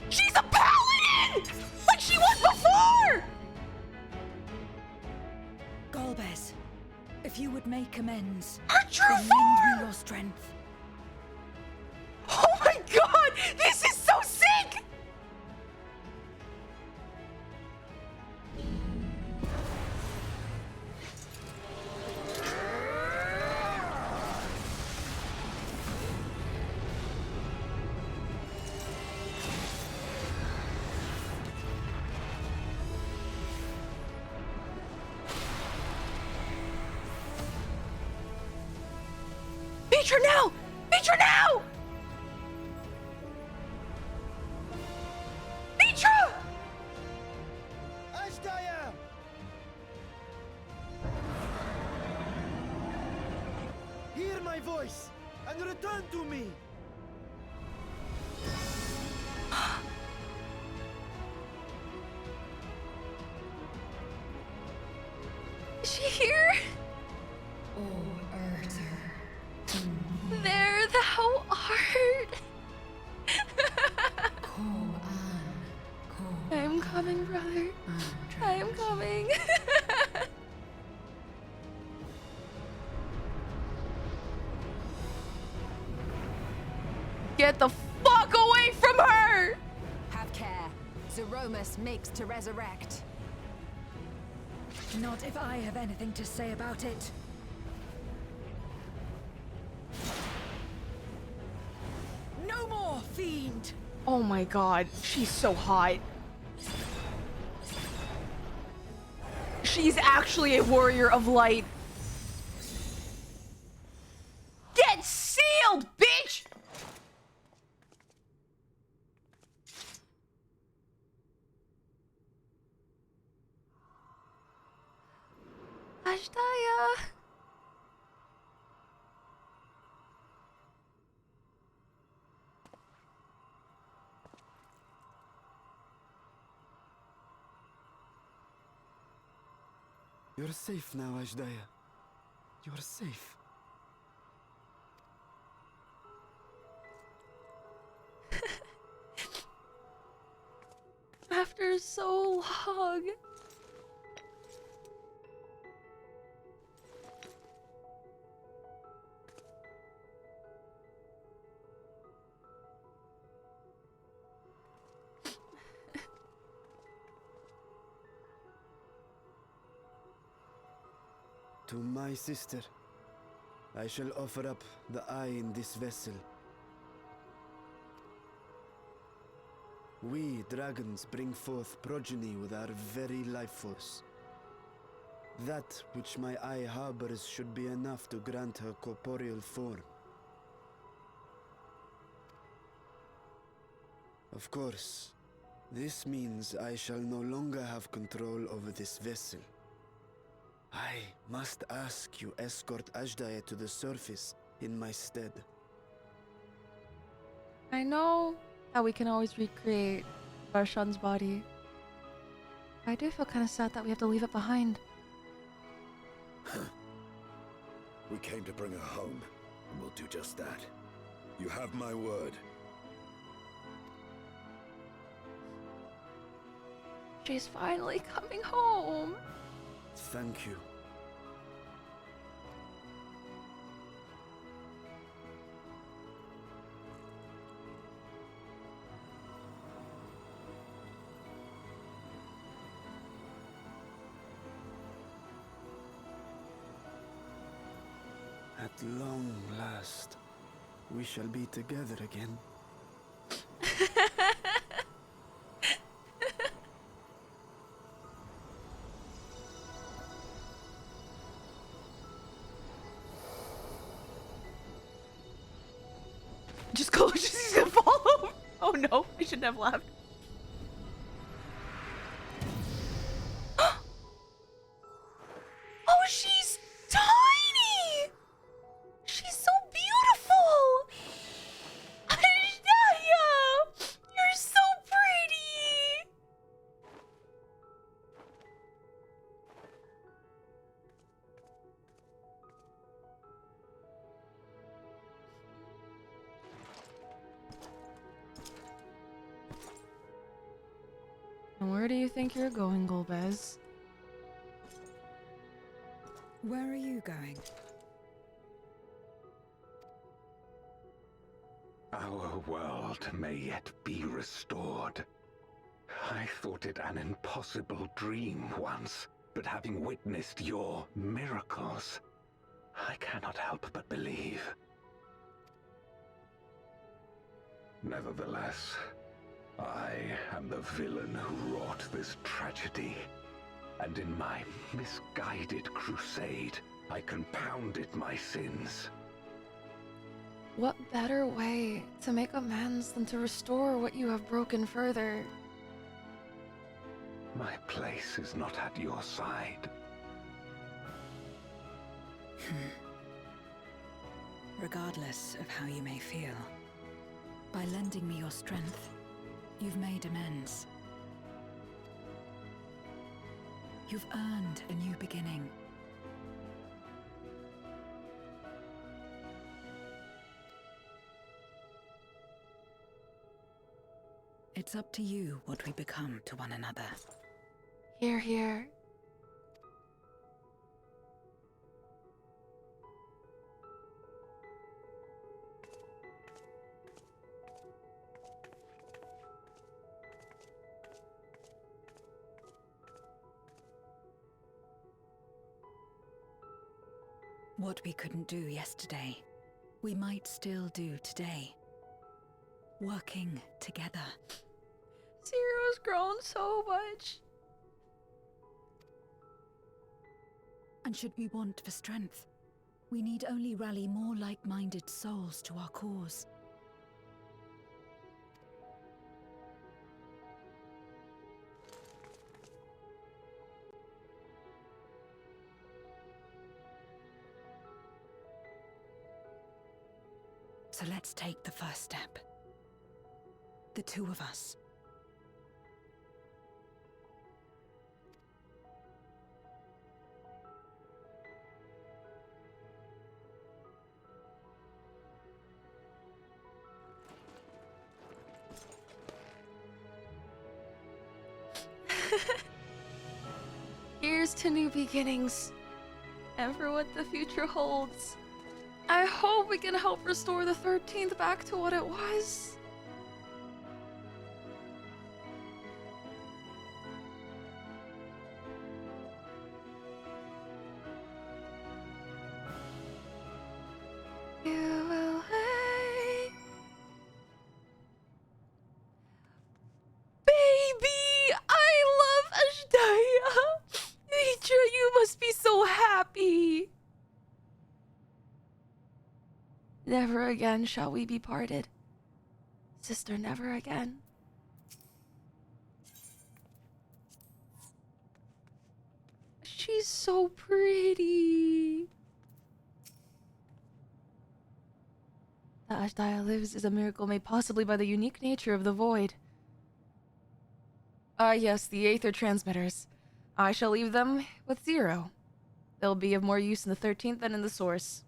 She's a paladin! Like she was before! Golbez, if you would make amends, Her true then lend form! me your strength. Oh my god, this is so sick! Beat her now! Beat her now! Mitra! Ajdaya! Hear my voice and return to me! Is she here? There thou art. Get the fuck away from her! Have care. Zeromus makes to resurrect. Not if I have anything to say about it. No more, fiend! Oh my god, she's so hot. She's actually a warrior of light. Get sealed, bitch! Ashtaya. You're safe now, Ashdaya. You're safe. After so long. To my sister, I shall offer up the eye in this vessel. We, dragons, bring forth progeny with our very life force. That which my eye harbors should be enough to grant her corporeal form. Of course, this means I shall no longer have control over this vessel. I must ask you escort Ashdaya to the surface in my stead. I know that we can always recreate Varshan's body. I do feel kind of sad that we have to leave it behind. We came to bring her home, and we'll do just that. You have my word. She's finally coming home. Thank you. At long last, we shall be together again. Just go, she's gonna fall over. Oh no, I shouldn't have laughed. Oh, she's tiny! She's so beautiful! Ashtaya! You're so pretty! And where do you think you're going, Golbez? Where are you going? Our world may yet be restored. I thought it an impossible dream once, but having witnessed your miracles, I cannot help but believe. Nevertheless, I am the villain who wrought this tragedy, and in my misguided crusade, I compounded my sins. What better way to make amends than to restore what you have broken further? My place is not at your side. Regardless of how you may feel, by lending me your strength, you've made amends. You've earned a new beginning. It's up to you what we become to one another. Here, here. What we couldn't do yesterday, we might still do today. Working together. Zero's grown so much. And should we want for strength, we need only rally more like-minded souls to our cause. So let's take the first step. The two of us. Here's to new beginnings, and for what the future holds. I hope we can help restore the 13th back to what it was. You will hate. Baby, I love Ashdaya. Mitra, you must be so happy. Never again shall we be parted. Sister, never again. She's so pretty. That Ashdaya lives is a miracle made possibly by the unique nature of the void. Ah, yes, the Aether transmitters. I shall leave them with Zero. They'll be of more use in the 13th than in the source.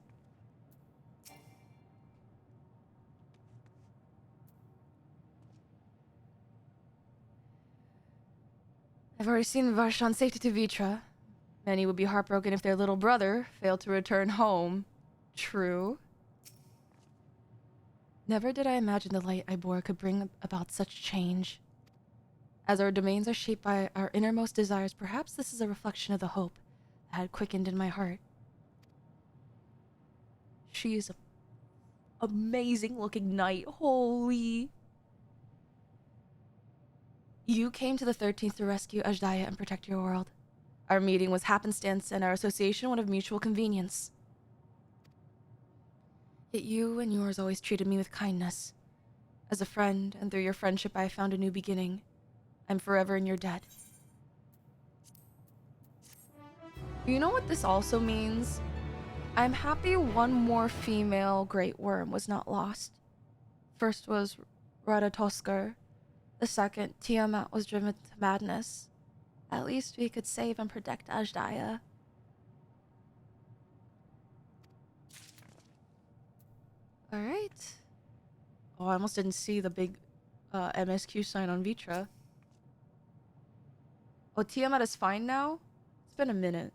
I've already seen Varshan's safety to Vitra. Many would be heartbroken if their little brother failed to return home. True. Never did I imagine the light I bore could bring about such change. As our domains are shaped by our innermost desires, perhaps this is a reflection of the hope that had quickened in my heart. She is an amazing looking knight. Holy. You came to the 13th to rescue Ashdaya and protect your world. Our meeting was happenstance and our association one of mutual convenience. Yet you and yours always treated me with kindness. As a friend, and through your friendship I found a new beginning. I'm forever in your debt. You know what this also means? I'm happy one more female Great Worm was not lost. First was Radatosker. The second, Tiamat, was driven to madness. At least we could save and protect Ashdaya. Alright. Oh, I almost didn't see the big MSQ sign on Vitra. Oh, Tiamat is fine now? It's been a minute.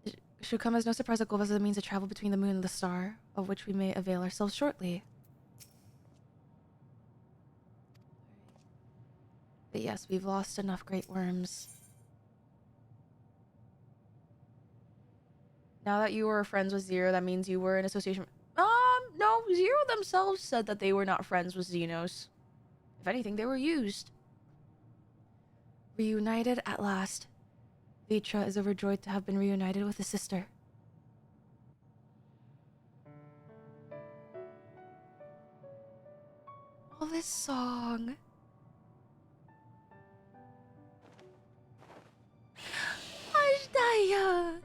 It should come as no surprise that Golva is the means of travel between the moon and the star, of which we may avail ourselves shortly. But yes, we've lost enough great worms. Now that you were friends with Zero, that means you were in association. No, Zero themselves said that they were not friends with Xenos. If anything, they were used. Reunited at last. Vitra is overjoyed to have been reunited with his sister. Oh, this song. Ashdaya.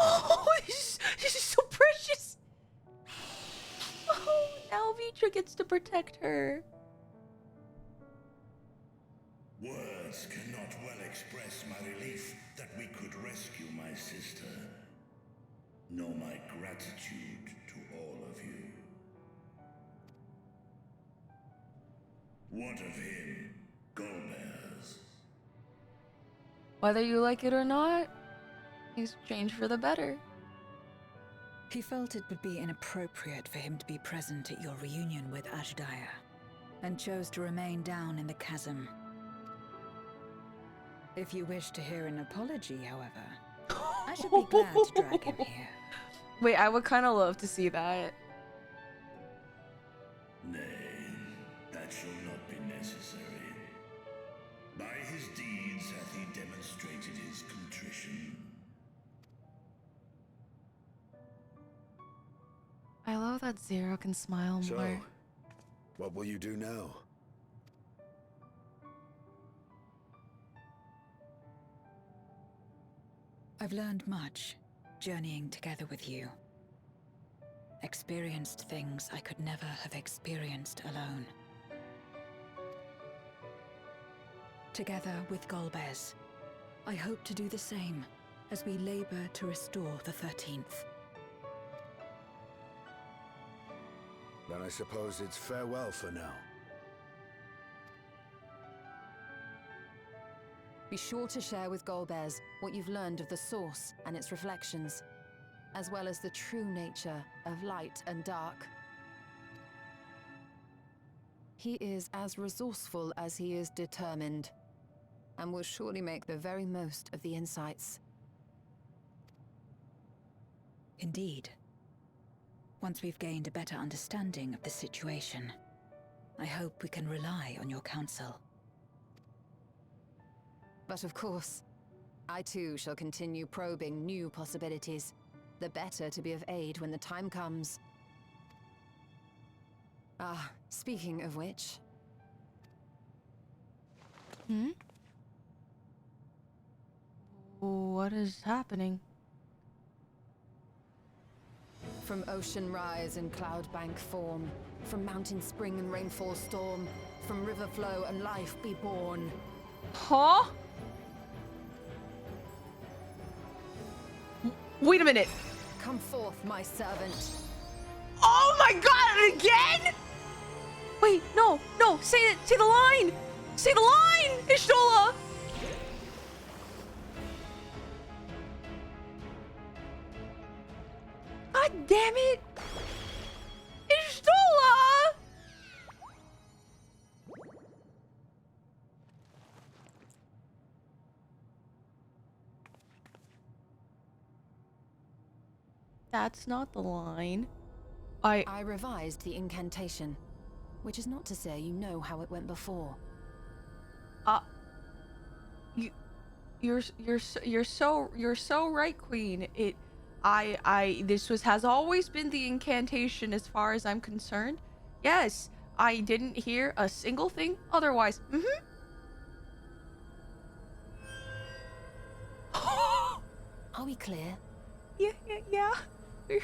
Oh, this is so precious. Oh, now Vitra gets to protect her. Words cannot well express my relief that we could rescue my sister, nor my gratitude to all of you. What of him, Golbears? Whether you like it or not, he's changed for the better. He felt it would be inappropriate for him to be present at your reunion with Ashdaya, and chose to remain down in the chasm. If you wish to hear an apology, however, I should be glad to drag him here. Wait, I would kind of love to see that. Nay, that shall not be necessary. By his deeds hath he demonstrated his contrition. I love that Zero can smile So, more. what will you do now? I've learned much, journeying together with you. Experienced things I could never have experienced alone. Together with Golbez, I hope to do the same as we labor to restore the 13th. Then I suppose it's farewell for now. Be sure to share with Golbez what you've learned of the Source and its reflections, as well as the true nature of light and dark. He is as resourceful as he is determined, and will surely make the very most of the insights. Indeed. Once we've gained a better understanding of the situation, I hope we can rely on your counsel. But of course, I too shall continue probing new possibilities, the better to be of aid when the time comes. Ah, speaking of which... What is happening? From ocean rise and cloud bank form, from mountain spring and rainfall storm, from river flow and life be born. Huh? Wait a minute. Come forth, my servant. Oh my god, again? Wait, no, say it, say the line! Say the line, Ishtola! God damn it! Ishtola! That's not the line. I revised the incantation, which is not to say you know how it went before. You're so right, Queen. This has always been the incantation as far as I'm concerned. Yes, I didn't hear a single thing otherwise. Are we clear? Yeah.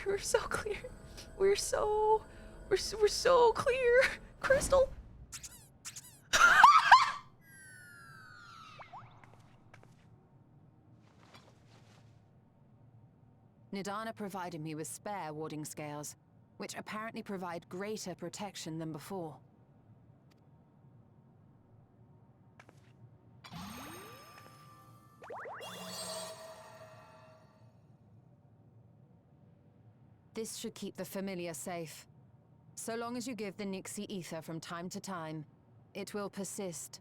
We're so clear. We're so clear. Crystal. Nidana provided me with spare warding scales, which apparently provide greater protection than before. This should keep the familiar safe. So long as you give the Nixie ether from time to time, it will persist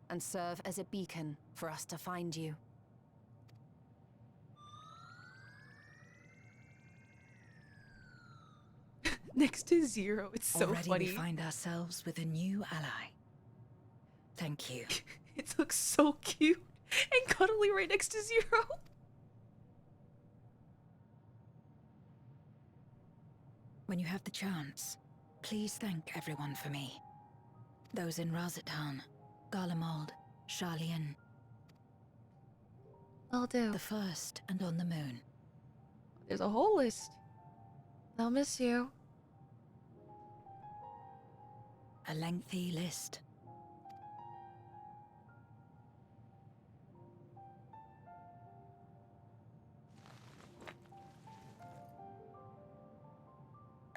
and serve as a beacon for us to find you. Next to Zero, it's so Already funny. we find ourselves with a new ally. Thank you. It looks so cute and cuddly right next to Zero. When you have the chance, please thank everyone for me. Those in Razatan, Garlemald, Sharlayan. I'll do. The First and on the Moon. There's a whole list. They'll miss you. A lengthy list.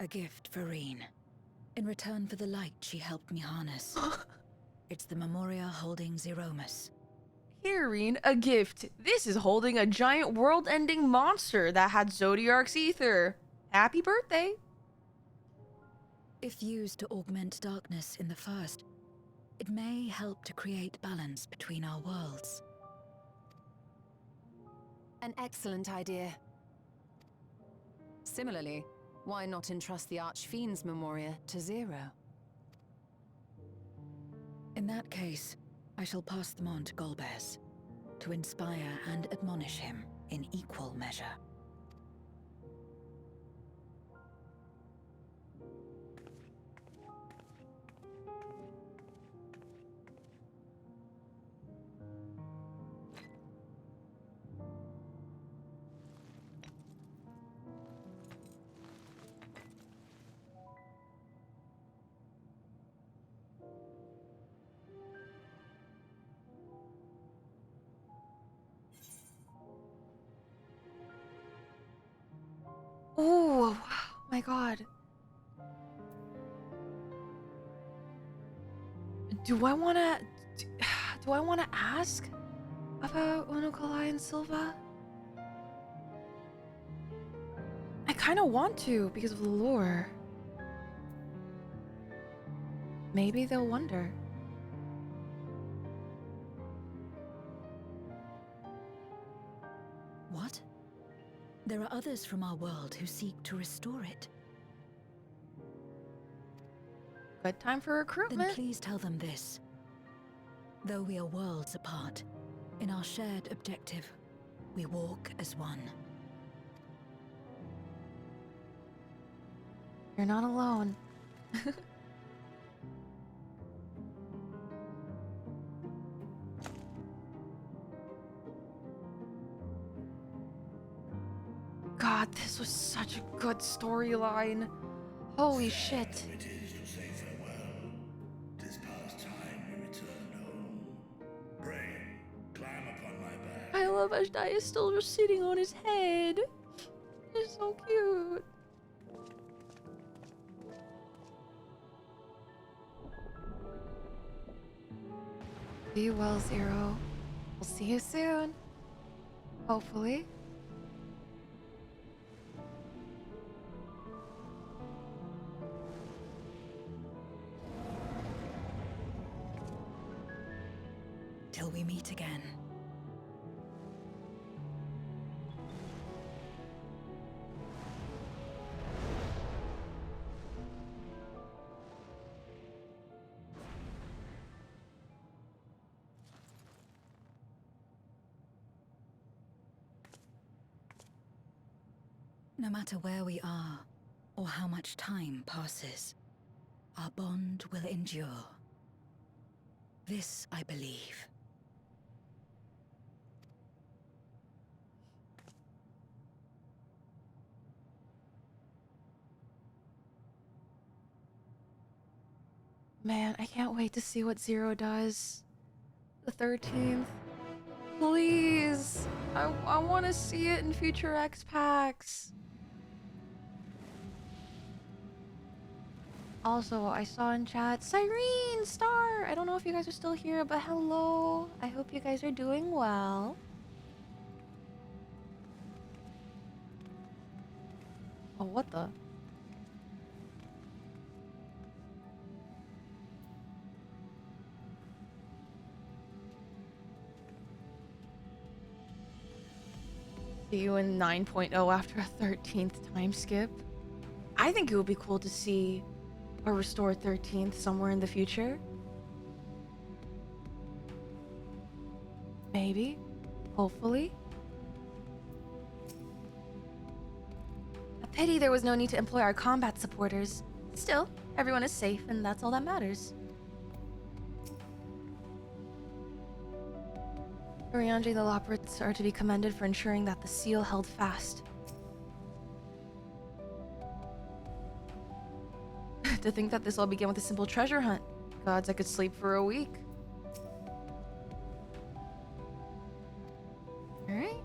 A gift for Reen. In return for the light she helped me harness. It's the Memoria holding Zeromus. Here, Reen, a gift. This is holding a giant world-ending monster that had Zodiark's ether. Happy birthday! If used to augment darkness in the first, it may help to create balance between our worlds. An excellent idea. Similarly, why not entrust the Archfiend's Memoria to Zero? In that case, I shall pass them on to Golbez, to inspire and admonish him in equal measure. Oh my god. Do I wanna ask about Unokalai and Silva? I kinda want to because of the lore. Maybe they'll wonder. What? There are others from our world who seek to restore it. Good time for Then recruitment. please tell them this. Though we are worlds apart, in our shared objective, we walk as one. You're not alone. God, this was such a good storyline. Holy shit. It is to say farewell. 'Tis past time we return home. Pray, climb upon my back. I love Ashdai is still just sitting on his head. It's so cute. Be well, Zero. We'll see you soon. Hopefully. Till we meet again. No matter where we are, or how much time passes, our bond will endure. This I believe. Man, I can't wait to see what Zero does. The 13th. Please. I want to see it in future X packs. Also, I saw in chat, Cyrene Star. I don't know if you guys are still here, but hello. I hope you guys are doing well. Oh, what the? See you in 9.0 after a 13th time skip. I think it would be cool to see a restored 13th somewhere in the future. Maybe. Hopefully. A pity there was no need to employ our combat supporters. Still, everyone is safe and that's all that matters. Urianji the Loporits are to be commended for ensuring that the seal held fast. To think that this all began with a simple treasure hunt. Gods, I could sleep for a week. Alright.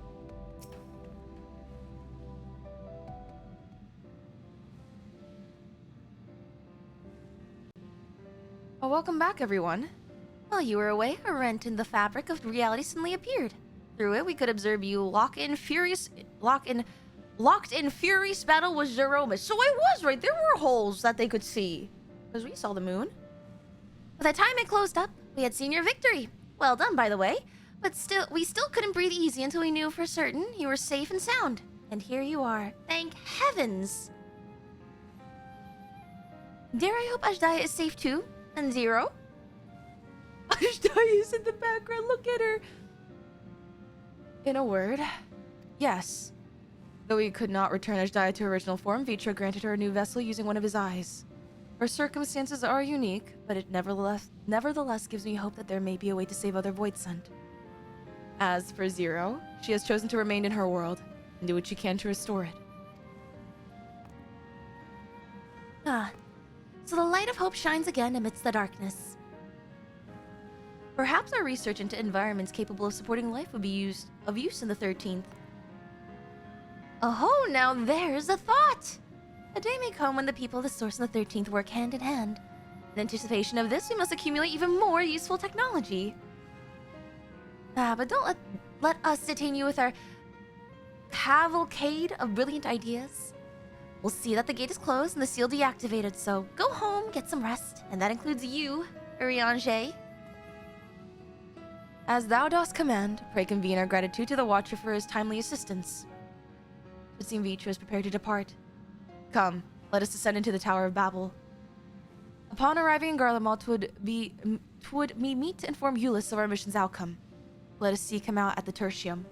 Well, welcome back, everyone. While you were away, a rent in the fabric of reality suddenly appeared. Through it, we could observe you lock in locked in furious battle with Zeromus. So I was right. There were holes that they could see. Because we saw the moon. By the time it closed up, we had seen your victory. Well done, by the way. But we still couldn't breathe easy until we knew for certain you were safe and sound. And here you are. Thank heavens. Dare I hope Ashdaya is safe too? And Zero? Ashdaya is in the background. Look at her. In a word, yes. Though he could not return Ashdaya to her original form, Vitra granted her a new vessel using one of his eyes. Her circumstances are unique, but it nevertheless gives me hope that there may be a way to save other Void Sent. As for Zero, she has chosen to remain in her world and do what she can to restore it. Ah, so the light of hope shines again amidst the darkness. Perhaps our research into environments capable of supporting life would be of use in the 13th. Oh, now there's a thought! A day may come when the people of the Source and the 13th work hand in hand. In anticipation of this, we must accumulate even more useful technology. But don't let us detain you with our cavalcade of brilliant ideas. We'll see that the gate is closed and the seal deactivated, so go home, get some rest, and that includes you, Urianger. As thou dost command, pray convene our gratitude to the Watcher for his timely assistance. It seems Vitra is prepared to depart. Come, let us descend into the Tower of Babel. Upon arriving in Garlemald, 'twould be meet to inform Euless of our mission's outcome. Let us seek him out at the Tertium.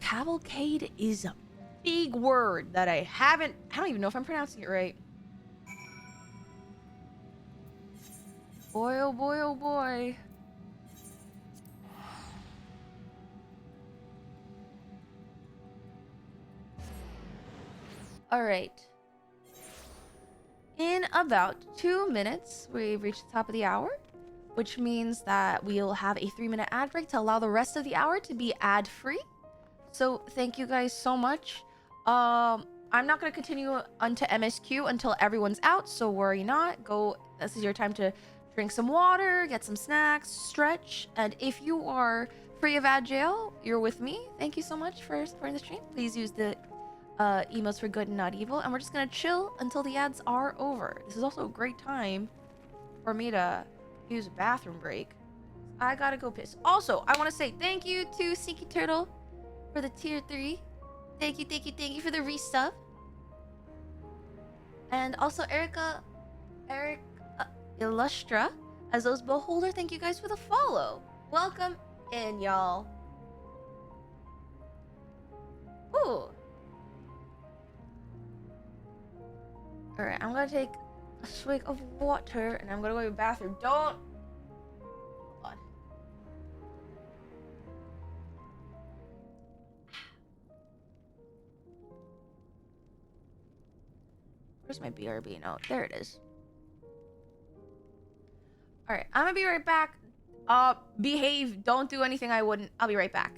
Cavalcade is a big word that I don't even know if I'm pronouncing it right. Boy, oh boy, oh boy. Alright. In about 2 minutes, we've reached the top of the hour, which means that we'll have a 3-minute ad break to allow the rest of the hour to be ad-free. So thank you guys so much. I'm not going to continue onto MSQ until everyone's out, so worry not. This is your time to drink some water, get some snacks, stretch, and if you are free of ad jail, you're with me. Thank you so much for supporting the stream. Please use the emotes for good and not evil, and we're just gonna chill until the ads are over. This is also a great time for me to use a bathroom break. I gotta go piss. Also, I want to say thank you to Sneaky Turtle for the tier 3. Thank you for the resub. And also Eric Illustra as those Beholder. Thank you guys for the follow. Welcome in, y'all. Ooh. Alright, I'm gonna take a swig of water and I'm gonna go to the bathroom. Don't. Hold on. Where's my BRB note? There it is. Alright, I'm gonna be right back. Behave. Don't do anything I wouldn't. I'll be right back.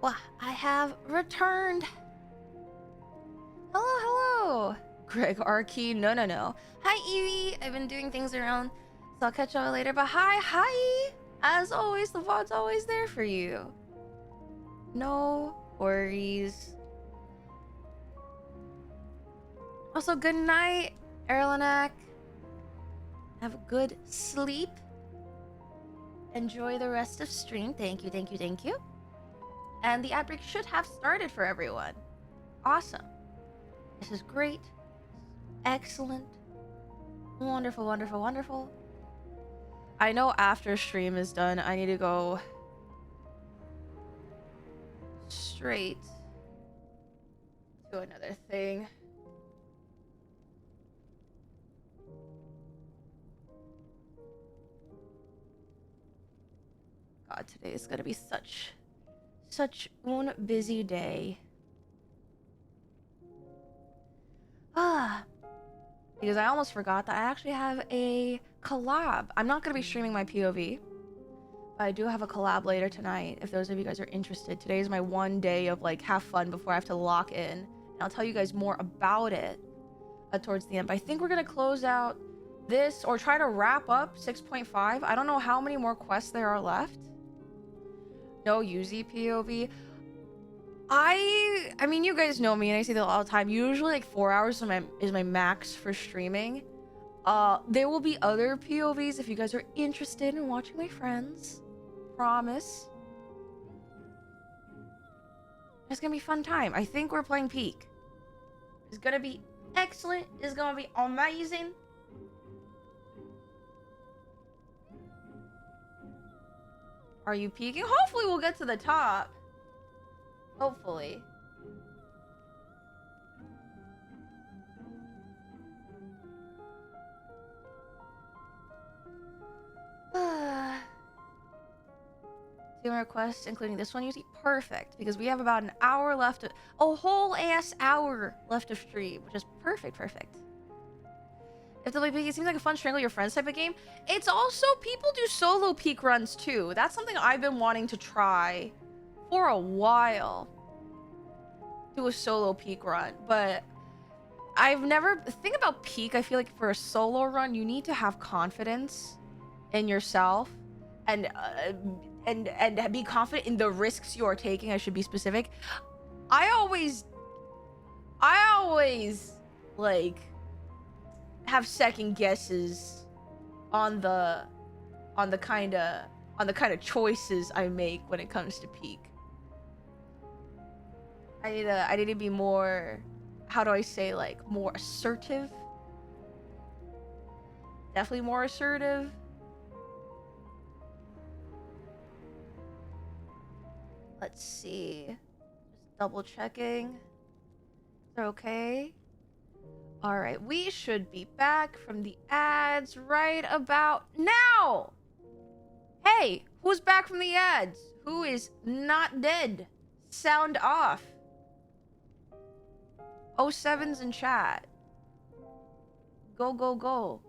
Well, I have returned. Greg Arkey, no. Hi, Evie. I've been doing things around, so I'll catch y'all later. But hi. As always, the VOD's always there for you. No worries. Also, good night, Erlanak. Have a good sleep. Enjoy the rest of stream. Thank you. And the ad break should have started for everyone. Awesome. This is great. Excellent. Wonderful. I know after stream is done, I need to go straight to another thing. God, today is gonna be such a busy day. Because I almost forgot that I actually have a collab. I'm not gonna be streaming my POV, but I do have a collab later tonight if those of you guys are interested. Today is my one day of like have fun before I have to lock in, and I'll tell you guys more about it towards the end. But I think we're gonna close out this or try to wrap up 6.5. I don't know how many more quests there are left. No Yuzi POV. I mean, you guys know me and I say that all the time. Usually like 4 hours is my max for streaming. There will be other POVs if you guys are interested in watching my friends. Promise. It's gonna be a fun time. I think we're playing Peak. It's gonna be excellent. It's gonna be amazing. Are you peeking? Hopefully we'll get to the top. Hopefully. Two requests, including this one, Yuzi. Perfect, because we have about an hour left. A whole ass hour left of stream, which is perfect. If the peak, it seems like a fun strangle your friends type of game. It's also, people do solo peak runs too. That's something I've been wanting to try for a while. Do a solo peak run, but I've never. The thing about peak, I feel like for a solo run, you need to have confidence in yourself and be confident in the risks you are taking. I should be specific. I always like have second guesses on the kind of choices I make when it comes to peak. I need to be more, how do I say, like more assertive. Definitely more assertive. Let's see. Just double checking. They're okay. All right, we should be back from the ads right about now. Hey, who's back from the ads? Who is not dead? Sound off. 07's in chat. Go.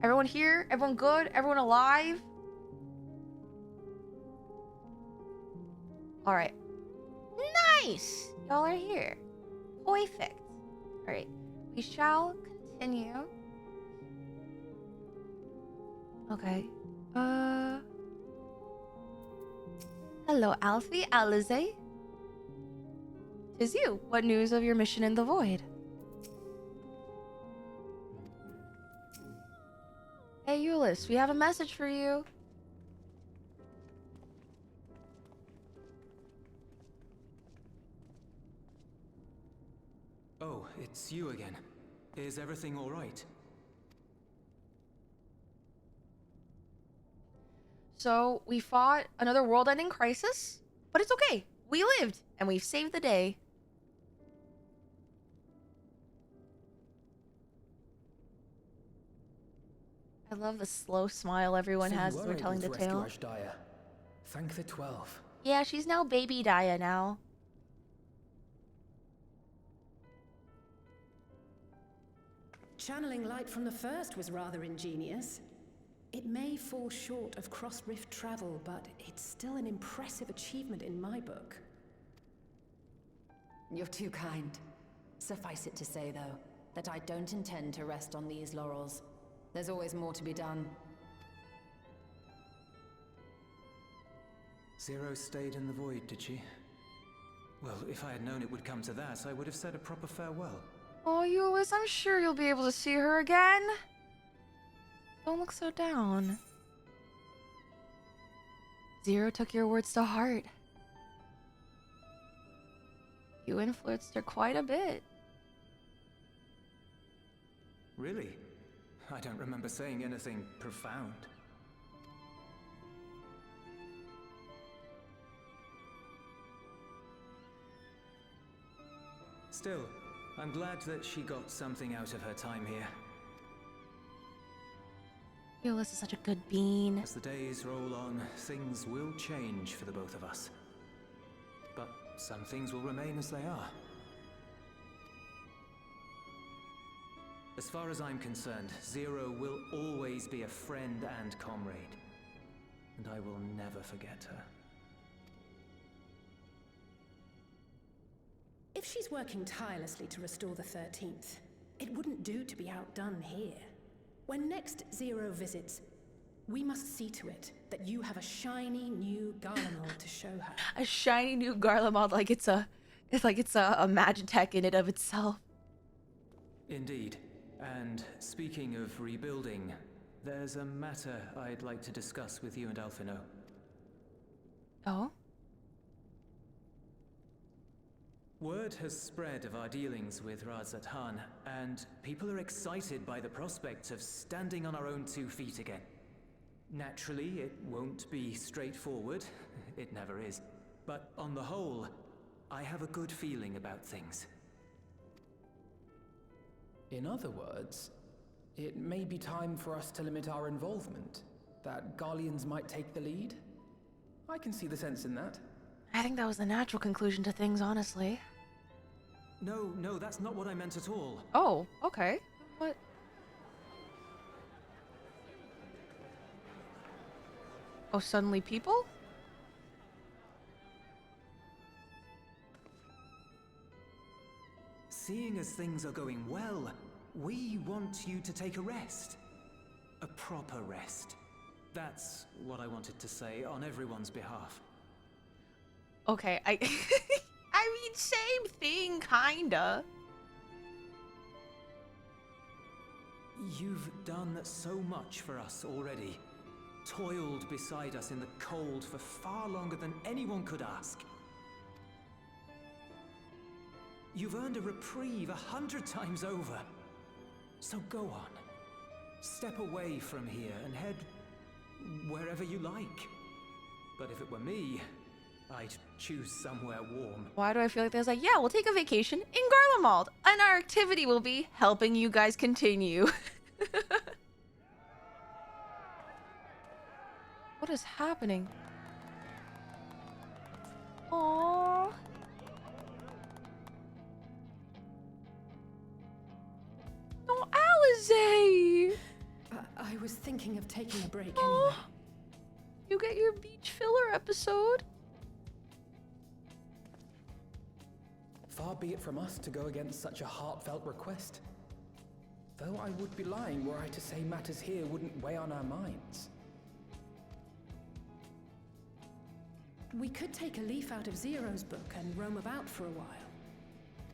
Everyone here? Everyone good? Everyone alive? All right. Nice! Y'all are here. Perfect. All right. We shall continue. Okay. Hello, Alfie, Alize. 'Tis you. What news of your mission in the void? Hey, Euless, we have a message for you. Oh, it's you again. Is everything all right? So, we fought another world-ending crisis, but it's okay. We lived, and we've saved the day. I love the slow smile everyone has as we're telling the tale. Thank the 12. Yeah, she's now baby Daya now. Channeling light from the first was rather ingenious. It may fall short of cross-rift travel, but it's still an impressive achievement in my book. You're too kind. Suffice it to say, though, that I don't intend to rest on these laurels. There's always more to be done. Zero stayed in the void, did she? Well, if I had known it would come to that, I would have said a proper farewell. Oh, Euless, I'm sure you'll be able to see her again. Don't look so down. Zero took your words to heart. You influenced her quite a bit. Really? I don't remember saying anything profound. Still, I'm glad that she got something out of her time here. Euless is such a good bean. As the days roll on, things will change for the both of us. But some things will remain as they are. As far as I'm concerned, Zero will always be a friend and comrade. And I will never forget her. If she's working tirelessly to restore the 13th, it wouldn't do to be outdone here. When next Zero visits, we must see to it that you have a shiny new Garlemald to show her. A shiny new Garlemald, like it's a Magitech in it of itself. Indeed. And speaking of rebuilding, there's a matter I'd like to discuss with you and Alphino. Oh? Word has spread of our dealings with Razatan, and people are excited by the prospect of standing on our own 2 feet again. Naturally, it won't be straightforward. It never is. But on the whole, I have a good feeling about things. In other words, it may be time for us to limit our involvement. That Garleans might take the lead. I can see the sense in that. I think that was the natural conclusion to things, honestly. No, that's not what I meant at all. Oh, okay. What? Oh, suddenly people? Seeing as things are going well, we want you to take a rest. A proper rest. That's what I wanted to say on everyone's behalf. Okay, I mean, same thing, kinda. You've done so much for us already. Toiled beside us in the cold for far longer than anyone could ask. You've earned a reprieve 100 times over. So go on. Step away from here and head wherever you like. But if it were me, I'd choose somewhere warm. Why do I feel like there's like, yeah, we'll take a vacation in Garlemald, and our activity will be helping you guys continue. What is happening? Aww. No, Alizé! I was thinking of taking a break Aww. anyway. You get your beach filler episode. Far be it from us to go against such a heartfelt request. Though I would be lying were I to say matters here wouldn't weigh on our minds. We could take a leaf out of Zero's book and roam about for a while.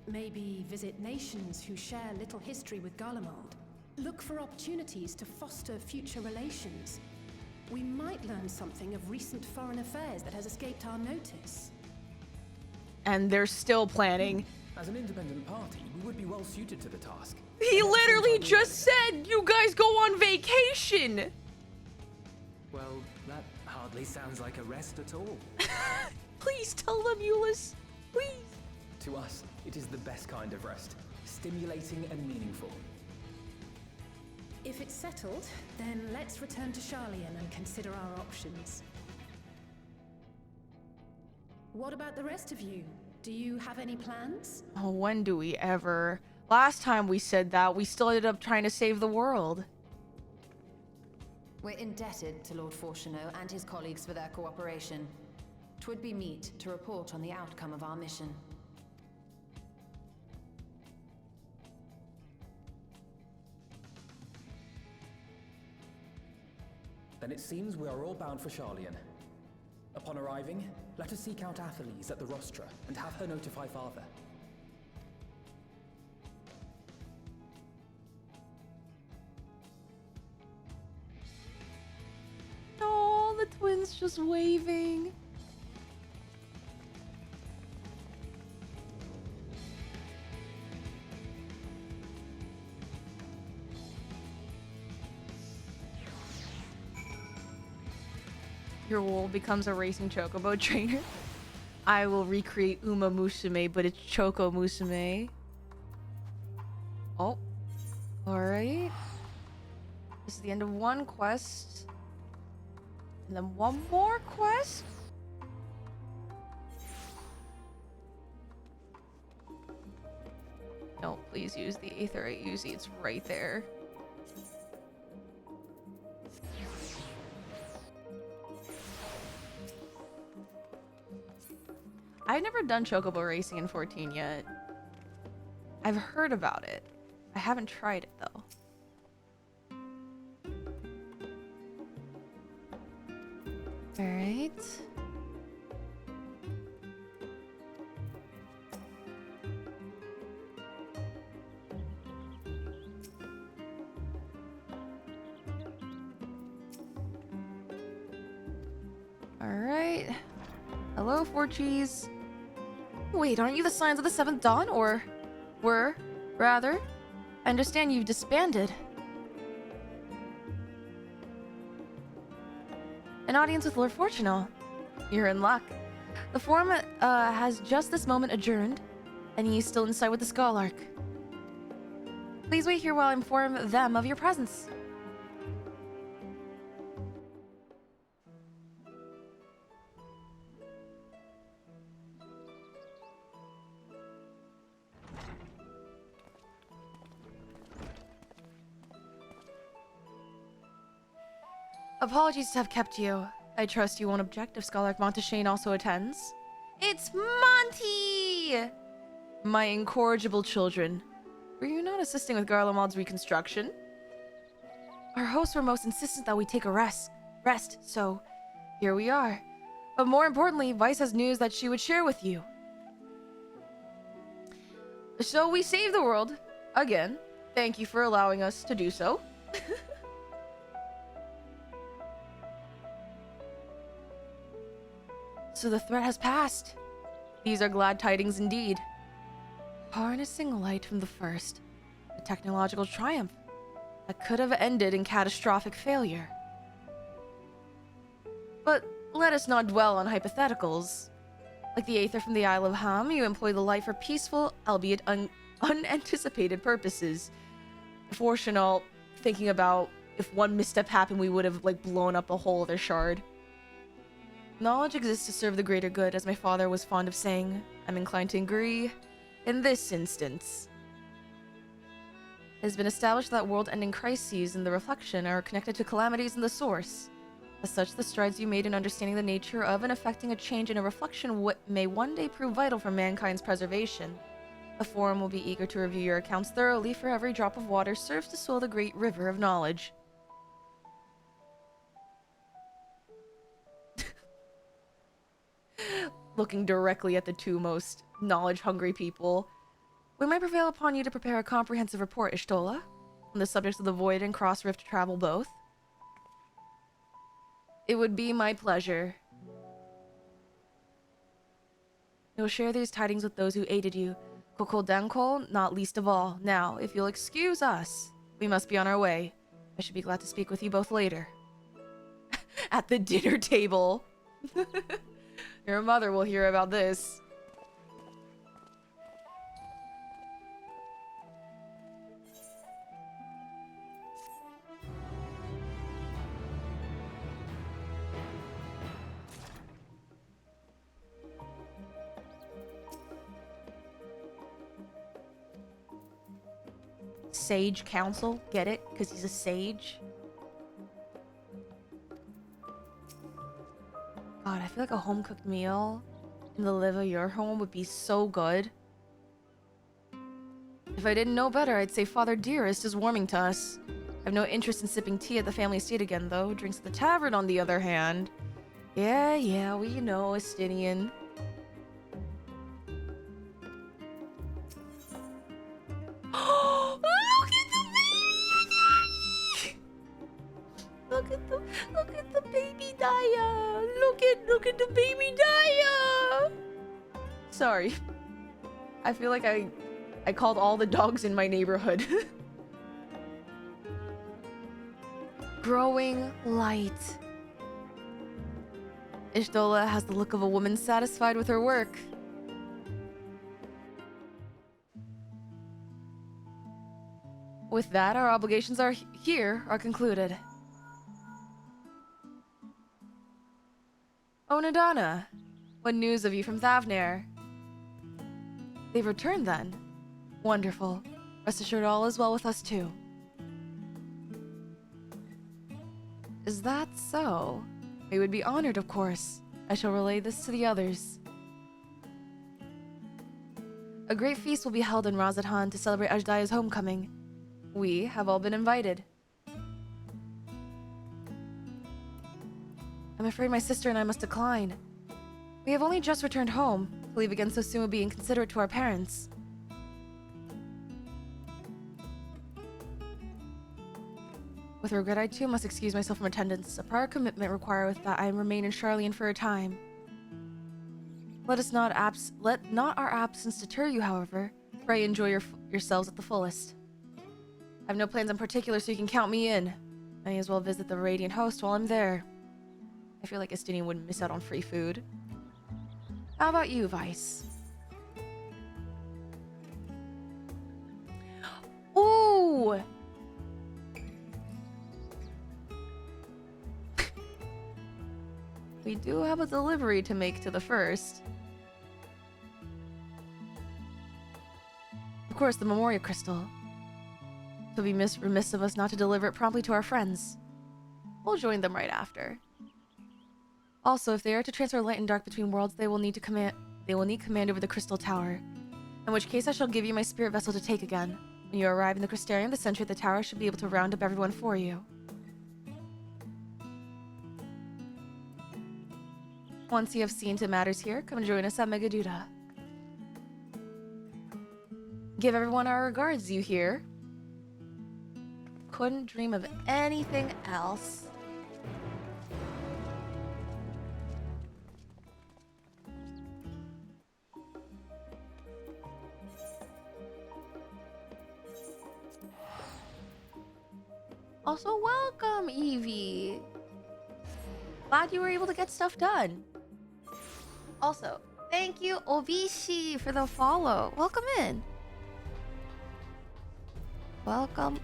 Maybe visit nations who share little history with Garlemald. Look for opportunities to foster future relations. We might learn something of recent foreign affairs that has escaped our notice. And they're still planning. As an independent party, we would be well suited to the task. He literally just said you guys go on vacation. Well, that hardly sounds like a rest at all. Please tell them, Euless. Please. To us, it is the best kind of rest. Stimulating and meaningful. If it's settled, then let's return to Sharlayan and consider our options. What about the rest of you? Do you have any plans? Oh, when do we ever? Last time we said that, we still ended up trying to save the world. We're indebted to Lord Fortuneau and his colleagues for their cooperation. 'Twould be meet to report on the outcome of our mission. Then it seems we are all bound for Charlian. Upon arriving, let us seek out Atheles at the rostra and have her notify father. Oh, the twins just waving. Your wool becomes a racing chocobo trainer. I will recreate Uma Musume, but it's Choco Musume. Oh. Alright. This is the end of one quest. And then one more quest? No, please use the Aetherite Yuzi. It's right there. I've never done chocobo racing in 14 yet. I've heard about it. I haven't tried it though. Alright. Alright. Hello, Forcheese. Wait, aren't you the Signs of the Seventh Dawn? Or were, rather? I understand you've disbanded. An audience with Lord Fortunal. You're in luck. The forum has just this moment adjourned, and he's still inside with the Skull-Arc. Please wait here while I inform them of your presence. Apologies to have kept you. I trust you won't object if Scholar Monteshane also attends. It's Monty! My incorrigible children. Were you not assisting with Garlemald's reconstruction? Our hosts were most insistent that we take a rest, so here we are. But more importantly, Vice has news that she would share with you. So we saved the world. Again. Thank you for allowing us to do so. So the threat has passed. These are glad tidings indeed. Harnessing light from the first, a technological triumph that could have ended in catastrophic failure. But let us not dwell on hypotheticals. Like the Aether from the Isle of Ham, you employ the light for peaceful, albeit unanticipated purposes. Fortunal, thinking about if one misstep happened, we would have like blown up a whole other shard. Knowledge exists to serve the greater good, as my father was fond of saying. I'm inclined to agree. In this instance, it has been established that world-ending crises in the reflection are connected to calamities in the source. As such, the strides you made in understanding the nature of and affecting a change in a reflection may one day prove vital for mankind's preservation. The Forum will be eager to review your accounts thoroughly, for every drop of water serves to swell the great river of knowledge. Looking directly at the two most knowledge-hungry people. We might prevail upon you to prepare a comprehensive report, Ishtola, on the subjects of the Void and Cross-Rift travel both. It would be my pleasure. You'll share these tidings with those who aided you, Kokol Dankol not least of all. Now, if you'll excuse us, we must be on our way. I should be glad to speak with you both later. At the dinner table. Your mother will hear about this. Sage Council, get it? Because he's a sage. God, I feel like a home-cooked meal in the live of your home would be so good. If I didn't know better, I'd say Father Dearest is warming to us. I've no interest in sipping tea at the family estate again, though. Drinks at the tavern, on the other hand. Yeah, we know, Estinian. Oh, look at the baby Daya. Look at the baby Daya. Sorry. I feel like I called all the dogs in my neighborhood. Growing light. Ishtola has the look of a woman satisfied with her work. With that, our obligations are concluded. Oh, Nadana, what news have you from Thavnair? They've returned then. Wonderful. Rest assured all is well with us too. Is that so? We would be honored, of course. I shall relay this to the others. A great feast will be held in Razathan to celebrate Ajdaya's homecoming. We have all been invited. I'm afraid my sister and I must decline. We have only just returned home. To leave again so soon would be inconsiderate to our parents. With regret, I too must excuse myself from attendance. A prior commitment requireth that I remain in Charlian for a time. Let not our absence deter you, however. Pray enjoy yourselves at the fullest. I have no plans in particular, so you can count me in. I may as well visit the Radiant Host while I'm there. I feel like Estinian wouldn't miss out on free food. How about you, Vice? Ooh! We do have a delivery to make to the first. Of course, the Memoria Crystal. It would be remiss of us not to deliver it promptly to our friends. We'll join them right after. Also, if they are to transfer light and dark between worlds, they will need command over the Crystal Tower. In which case, I shall give you my spirit vessel to take again. When you arrive in the Crystarium, the sentry at the tower should be able to round up everyone for you. Once you have seen to matters here, come and join us at Megaduda. Give everyone our regards, you hear? Couldn't dream of anything else. Also, welcome, Evie. Glad you were able to get stuff done. Also, thank you, Obishi, for the follow. Welcome in. Welcome.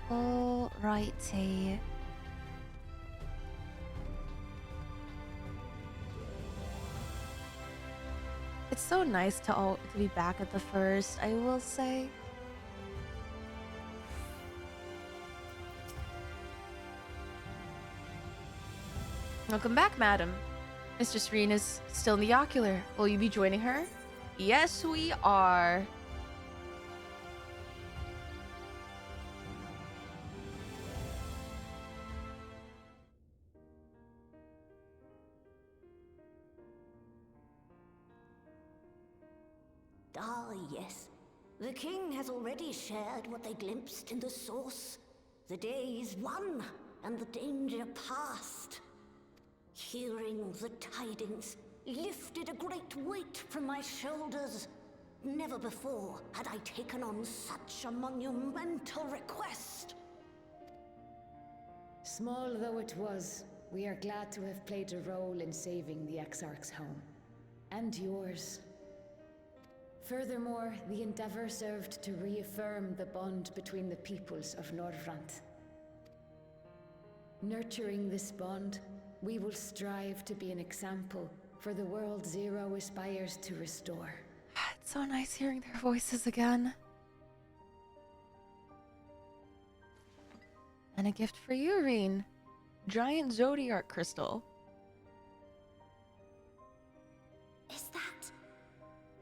Alrighty. It's so nice to be back at the first, I will say. Welcome back, madam. Mr. Serene is still in the ocular. Will you be joining her? Yes, we are. Ah, yes. The king has already shared what they glimpsed in the source. The day is won, and the danger past. Hearing the tidings lifted a great weight from my shoulders. Never before had I taken on such a monumental request. Small though it was, we are glad to have played a role in saving the Exarch's home. And yours. Furthermore, the endeavor served to reaffirm the bond between the peoples of Norvrant. Nurturing this bond, we will strive to be an example for the world Zero aspires to restore. It's so nice hearing their voices again. And a gift for you, Reen. Giant Zodiac Crystal. Is that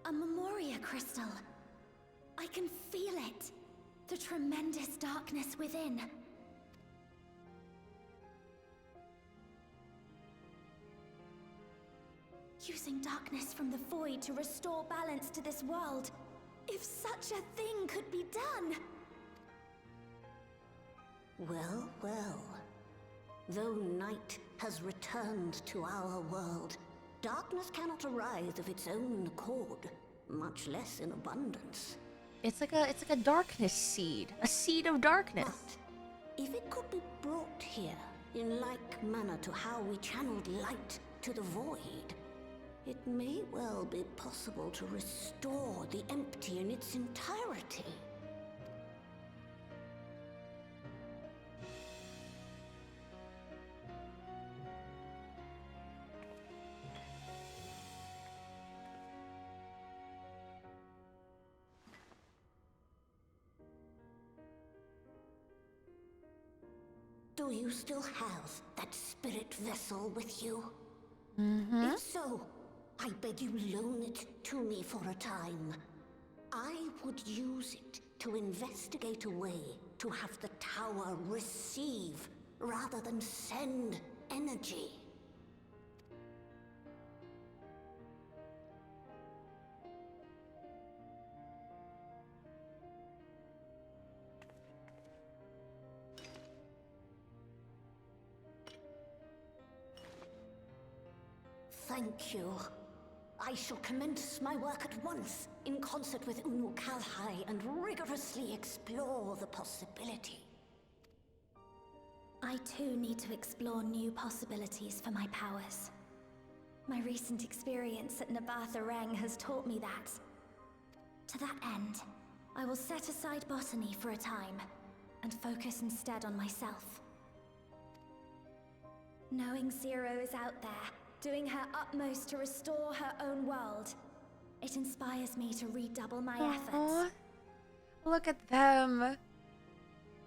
A Memoria crystal. I can feel it. The tremendous darkness within. Using darkness from the void to restore balance to this world. If such a thing could be done! Well, well. Though night has returned to our world, darkness cannot arise of its own accord, much less in abundance. It's like a darkness seed. A seed of darkness. But if it could be brought here, in like manner to how we channeled light to the void, it may well be possible to restore the empty in its entirety. Do you still have that spirit vessel with you? Mm-hmm. If so, I beg you loan it to me for a time. I would use it to investigate a way to have the tower receive rather than send energy. Thank you. I shall commence my work at once, in concert with Unu Kalhai, and rigorously explore the possibility. I too need to explore new possibilities for my powers. My recent experience at Nabatha Reng has taught me that. To that end, I will set aside botany for a time, and focus instead on myself. Knowing Zero is out there, doing her utmost to restore her own world, it inspires me to redouble my efforts. Look at them.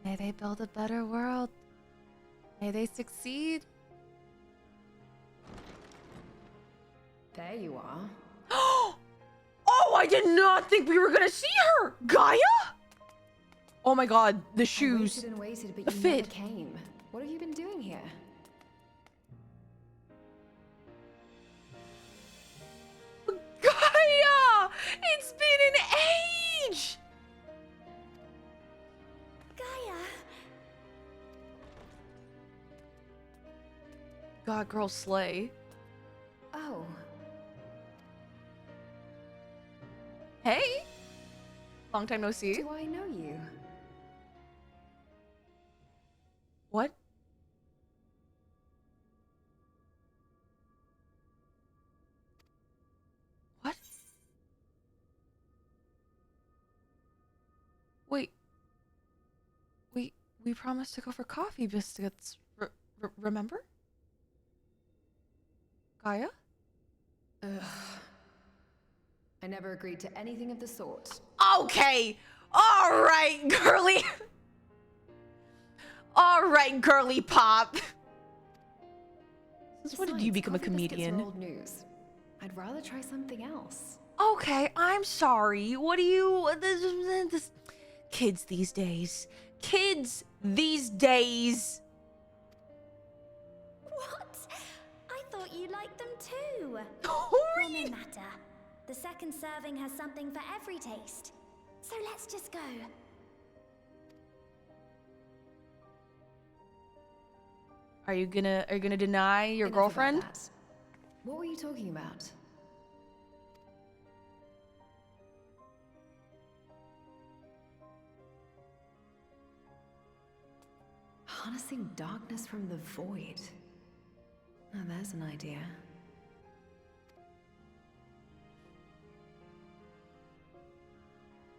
May they build a better world. May they succeed. There you are. Oh, I did not think we were gonna see her! Gaia? Oh my god, the shoes. I waited, but the you fit. never came. What have you been doing here? Gaia! It's been an age! Gaia! God, girl, slay. Oh. Hey! Long time no see. Do I know you? What? What? Wait. We promised to go for coffee biscuits. Remember? Gaia? Ugh. I never agreed to anything of the sort. Okay. All right, girly. All right, girly pop. Since when did you become a comedian? Old news. I'd rather try something else. Okay, I'm sorry. What do you... This, kids these days. Kids these days. What? I thought you liked them too. Well, no matter. The second serving has something for every taste. So let's just go. Are you gonna deny your Enough girlfriend? about that. What were you talking about? Harnessing darkness from the void. Now there's an idea.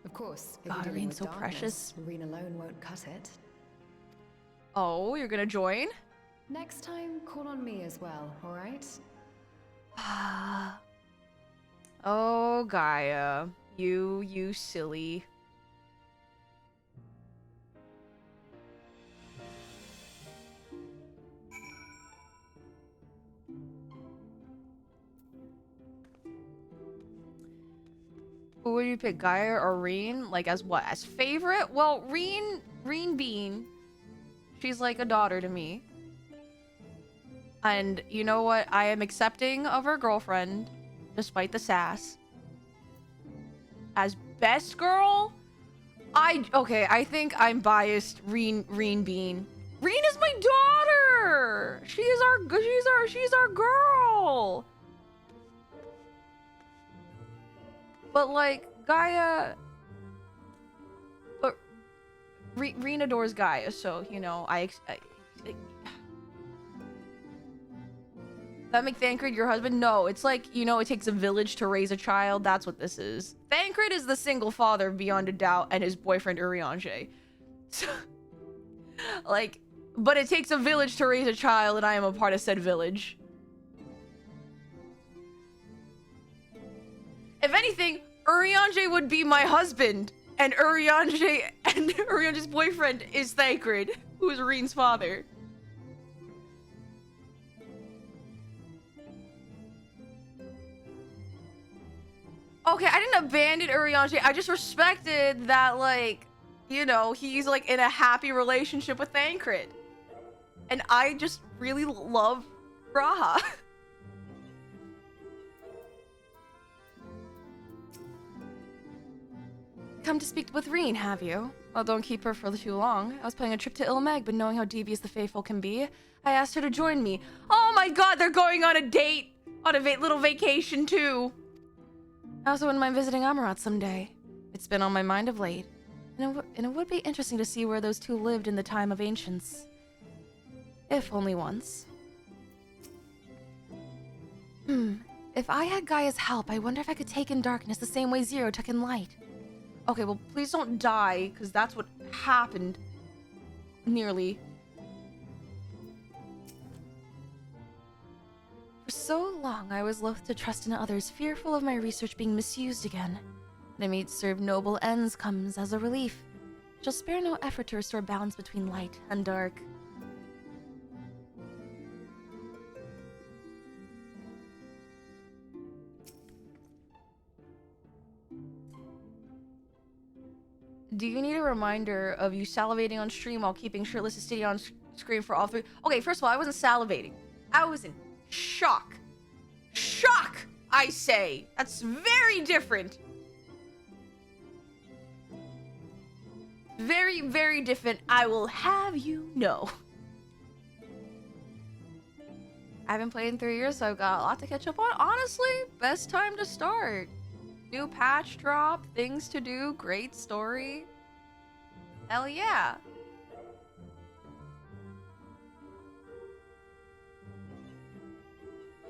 Of course, if God, you're dealing Irene's with so darkness, precious. Irene alone won't cut it. Oh, you're gonna join? Next time, call on me as well, alright? Oh, Gaia. You silly. Who would you pick, Gaia or Reen? Like, as what? As favorite? Well, Reen Bean. She's like a daughter to me. And you know what? I am accepting of her girlfriend, despite the sass. As best girl, okay, I think I'm biased. Reen Bean. Reen is my daughter. She's our girl. But like Gaia, but Reen adores Gaia, so you know that make Thancred your husband? No, it's like, you know, it takes a village to raise a child. That's what this is. Thancred is the single father beyond a doubt, and his boyfriend Urianger. So, like, but it takes a village to raise a child, and I am a part of said village. If anything, Urianger would be my husband, and Urianger's boyfriend is Thancred, who is Reen's father. Okay, I didn't abandon Urianger. I just respected that, like, you know, he's like in a happy relationship with Thancred. And I just really love Raha. Come to speak with Reen, have you? Well, don't keep her for too long. I was planning a trip to Ilmeg, but knowing how devious the faithful can be, I asked her to join me. Oh my god, they're going on a date! On a little vacation, too. I also wouldn't mind visiting Amarat someday. It's been on my mind of late. And it would be interesting to see where those two lived in the time of ancients. If only once. If I had Gaia's help, I wonder if I could take in darkness the same way Zero took in light. Okay, well, please don't die, because that's what happened. Nearly. For so long, I was loath to trust in others, fearful of my research being misused again. That it may serve noble ends comes as a relief. I shall spare no effort to restore balance between light and dark. Do you need a reminder of you salivating on stream while keeping shirtless Estinia on screen for all three? Okay, first of all, I wasn't salivating. I was in shock. Shock, I say. That's very different. Very, very different. I will have you know. I haven't played in 3 years, so I've got a lot to catch up on. Honestly, best time to start. New patch drop, things to do, great story. Hell yeah.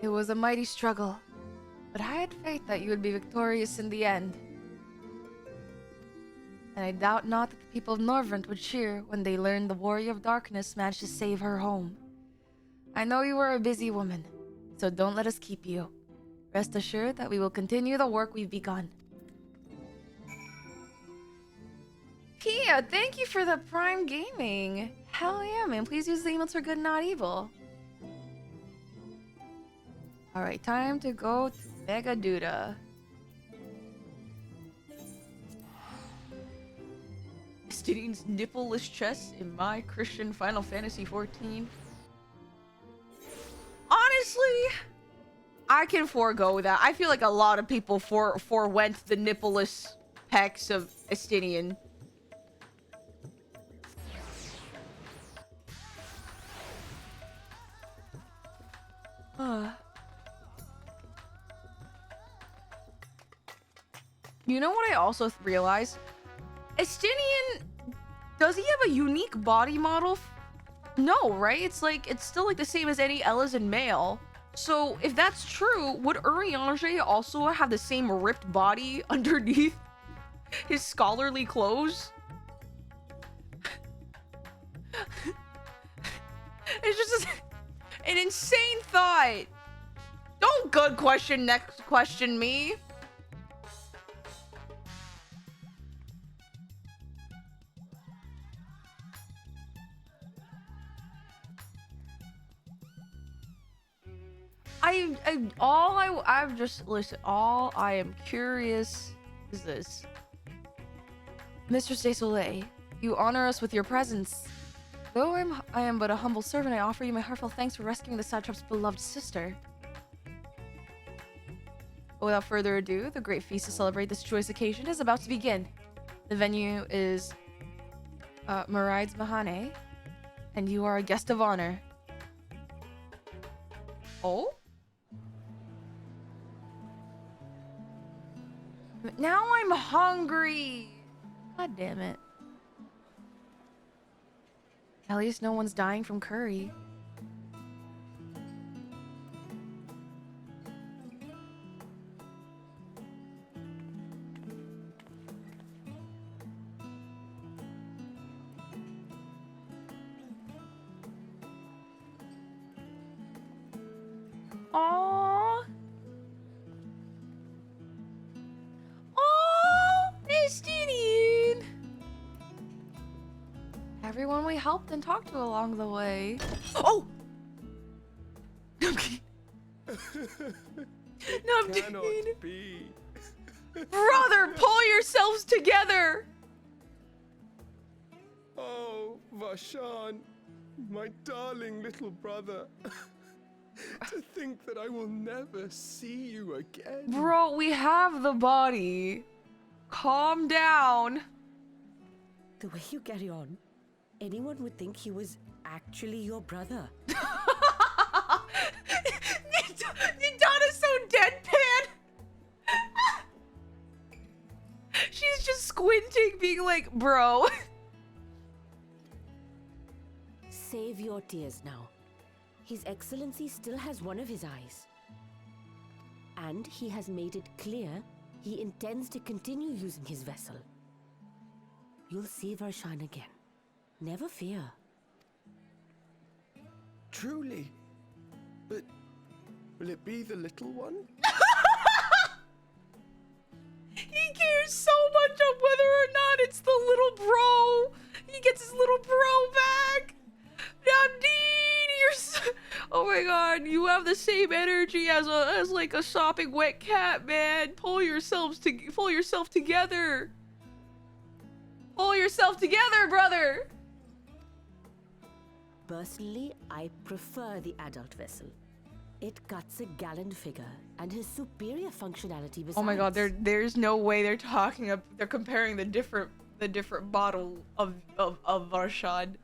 It was a mighty struggle, but I had faith that you would be victorious in the end. And I doubt not that the people of Norvrent would cheer when they learned the Warrior of Darkness managed to save her home. I know you are a busy woman, so don't let us keep you. Rest assured that we will continue the work we've begun. Pia, thank you for the Prime Gaming. Hell yeah, man. Please use the emotes for good, not evil. Alright, time to go to Mega Duda. Stidion's nippleless chess in my Christian Final Fantasy XIV. Honestly, I can forego that. I feel like a lot of people forewent the nippleless pecs of Estidian. You know what I also realized? Estinian, does he have a unique body model? No, right? It's still like the same as any Elezen male. So if that's true, would Urianger also have the same ripped body underneath his scholarly clothes? It's just an insane thought. Don't good question next question me. all I am curious What is this? Mistress de Soleil, you honor us with your presence. Though I am but a humble servant, I offer you my heartfelt thanks for rescuing the satrap's beloved sister. Without further ado, the great feast to celebrate this joyous occasion is about to begin. The venue is Maride's Mahane, and you are a guest of honor. Oh? Now I'm hungry! God damn it. At least no one's dying from curry. Aww. Aww, Estinian. Everyone we helped and talked to along the way. Oh! Okay. Cannot be. Brother, pull yourselves together! Oh, Vashan, my darling little brother. To think that I will never see you again. Bro, we have the body. Calm down. The way you carry on, anyone would think he was actually your brother. Nidana's so deadpan. She's just squinting, being like, bro. Save your tears now. His Excellency still has one of his eyes. And he has made it clear he intends to continue using his vessel. You'll see Varshan again. Never fear. Truly? But will it be the little one? He cares so much on whether or not it's the little bro. He gets his little bro back. Nadine, you're so... Oh my god, you have the same energy as like a sopping wet cat, man. Pull yourself together. Pull yourself together, brother. Personally, I prefer the adult vessel. It cuts a gallant figure and has superior functionality besides. Oh my god, there's no way they're comparing the different bottle of Varshan.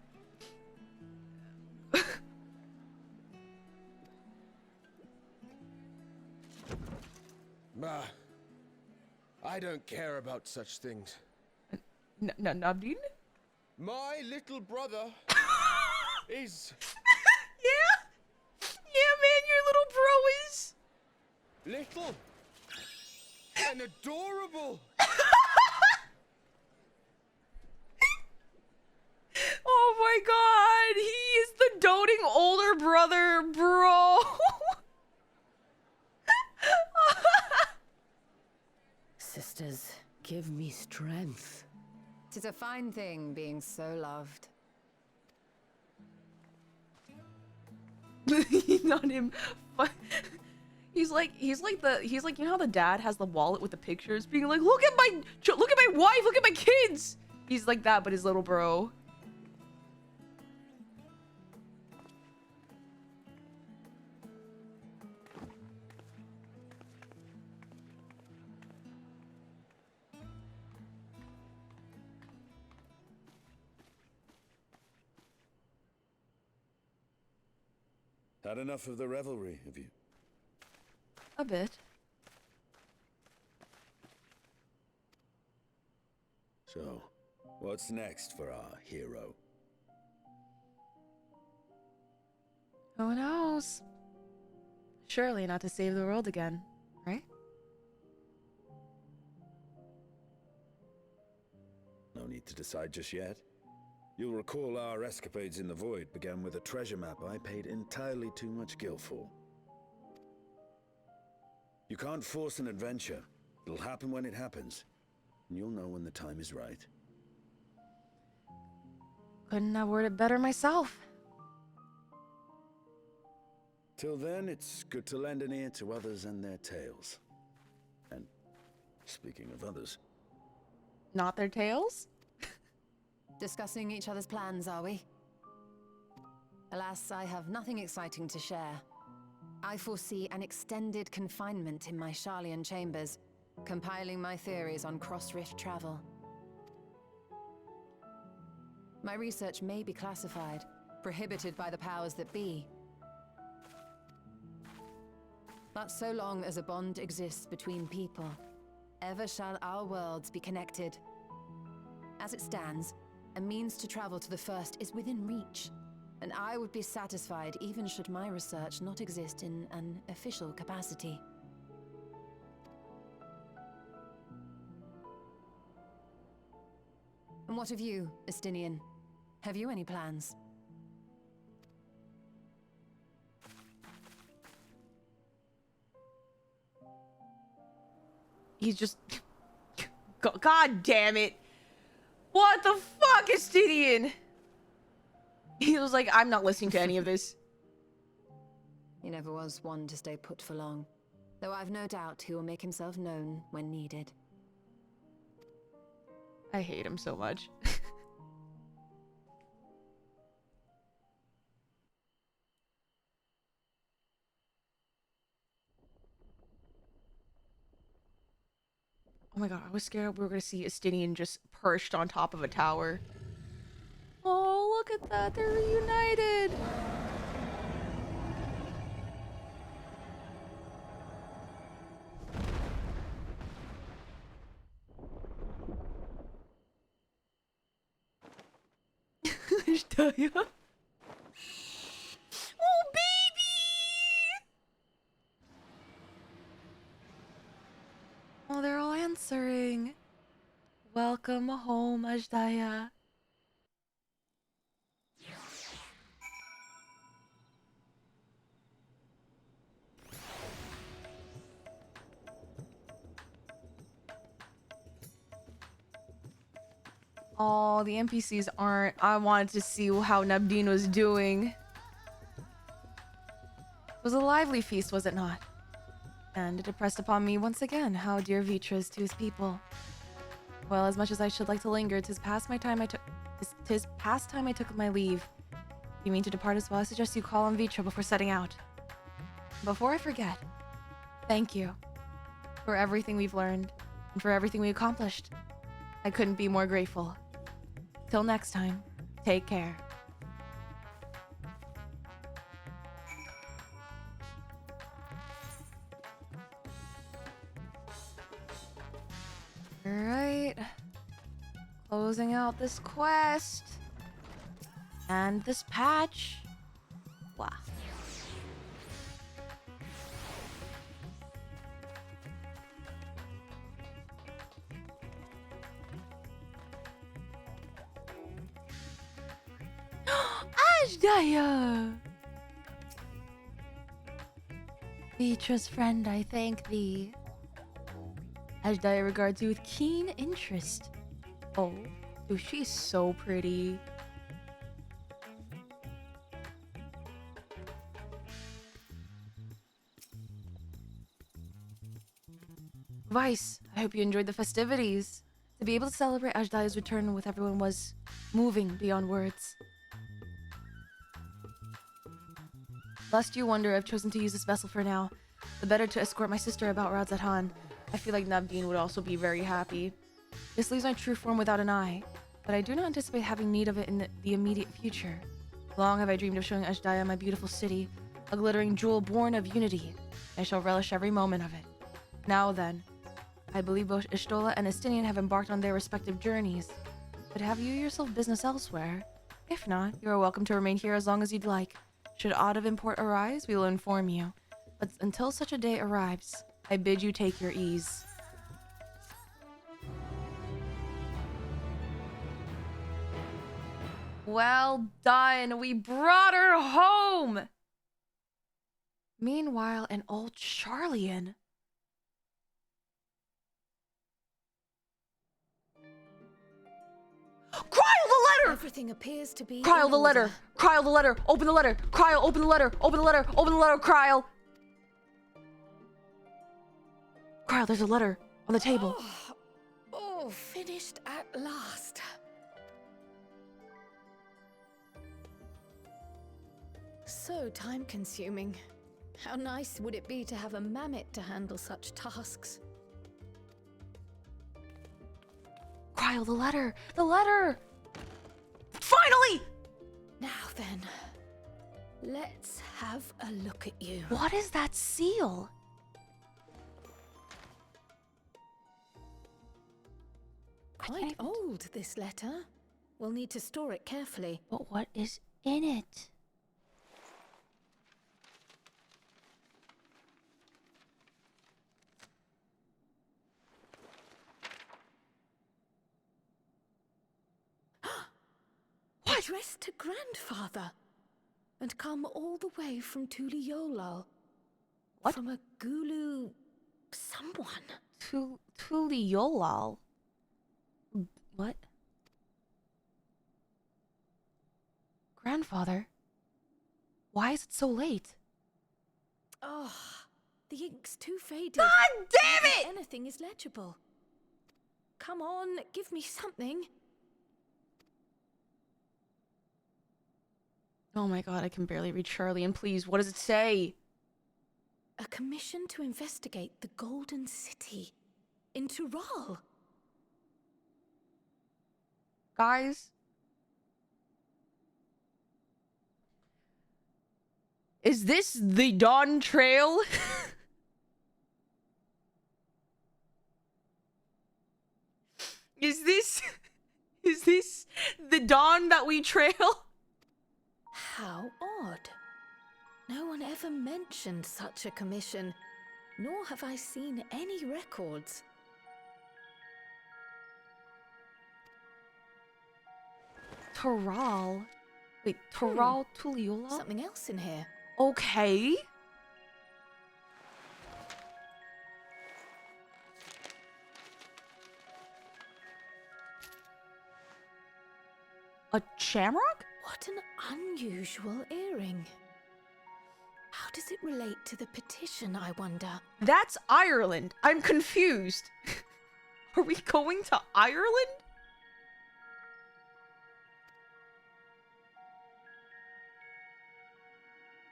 Ma, I don't care about such things. Nabdeen? My little brother is... Yeah? Yeah, man, your little bro is... little and adorable. Oh my god, he is the doting older brother, bro. Sisters, give me strength. 'Tis a fine thing being so loved. Not him. He's like you know how the dad has the wallet with the pictures, being like, look at my wife, look at my kids. He's like that, but his little bro. Had enough of the revelry, have you? A bit. So, what's next for our hero? Who knows? Surely not to save the world again, right? No need to decide just yet. You'll recall our escapades in the void began with a treasure map I paid entirely too much gil for. You can't force an adventure. It'll happen when it happens. And you'll know when the time is right. Couldn't have worded it better myself. Till then, it's good to lend an ear to others and their tales. And Speaking of others. Not their tails? Discussing each other's plans, are we? Alas, I have nothing exciting to share. I foresee an extended confinement in my Sharlayan chambers, compiling my theories on cross-rift travel. My research may be classified, prohibited by the powers that be. But so long as a bond exists between people, ever shall our worlds be connected. As it stands, a means to travel to the first is within reach, and I would be satisfied even should my research not exist in an official capacity. And what of you, Estinian? Have you any plans? He's just... God damn it. What the fuck, Estinian? He was like, I'm not listening to any of this. He never was one to stay put for long, though I've no doubt he will make himself known when needed. I hate him so much. Oh my god, I was scared we were gonna see Estinian just perched on top of a tower. Oh, look at that, they're reunited! Ashdaya. Oh, baby! Oh, they're all answering. Welcome home, Ashdaya. Oh, the NPCs aren't. I wanted to see how Nabdeen was doing. It was a lively feast, was it not? And it impressed upon me once again how dear Vitra is to his people. Well, as much as I should like to linger, 'tis past time I took my leave. If you mean to depart as well, I suggest you call on Vitra before setting out. Before I forget, thank you for everything we've learned and for everything we accomplished. I couldn't be more grateful. Till next time, take care. Alright. Closing out this quest. And this patch. Wow. Ashdaya! Vitra's friend, I thank thee. Ashdaya regards you with keen interest. Oh, dude, she's so pretty. Vice, I hope you enjoyed the festivities. To be able to celebrate Ashdaya's return with everyone was moving beyond words. Lest you wonder, I've chosen to use this vessel for now. The better to escort my sister about Radzat-Han. I feel like Nabdeen would also be very happy. This leaves my true form without an eye, but I do not anticipate having need of it in the immediate future. Long have I dreamed of showing Ashdaya my beautiful city, a glittering jewel born of unity. I shall relish every moment of it. Now then, I believe both Ishtola and Estinian have embarked on their respective journeys. But have you yourself business elsewhere? If not, you are welcome to remain here as long as you'd like. Should aught of import arise, we will inform you. But until such a day arrives, I bid you take your ease. Well done! We brought her home! Meanwhile, an old Sharlayan. Cryle the letter! Everything appears to be Cryle the letter! Cryle the letter! Open the letter! Cryle, open the letter! Open the letter! Open the letter, Cryle! Cryle, there's a letter. On the table. Oh, finished at last. So time-consuming. How nice would it be to have a mammoth to handle such tasks? Cryo, the letter! The letter! Finally! Now then, let's have a look at you. What is that seal? Quite old, this letter. We'll need to store it carefully. But what is in it? Addressed to grandfather, and come all the way from Tuliolal. What? From a Gulu... someone. Tuliolal? What? Grandfather? Why is it so late? Oh, the ink's too faded. God damn it! Anything is legible. Come on, give me something. Oh my god, I can barely read Charlie. And please, what does it say? A commission to investigate the Golden City in Tural. Guys? Is this the Dawn Trail? Is this the dawn that we trail? How odd. No one ever mentioned such a commission, nor have I seen any records. Tural. Wait, Tural Tuliolal? Something else in here. Okay. A shamrock? What an unusual earring. How does it relate to the petition, I wonder? That's Ireland. I'm confused. Are we going to Ireland?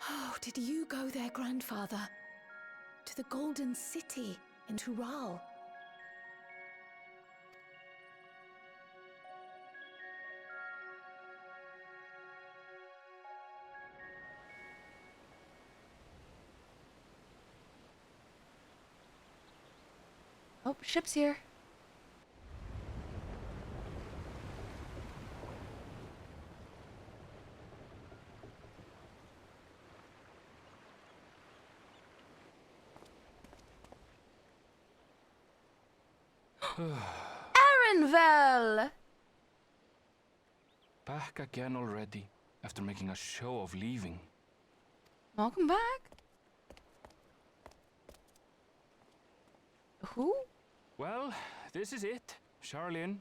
Oh, did you go there, grandfather? To the Golden City in Tural? Oh, ship's here. Arenvel! Back again already, after making a show of leaving. Welcome back. Who? Well, this is it, Charlene.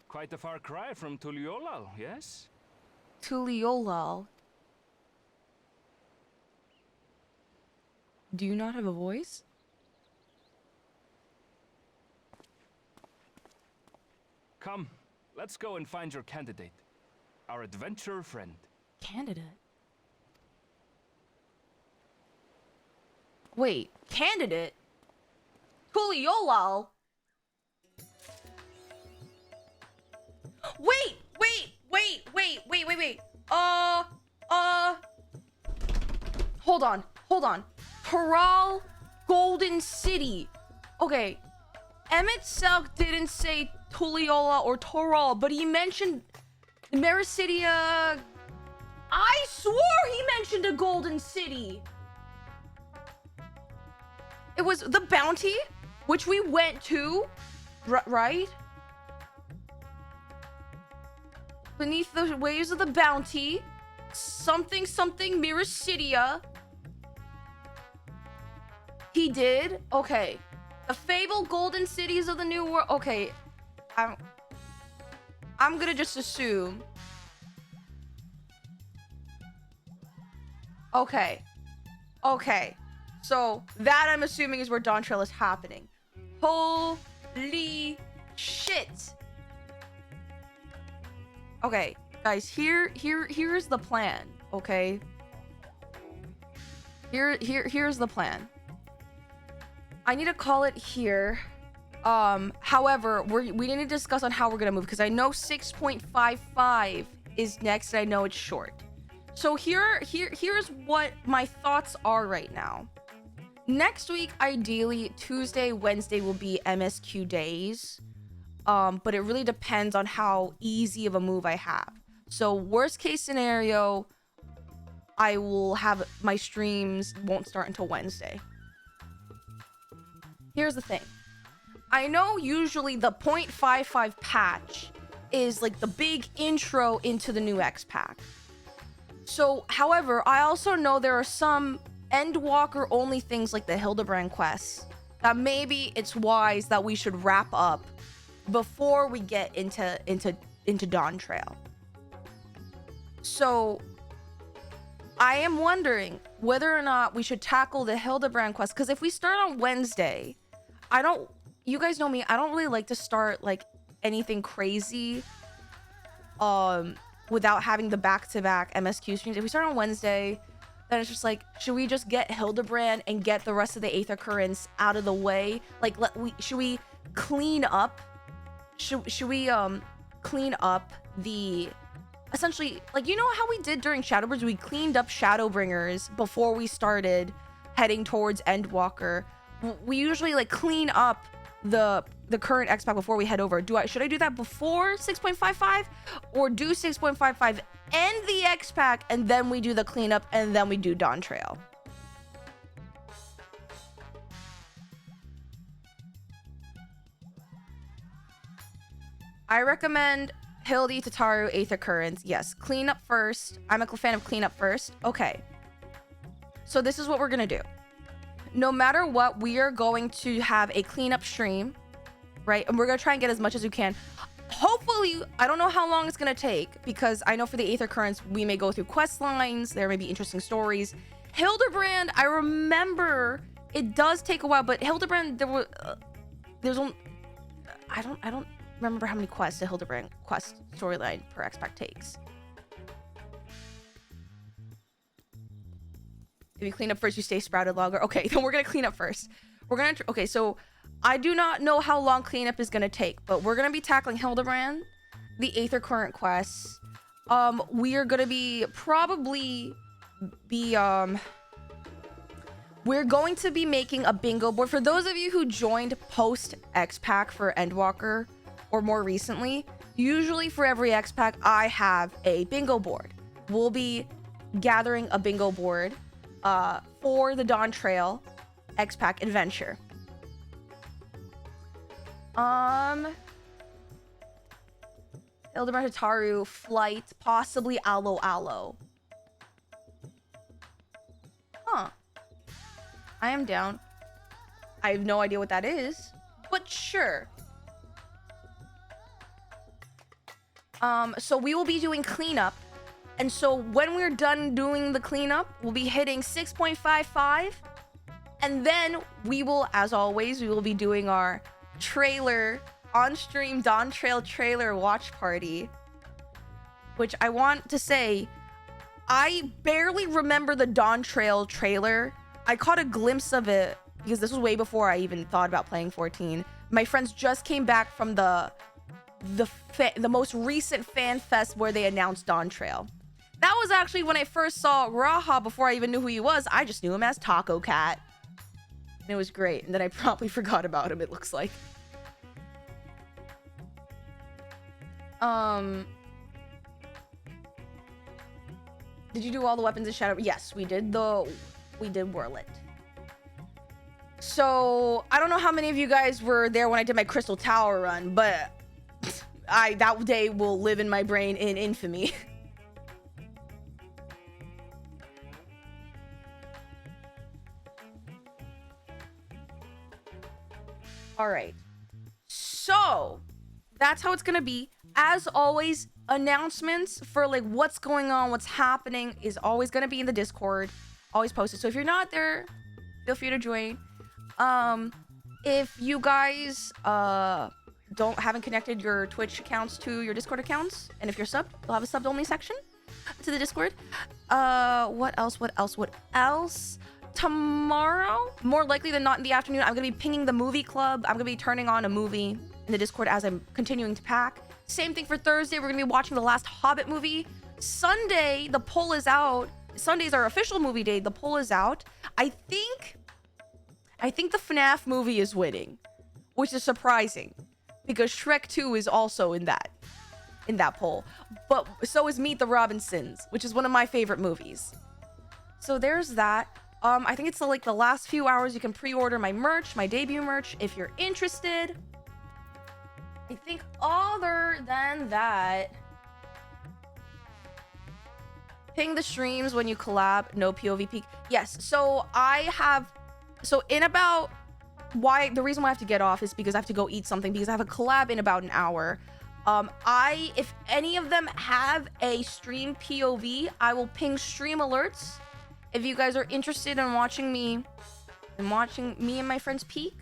Quite a far cry from Tuliolal, yes? Tuliolal. Do you not have a voice? Come, let's go and find your candidate. Our adventurer friend. Candidate? Wait, candidate? Tuliolal? Wait! Hold on. Tural Golden City. Okay. Emmett Selk didn't say Tuliola or Toral, but he mentioned Mericidia. I swore he mentioned a Golden City. It was the Bounty, which we went to, right? Beneath the waves of the Bounty, something Mericidia. He did? Okay. The fabled golden cities of the New World. Okay. I'm gonna just assume. Okay. So that I'm assuming is where Dawn Trail is happening. Holy shit. Okay, guys, here's the plan, okay? Here's the plan. I need to call it here. However, we need to discuss on how we're gonna move because I know 6.55 is next and I know it's short. So here's what my thoughts are right now. Next week, ideally, Tuesday, Wednesday will be MSQ days. But it really depends on how easy of a move I have. So worst case scenario, I will have my streams won't start until Wednesday. Here's the thing. I know usually the 0.55 patch is like the big intro into the new X pack. So, however, I also know there are some Endwalker only things like the Hildebrand quests that maybe it's wise that we should wrap up before we get into Dawn Trail. So I am wondering whether or not we should tackle the Hildebrand quest, because if we start on Wednesday, you guys know me, I don't really like to start like anything crazy without having the back-to-back MSQ streams. If we start on Wednesday, then it's just like, should we just get Hildebrand and get the rest of the Aether Currents out of the way? Like, should we clean up? Should we clean up the, essentially, like, you know how we did during Shadowbringers? We cleaned up Shadowbringers before we started heading towards Endwalker. We usually like clean up the current X pack before we head over. Should I do that before 6.55 or do 6.55 and the X pack and then we do the cleanup and then we do Dawn Trail? I recommend Hildy, Tataru, Aether Currents. Yes, cleanup first. I'm a fan of cleanup first. Okay. So this is what we're gonna do. No matter what, we are going to have a cleanup stream, right? And we're gonna try and get as much as we can. Hopefully, I don't know how long it's gonna take because I know for the Aether Currents, we may go through quest lines. There may be interesting stories. Hildebrand, I remember it does take a while, but Hildebrand, there's only, I don't remember how many quests the Hildebrand quest storyline per X-Pack takes. If you clean up first, you stay sprouted longer. Okay, then we're gonna clean up first. Okay, so I do not know how long cleanup is gonna take, but we're gonna be tackling Hildebrand, the Aether Current quests. We are gonna we're going to be making a bingo board. For those of you who joined post X-Pack for Endwalker, or more recently, usually for every X-Pack, I have a bingo board. We'll be gathering a bingo board for the Dawn Trail X-Pack adventure. Hildebrand, Hitaru, Flight, possibly Aloe Aloe. Huh. I am down. I have no idea what that is, but sure. So we will be doing cleanup. And so when we're done doing the cleanup, we'll be hitting 6.55. And then we will, as always, we will be doing our trailer on-stream Dawn Trail trailer watch party. Which I want to say, I barely remember the Dawn Trail trailer. I caught a glimpse of it because this was way before I even thought about playing 14. My friends just came back from the most recent fan fest where they announced Dawn Trail. That was actually when I first saw Raha before I even knew who he was. I just knew him as Taco Cat. And it was great. And then I promptly forgot about him, it looks like. Did you do all the weapons in Shadow? Yes, we did Whirlit. So, I don't know how many of you guys were there when I did my Crystal Tower run, but that day will live in my brain in infamy. All right. So, that's how it's going to be. As always, announcements for like what's going on, what's happening is always going to be in the Discord. Always posted. So if you're not there, feel free to join. if you guys haven't connected your Twitch accounts to your Discord accounts, and if you're subbed, you'll have a subbed only section to the Discord. What else? Tomorrow, more likely than not in the afternoon, I'm gonna be pinging the movie club. I'm gonna be turning on a movie in the Discord as I'm continuing to pack. Same thing for Thursday. We're gonna be watching the last Hobbit movie. Sunday, the poll is out. Sunday's our official movie day. The poll is out. I think the FNAF movie is winning, which is surprising because Shrek 2 is also in that poll. But so is Meet the Robinsons, which is one of my favorite movies. So there's that. I think it's like the last few hours you can pre-order my merch, my debut merch, if you're interested. I think other than that, ping the streams when you collab, no POV peak. Yes, so the reason why I have to get off is because I have to go eat something because I have a collab in about an hour. If any of them have a stream POV, I will ping stream alerts. If you guys are interested in watching me and my friends peak,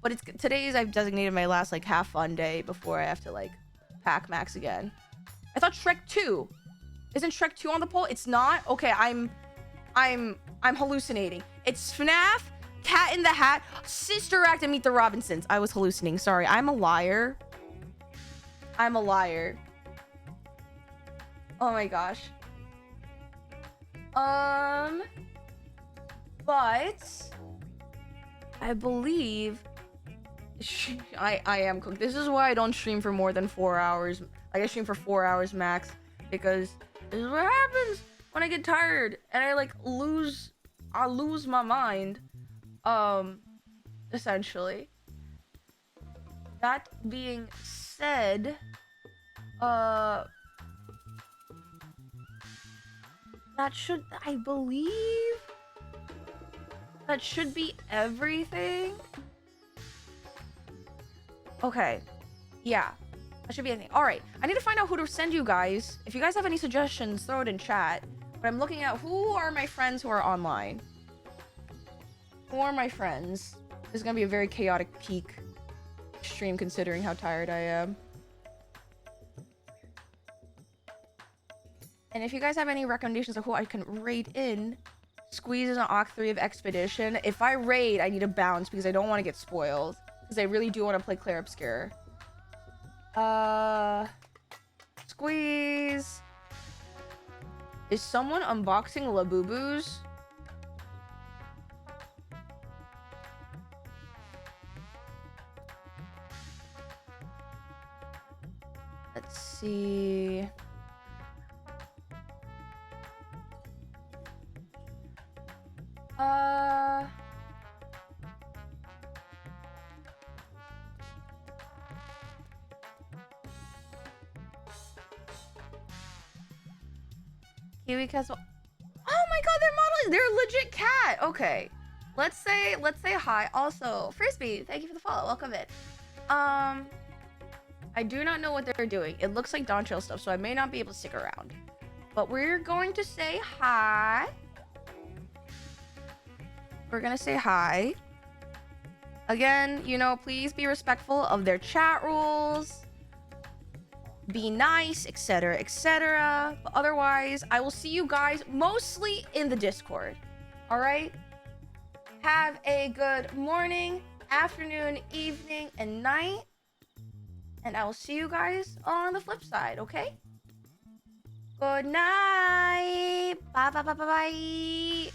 but I've designated my last like half fun day before I have to like pack max again. I thought Shrek 2. Isn't Shrek 2 on the poll? It's not? Okay, I'm hallucinating. It's FNAF, Cat in the Hat, Sister Act, and Meet the Robinsons. I was hallucinating. Sorry, I'm a liar. Oh my gosh. But I believe I am cooked. This is why I don't stream for more than 4 hours. Like I stream for 4 hours max because this is what happens when I get tired and I lose my mind. Essentially. That being said, I believe that should be everything. Okay. Yeah. That should be anything. All right. I need to find out who to send you guys. If you guys have any suggestions, throw it in chat. But I'm looking at who are my friends who are online. Who are my friends? This is going to be a very chaotic peak stream considering how tired I am. And if you guys have any recommendations of who I can raid in, Squeeze is an Occ 3 of Expedition. If I raid, I need to bounce because I don't want to get spoiled. Because I really do want to play Claire Obscure. Squeeze. Is someone unboxing Labubus? Let's see. Kiwi Castle. Oh my god, they're legit cat. Okay. Let's say hi. Also, Frisbee, thank you for the follow. Welcome in. I do not know what they're doing. It looks like Dawn Trail stuff, so I may not be able to stick around. But we're going to say hi. We're gonna say hi. Again, please be respectful of their chat rules. Be nice, etc., etc. But otherwise, I will see you guys mostly in the Discord. All right? Have a good morning, afternoon, evening, and night. And I will see you guys on the flip side, okay? Good night. Bye, bye, bye, bye, bye.